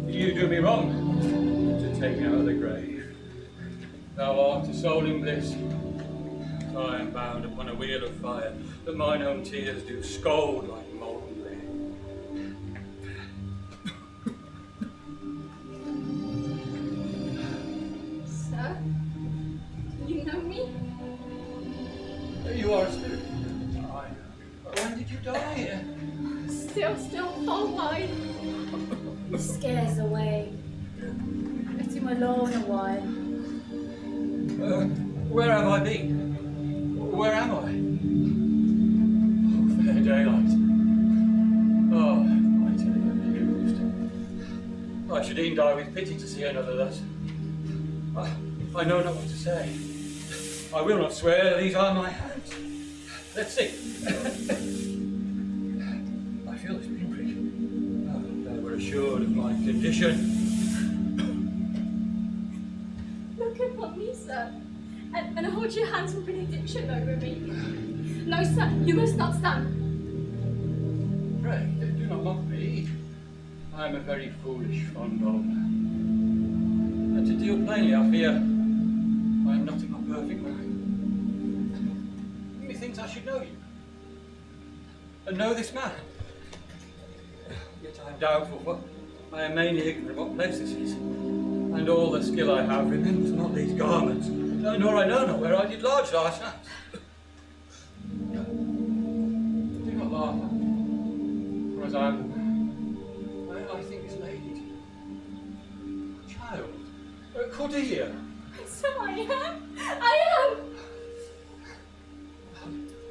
You do me wrong to take me out of the grave. Thou art a soul in bliss. I am bound upon a wheel of fire, that mine own tears do scold like molten lead. Sir, do you know me? You are a spirit. When did you die? Still, all mine. He scares away. Let him alone a while. Where have I been? Where am I? Oh, fair daylight. Oh, mightily abused. I should e'en die with pity to see another thus. I know not what to say. I will not swear, these are my hands. Let's see. I feel this pinprick. Oh, they were assured of my condition. Look upon me, sir, and hold your hands for benediction over me. No, sir, you must not stand. Pray, do not mock me. I am a very foolish, fond old man. And to deal plainly, I fear I am not in my perfect mind. Methinks I should know you, and know this man. Yet I am doubtful, for I am mainly ignorant what place this is, and all the skill I have remembers not these garments, nor I know not where I did lodge last night. Do not laugh, for as I am, I think this lady, child, Cordelia. So I am.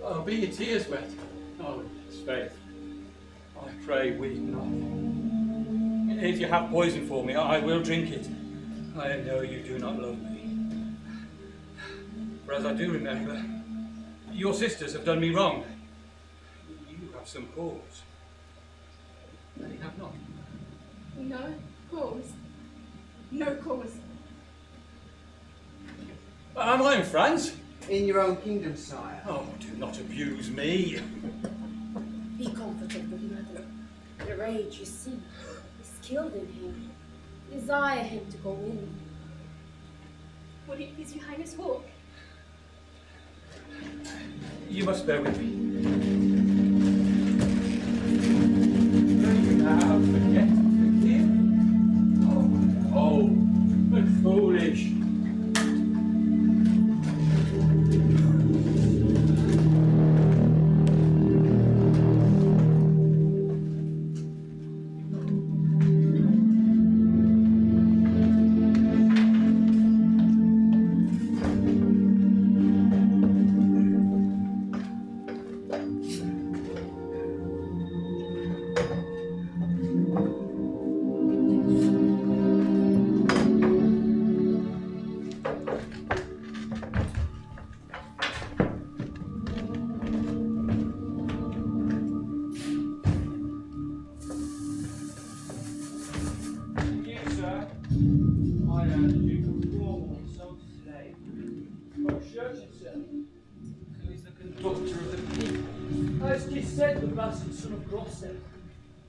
Oh, be your tears wet. Oh, yes, faith. I pray weep not. If you have poison for me, I will drink it. I know you do not love me. For as I do remember, your sisters have done me wrong. You have some cause. They have not. No cause. No cause. Am I in France? In your own kingdom, sire. Oh, do not abuse me. Be comfortable, mother. The rage you see is killed in him. Desire him to go in. Would it please your highness walk? You must bear with me. Now forget the king. Oh, but foolish.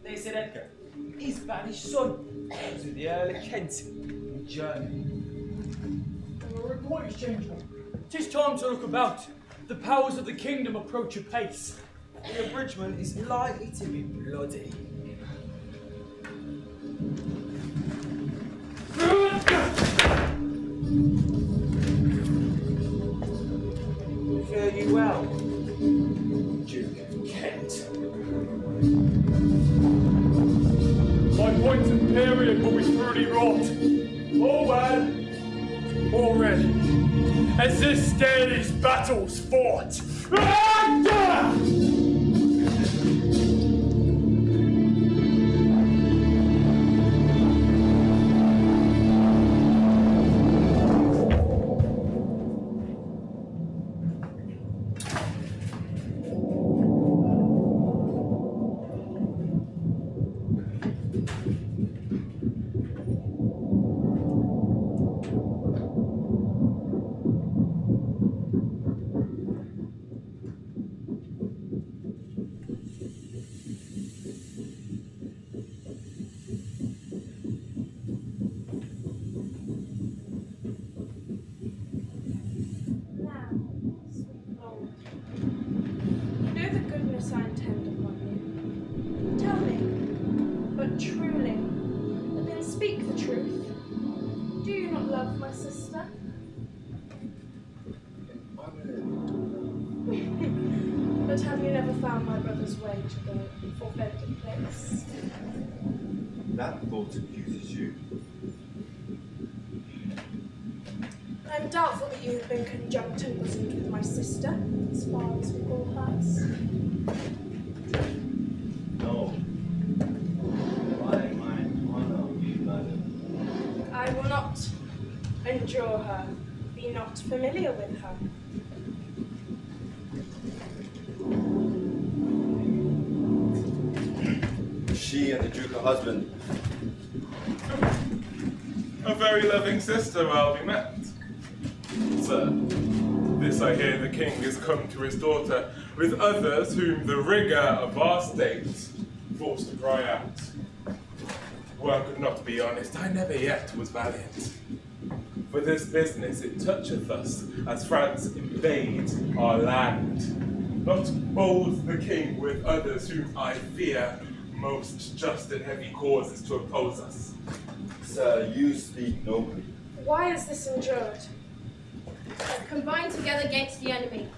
They said Edgar, his banished son, was with the Earl of Kent in Germany. A report is changeable. 'Tis time to look about. The powers of the kingdom approach apace. The abridgment is likely to be bloody. Fare you well, Duke of Kent. My point and period will be thoroughly wrought. All well, all ready. As this day's battle's fought. But have you never found my brother's way to the forfeited place? That thought abuses you. I'm doubtful that you have been conjunct and bosomed with my sister, as far as we call hers. No. By my honor, madam. I will not endure her. Be not familiar with her. She and the Duke her husband. A very loving sister, well we met. Sir, this I hear the king is come to his daughter, with others whom the rigour of our state forced to cry out. One could not be honest, I never yet was valiant. For this business it toucheth us, as France invades our land. Not bold the king with others whom I fear most just and heavy causes to oppose us. Sir, you speak nobly. Why is this endured? Combined together against the enemy.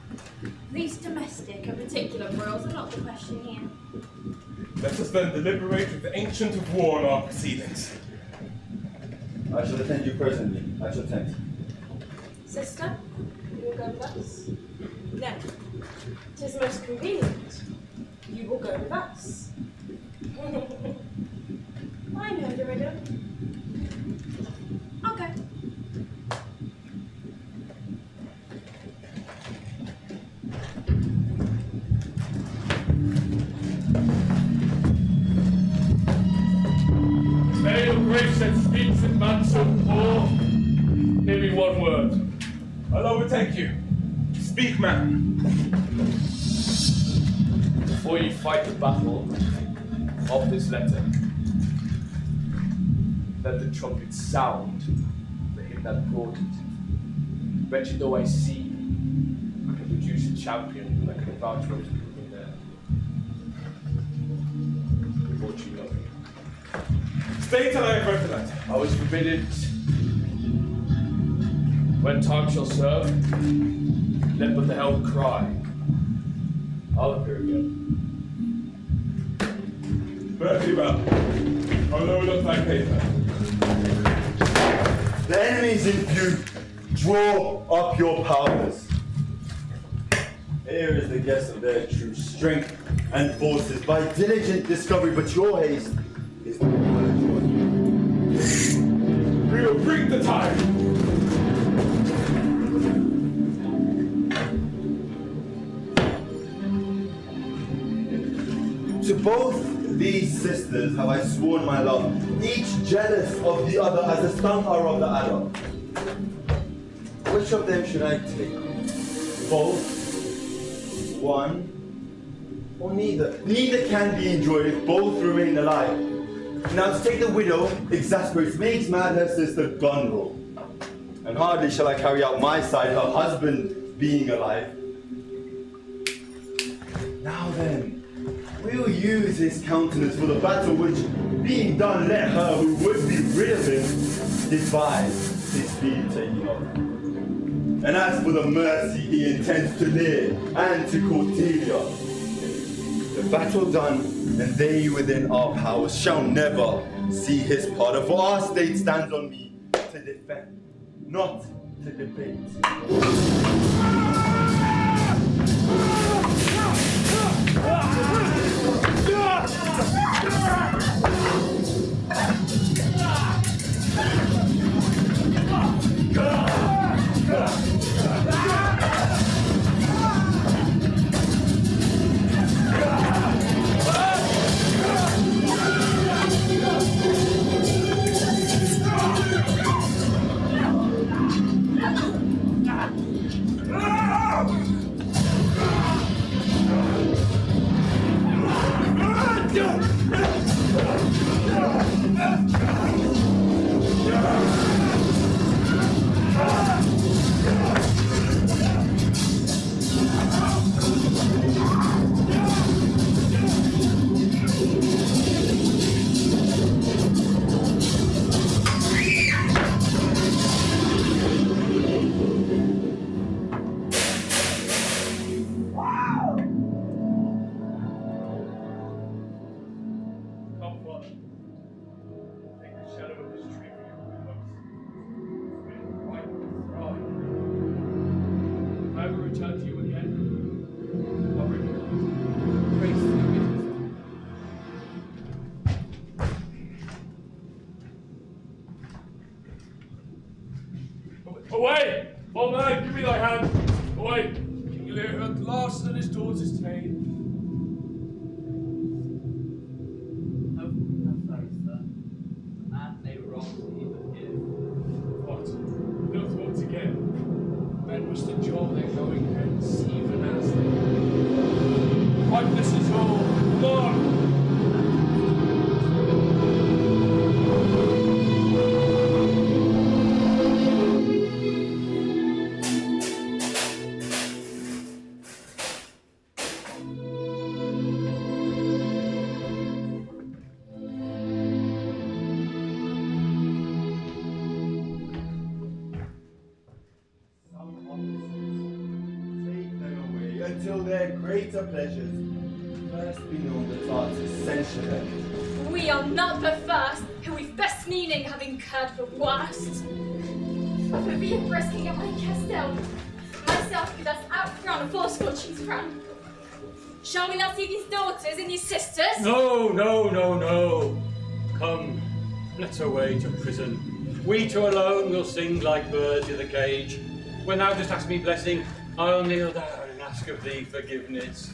These domestic and particular broils are not the question here. Let us then deliberate with the ancient of war on our proceedings. I shall attend you presently at your tent. Sister, you will go with us? No. 'Tis most convenient. You will go with us. I know the riddle. Okay. May your grace that speaks in man so poor, hear me one word. I'll overtake you. Speak, man. Before you fight the battle of this letter, let the trumpet sound for him that brought it. Wretched though I seem, I can produce a champion that can vouch for his people there. What you know. Stay till I have heard the letter. I was forbidden. When time shall serve, let but the help cry. I'll appear again. Very well. I'll load up my paper. The enemy's in view. Draw up your powers. Here is the guess of their true strength and forces by diligent discovery, but your haste is not We'll bring the time. To both these sisters have I sworn my love, each jealous of the other as the stump are of the adder. Which of them should I take? Both? One? Or neither? Neither can be enjoyed if both remain alive. Now to take the widow exasperates, makes mad her sister Gunville. And hardly shall I carry out my side, her husband being alive. Now then, we'll use his countenance for the battle which, being done, let her who would be rid of him despise his speed taking off. And as for the mercy he intends to Lear and to Cordelia, the battle done, and they within our powers shall never see his pardon, for our state stands on me to defend, not to debate. Away! Old man, give me thy hand! Away! King Lear hath lost and his daughter's ta'en. No, sorry, sir. The man may wrong even here. What? No thoughts again? Men must endure their going hence, even as they. Whiteness is all, Lord! Until their greater pleasures first be known the Tartars censure them. We are not the first, who with best meaning have incurred the worst. For we have resting at my castle, myself could thus outrun a forceful chief's run. Shall we not see these daughters and these sisters? No, no, no, no. Come, let's away to prison. We two alone will sing like birds in the cage. When thou dost ask me blessing, I'll kneel down and ask of thee forgiveness.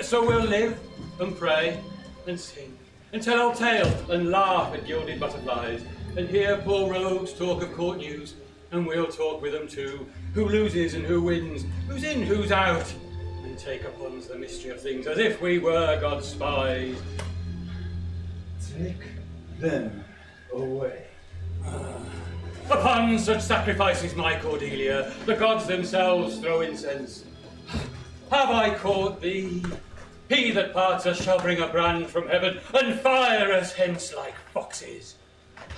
So we'll live and pray and sing and tell old tales and laugh at gilded butterflies and hear poor rogues talk of court news and we'll talk with them too. Who loses and who wins, who's in, who's out, and take upon us the mystery of things as if we were God's spies. Take them away. Upon such sacrifices, my Cordelia, the gods themselves throw incense. Have I caught thee? He that parts us shall bring a brand from heaven and fire us hence like foxes.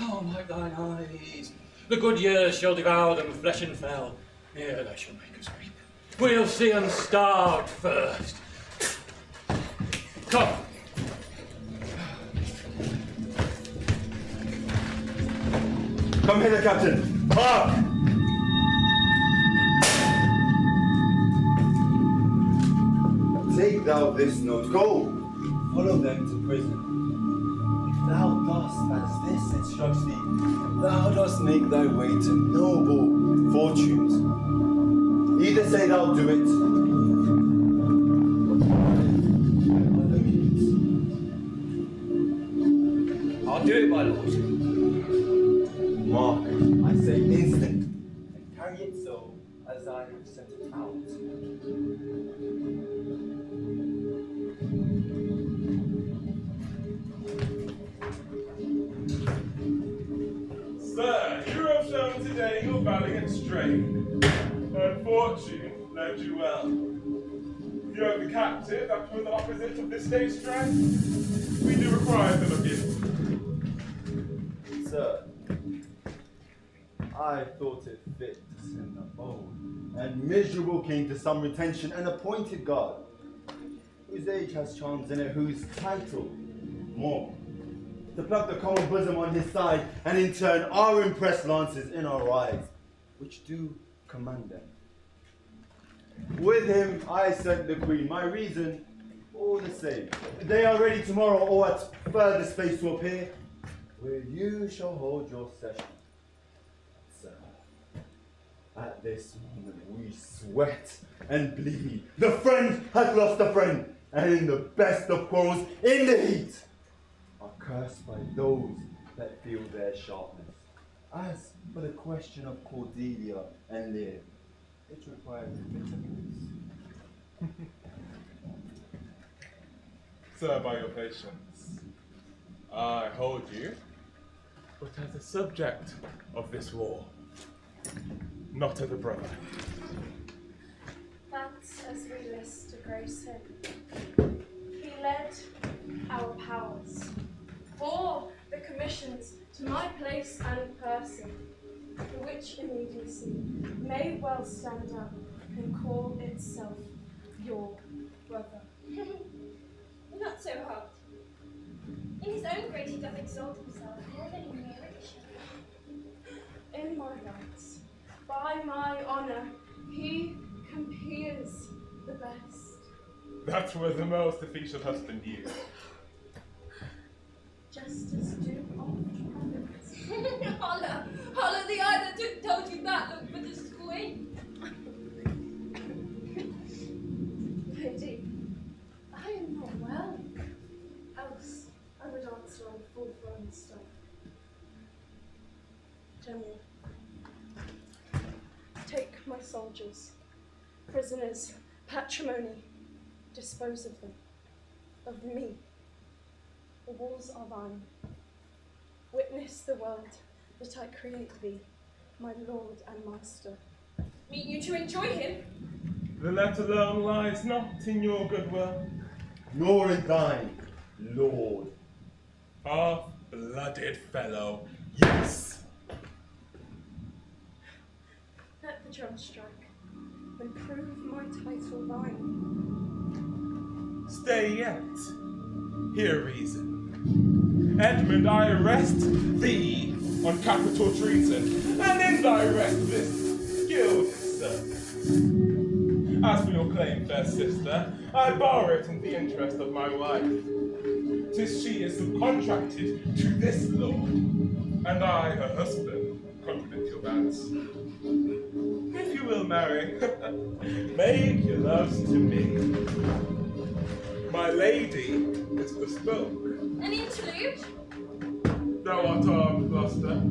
Oh, like thine eyes. The good years shall devour them flesh and fell. Ere they shall make us weep. We'll see 'em starved first. Come. Come hither, Captain. Hark! Take thou this note. Go. Follow them to prison. If thou dost as this instructs thee, thou dost make thy way to noble fortunes. Either say thou do it, or other means. I'll do it, my lord. Mark, I say instant, and carry it so as I have sent it out. Sir, you have shown today your valiant strength, and fortune led you well. You have the captive that was the opposite of this day's strength. We do require them of you. Sir, I thought it fit to send a bold and miserable king to some retention and appointed guard, whose age has charms in it, whose title more, to pluck the common bosom on his side, and in turn our impressed lances in our eyes, which do command them. With him I sent the queen, my reason all the same. They are ready tomorrow, or at further space to appear, where you shall hold your session. Sir, at this moment we sweat and bleed. The friend hath lost a friend, and in the best of quarrels, in the heat, are cursed by those that feel their sharpness. As for the question of Cordelia and Lear, it requires bitterness. Sir, by your patience, I hold you, but as a subject of this war, not as a brother. That's as we list to grace him. He led our powers, bore the commissions to my place and person, for which immediacy may well stand up and call itself your brother. Not so hard. In his own grace he doth exalt himself more than in merit. In my rights, by my honour, he compeers the best. That was the most efficient husband you. Justice do oft province. Holla! Holla, the eye that told you that looked for the squint. Lady, I am not well. Else I would answer on full-grown stuff. General, take my soldiers, prisoners, patrimony, dispose of them, of me. The walls are thine. Witness the world that I create thee, my lord and master. Mean you to enjoy him? The let alone lies not in your goodwill, nor in thine, Lord. Half-blooded fellow, yes. Let the drum strike, and prove my title thine. Stay yet. Hear reason. Edmund, I arrest thee on capital treason, and in thy arrest this guilty servant. As for your claim, fair sister, I borrow it in the interest of my wife. 'Tis she is subcontracted to this lord, and I, her husband, compliment your vows. If you will marry, make your loves to me. My lady is bespoke. An interlude? Thou art armed, Gloucester.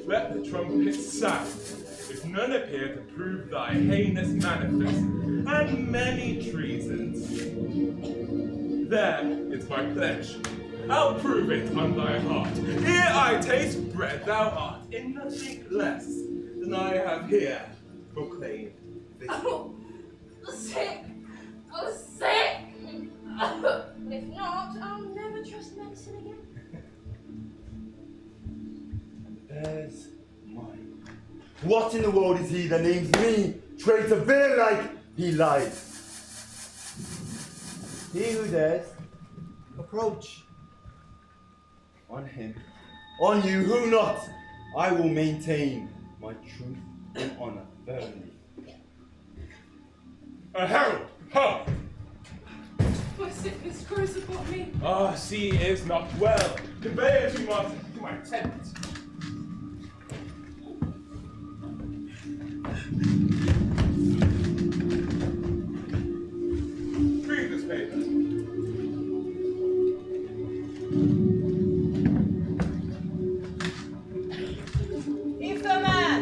Let the trumpets sound, if none appear to prove thy heinous manifest and many treasons. There is my pledge. I'll prove it on thy heart. Here I taste bread, thou art in nothing less than I have here proclaimed thee. Oh, sick! Oh, sick! If not, I'll never trust medicine again. There's mine. What in the world is he that names me traitor villain like he lies? He who dares approach. On him, on you, who not? I will maintain my truth and honor firmly. A herald, ha! My sickness grows upon me. Ah, she is not well. Convey her to my tent. Read this paper. If a man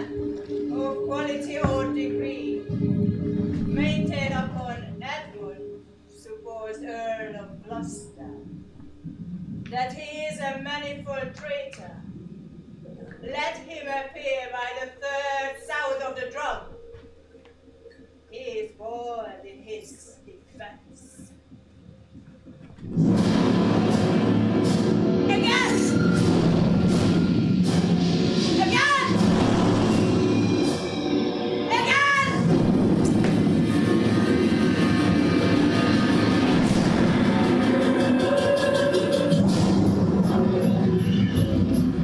of quality or degree maintain upon Edmund, supposed Earl of Gloucester, that he is a manifold traitor, let him appear by the third sound of the drum. He is born in his defense. Again! Again!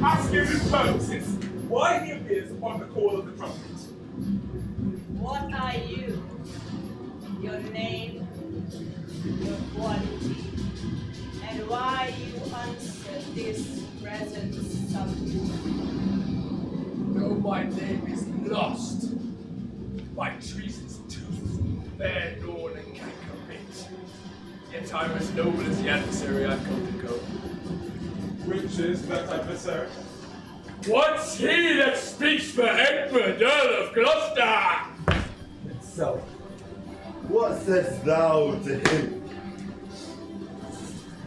Ask him his purposes, why he appears upon the call of the trumpet. What are you? Your name, your quality, and why you answer this present subject. Though my name is lost, my treason's tooth bear nor and can commit. Yet I'm as noble as the adversary I've come to go. Which is that adversary? What's he that speaks for Edmund, Earl of Gloucester? So, what saidst thou to him?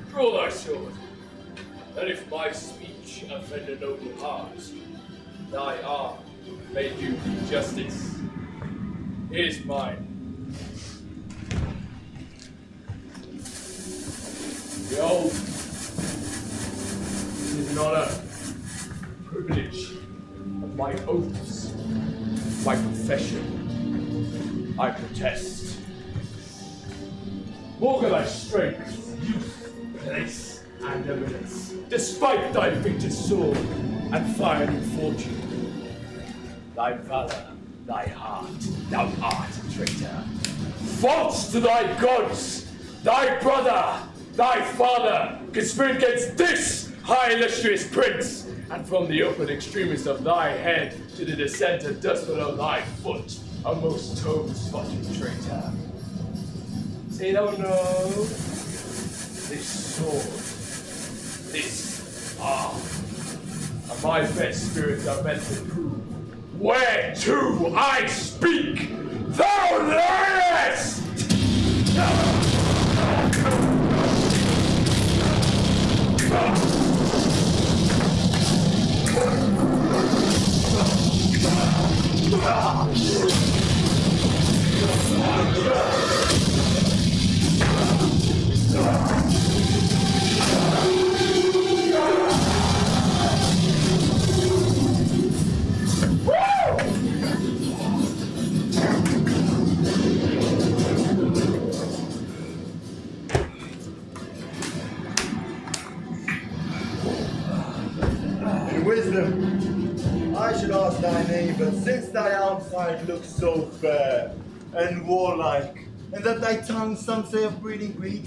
Draw thy sword, and if my speech offend a noble heart, thy arm may do justice. Here's mine. Behold, it is an honor, privilege of my oaths, my profession. I protest. Augur thy strength, youth, place, and eminence, despite thy victor's sword and fiery fortune. Thy valor, thy heart, thou art a traitor. False to thy gods, thy brother, thy father, conspired against this high illustrious prince, and from the open extremest of thy head to the descent of dust below thy foot, a most toe-spotted traitor. Say thou no, this sword, this arm, and my best spirits are meant to prove whereto I speak, thou liest! In wisdom, I should ask thy name, but since thy outside looks so fair and warlike, and that thy tongue some say of breeding breed,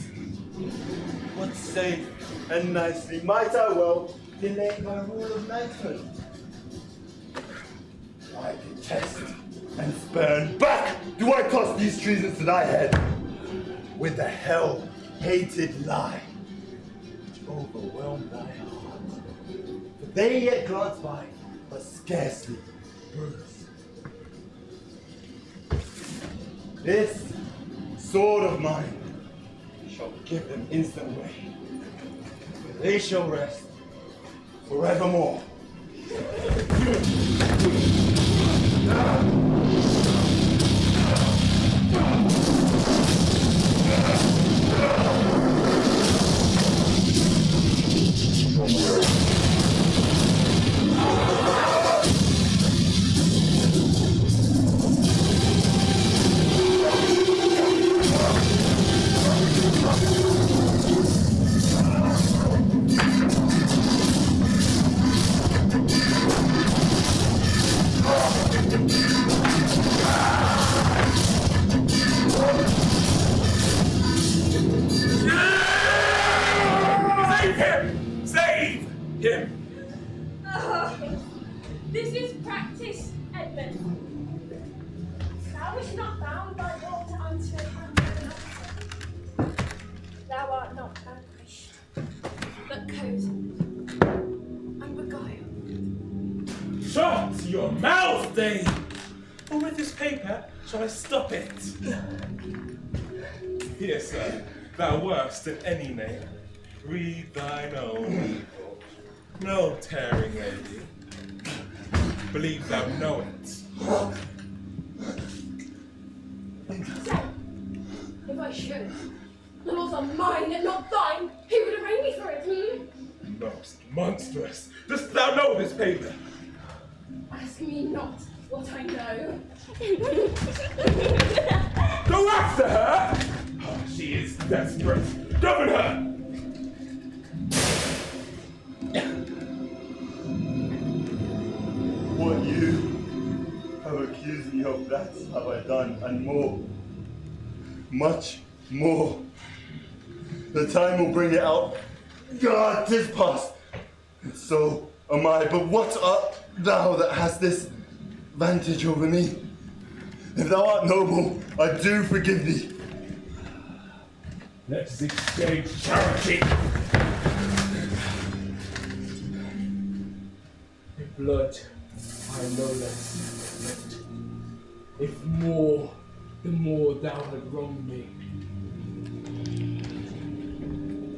what safe and nicely might I well delay my rule of knighthood? I detest and spurn back do I toss these treasons to thy head with the hell-hated lie which overwhelmed thy heart. For They yet glance by, but scarcely bruise. This sword of mine shall give them instant way. They shall rest forevermore. This is practice, Edmund. Thou art not bound by law to answer an answer. Thou art not vanquished, but cozened and beguiled. Shut your mouth, Dane! Or with this paper shall I stop it? Here, sir, thou worst than any name. Read thine own evil. No tearing lady. Believe thou know it. Say, if I should, the laws are mine and not thine. Who would arraign me for it, Most monstrous. Dost thou know this paper? Ask me not what I know. Go after her! Oh, she is desperate. Govern her! What you have accused me of, that have I done, and more. Much more. The time will bring it out. God, 'tis past. And so am I. But what art thou that hast this vantage over me? If thou art noble, I do forgive thee. Let's exchange charity. In blood, I no less lived. If more, the more thou had wronged me.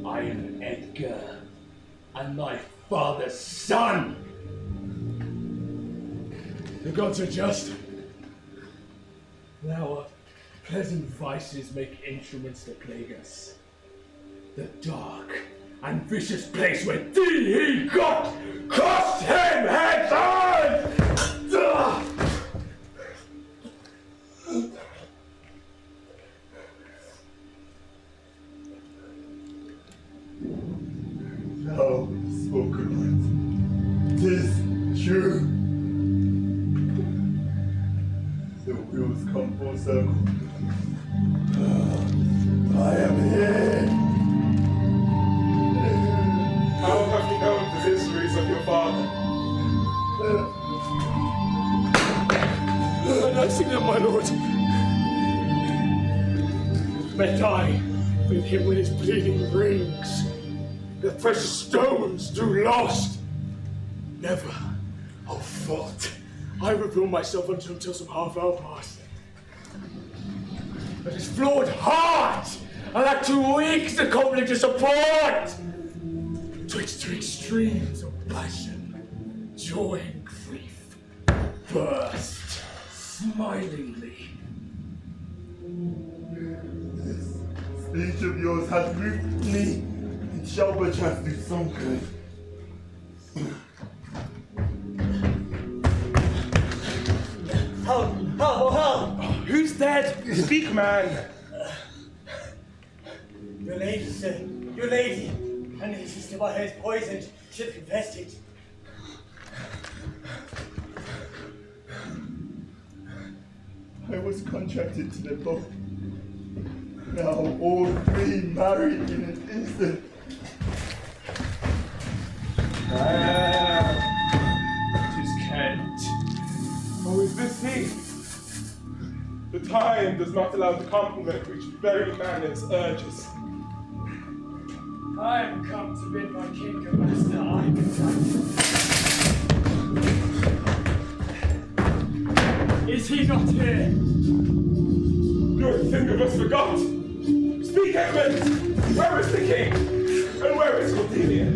I am Edgar, and thy father's son. The gods are just. Thou art pleasant vices make instruments to plague us. The dark and vicious place where thee he got, cost him his own! Thou spoken right. 'Tis true. The wheels come full circle. I am here. How have you known the histories of your father? I sing them, my lord. Met I with him with his bleeding rings, the precious stones do lost. Never, oh thought, I reveal myself unto him till some half-hour past. But his flawed heart, and that too weak to commonly to support, twixt two extremes of passion, joy and grief, burst smilingly. This speech of yours hath moved me, and shall perchance do some good. Help! Who's dead? Speak, man! Your lady, sir. Your lady. And his sister by her is poisoned. Should confess it. I was contracted to them both. Now all three married in an instant. Tis Kent. Oh, is this he? The time does not allow the compliment which very manners urges. I am come to bid my king and master I Is he not here? Good thing of us forgot. Speak, Edmund! Where is the king? And where is Cordelia?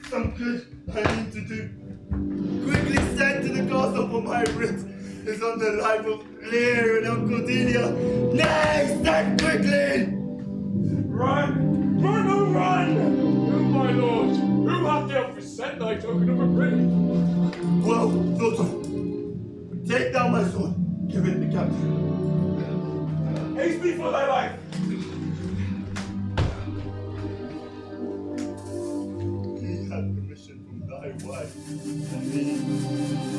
Some good I need to do. Quickly send to the castle for my writ is on the life of Lear and Uncle Cordelia. Nay, send quickly! Run! Run, oh run! Oh my lord, who hath the office sent thy token of a writ? Well, Sultan, take down my sword, give it the captain. Haste me for thy life! Permission from thy wife and me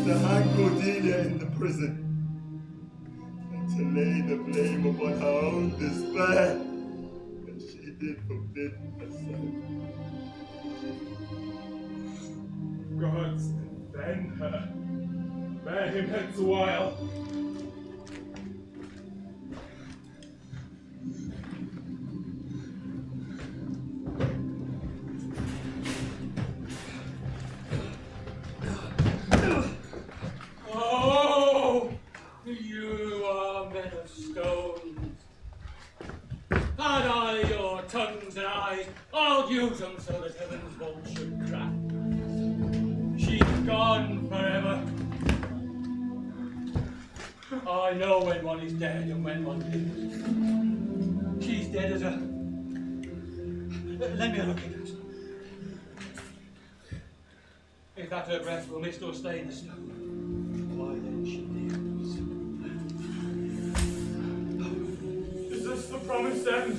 to hang Cordelia in the prison and to lay the blame upon her own despair that she did forbid herself. Gods defend her. Bear him hence a while. Oh, you are men of stones. Had I your tongues and eyes, I'll use them so that heaven's vault should crack. She's gone forever. I know when one is dead and when one lives. She's dead as a... Let me look at her. If that her breath will mist or stain the stone, why then she lives. Is this the promised end?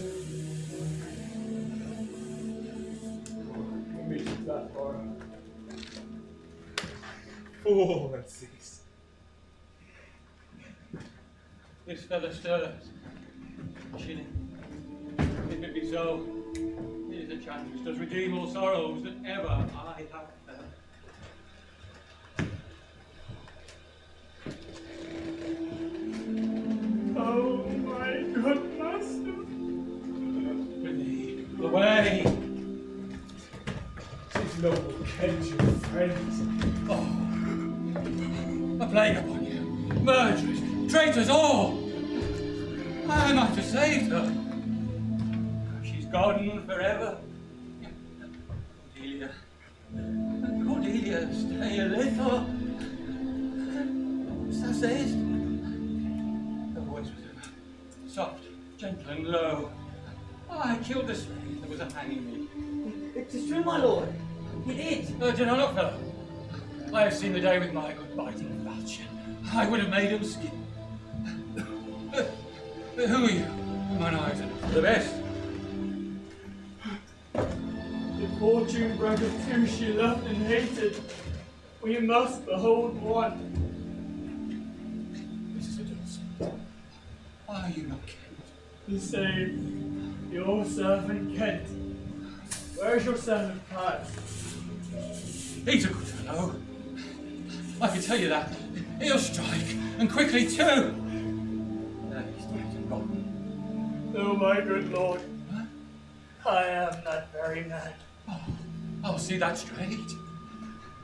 We'll meet you that far. Fool and cease. This feather stirs, chilling. If it be so, it is a chance which does redeem all sorrows that ever I have felt. Oh my good master! With thee, away! 'Tis noble Kent, your friends. Oh, a plague upon you! Murderers, traitors all! I might have saved her. She's gone forever. Cordelia, Cordelia, stay a little. Thou sayest? Her voice was soft, gentle, and low. I killed the slave that was a hanging me. It is true, my lord. You did. Did I not, fellow? I have seen the day with my good biting falchion. I would have made him skip. Who are you? Mine eyes are the best. The fortune brother two she loved and hated. We must behold one. This is a dulce. Are you not Kent? The same. Your servant Kent. Where's your servant Pat? He's a good fellow. I can tell you that. He'll strike, and quickly too. There he's dead and gone. Oh, my good lord. I am that very man. Oh, I'll see that straight.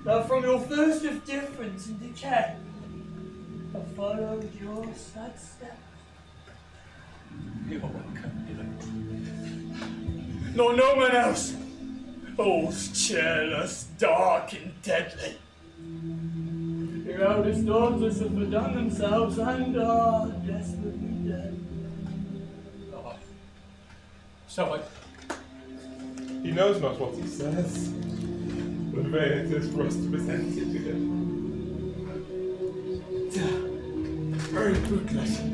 That from your first of difference and decay, I followed your sad steps. You're welcome, Edmund. Nor no man else. All cheerless, dark, and deadly. Your eldest daughters have verdone themselves and are desperately dead. Oh, so He knows not what he says. but there it is for us to present it to him. Very good lesson.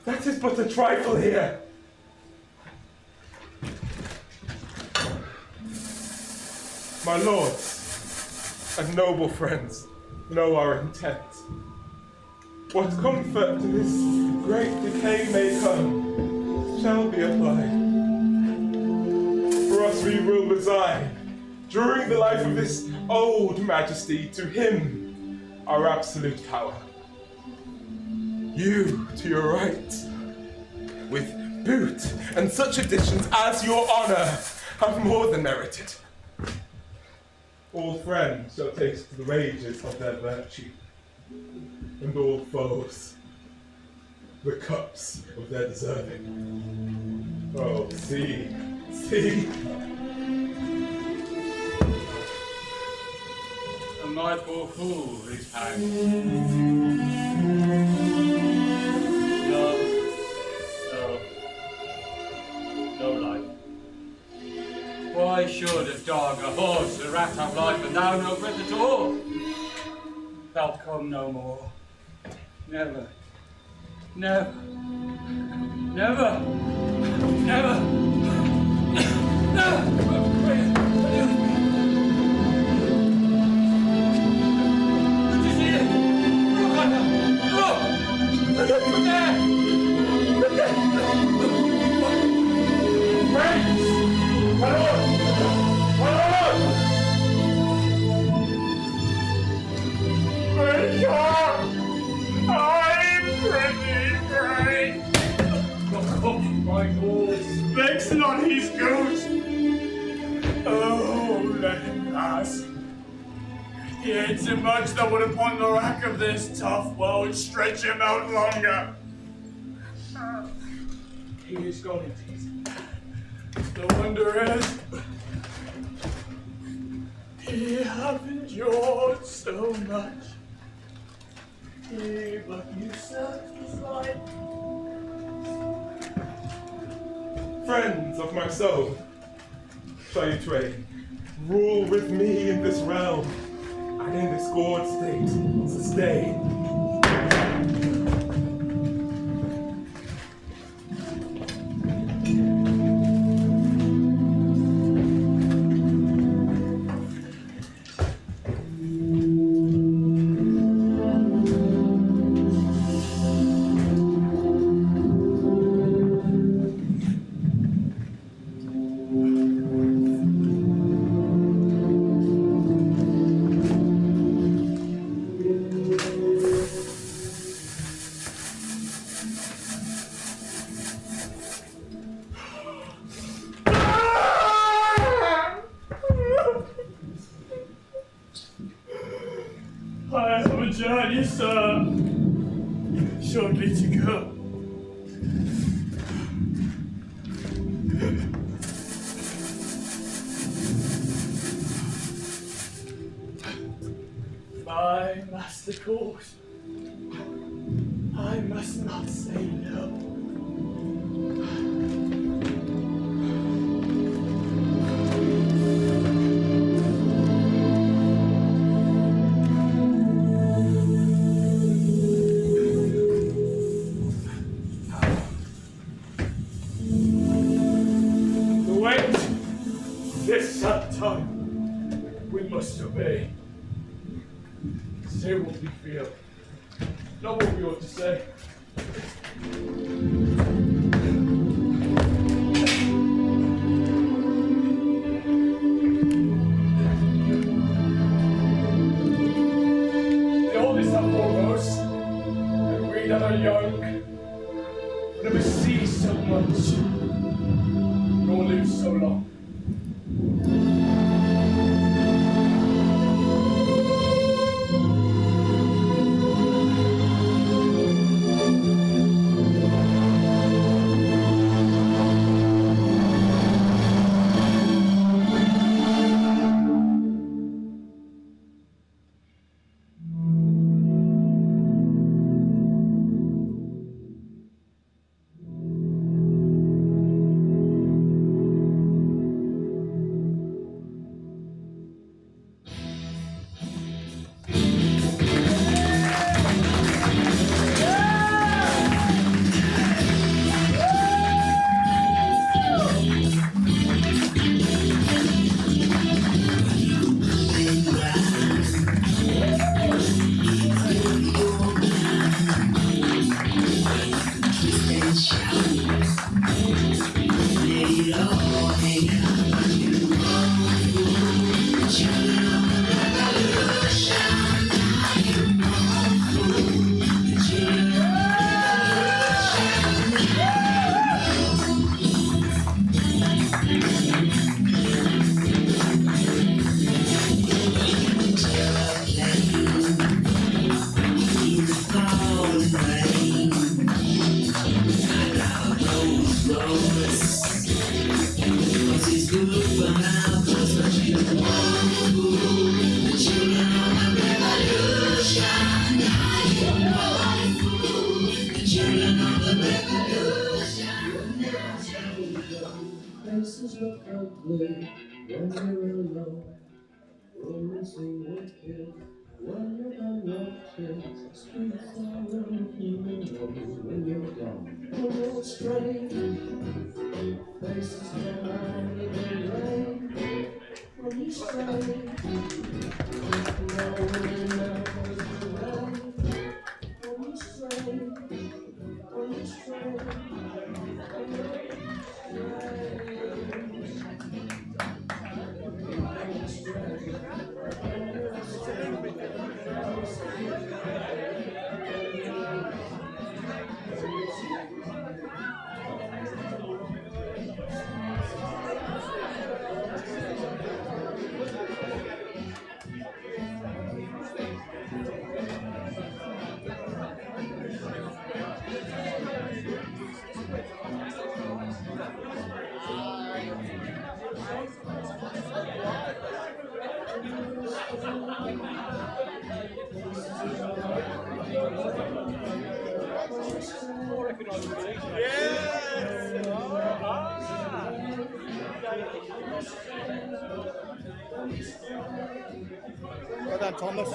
That is but a trifle here. My lords and noble friends know our intent. What comfort to this great decay may come shall be applied. For us we will resign, during the life of this old majesty, to him our absolute power. You to your right, with boot and such additions as your honor have more than merited. All friends shall taste the wages of their virtue, and all foes the cups of their deserving. Oh, see, see. A mindful fool is hanged. No life. Why should a dog, a horse, a rat have life, and thou no breath at all? Thou'lt come no more. Never. Never. Never. Never. Never. Did you see it? Look at her. Look. Look there. Look there. Friends. My lord. My lord. I'm pretty great. Oh, my lord, vex not his ghost. Oh, let him pass. He hates him much that would upon the rack of this tough world stretch him out longer. He is gone in peace. The wonder is, he hath endured so much. He but usurped his life. Friends of my soul, shall you twain rule with me in this realm, and in this gourd state sustain. I have a journey, sir, shortly to go. My master calls. I must not say no. Obey. Say what we feel, not what we ought to say. The oldest are foremost, and we that are young will never see so much, nor live so long. look ugly when you're alone. Romancing wicked when you're unwanted. Streets are unhuman when you're gone. Oh, strange faces come out of the rain. When you stray, no one knows the way. When you stray, when you stray. Well done, Thomas.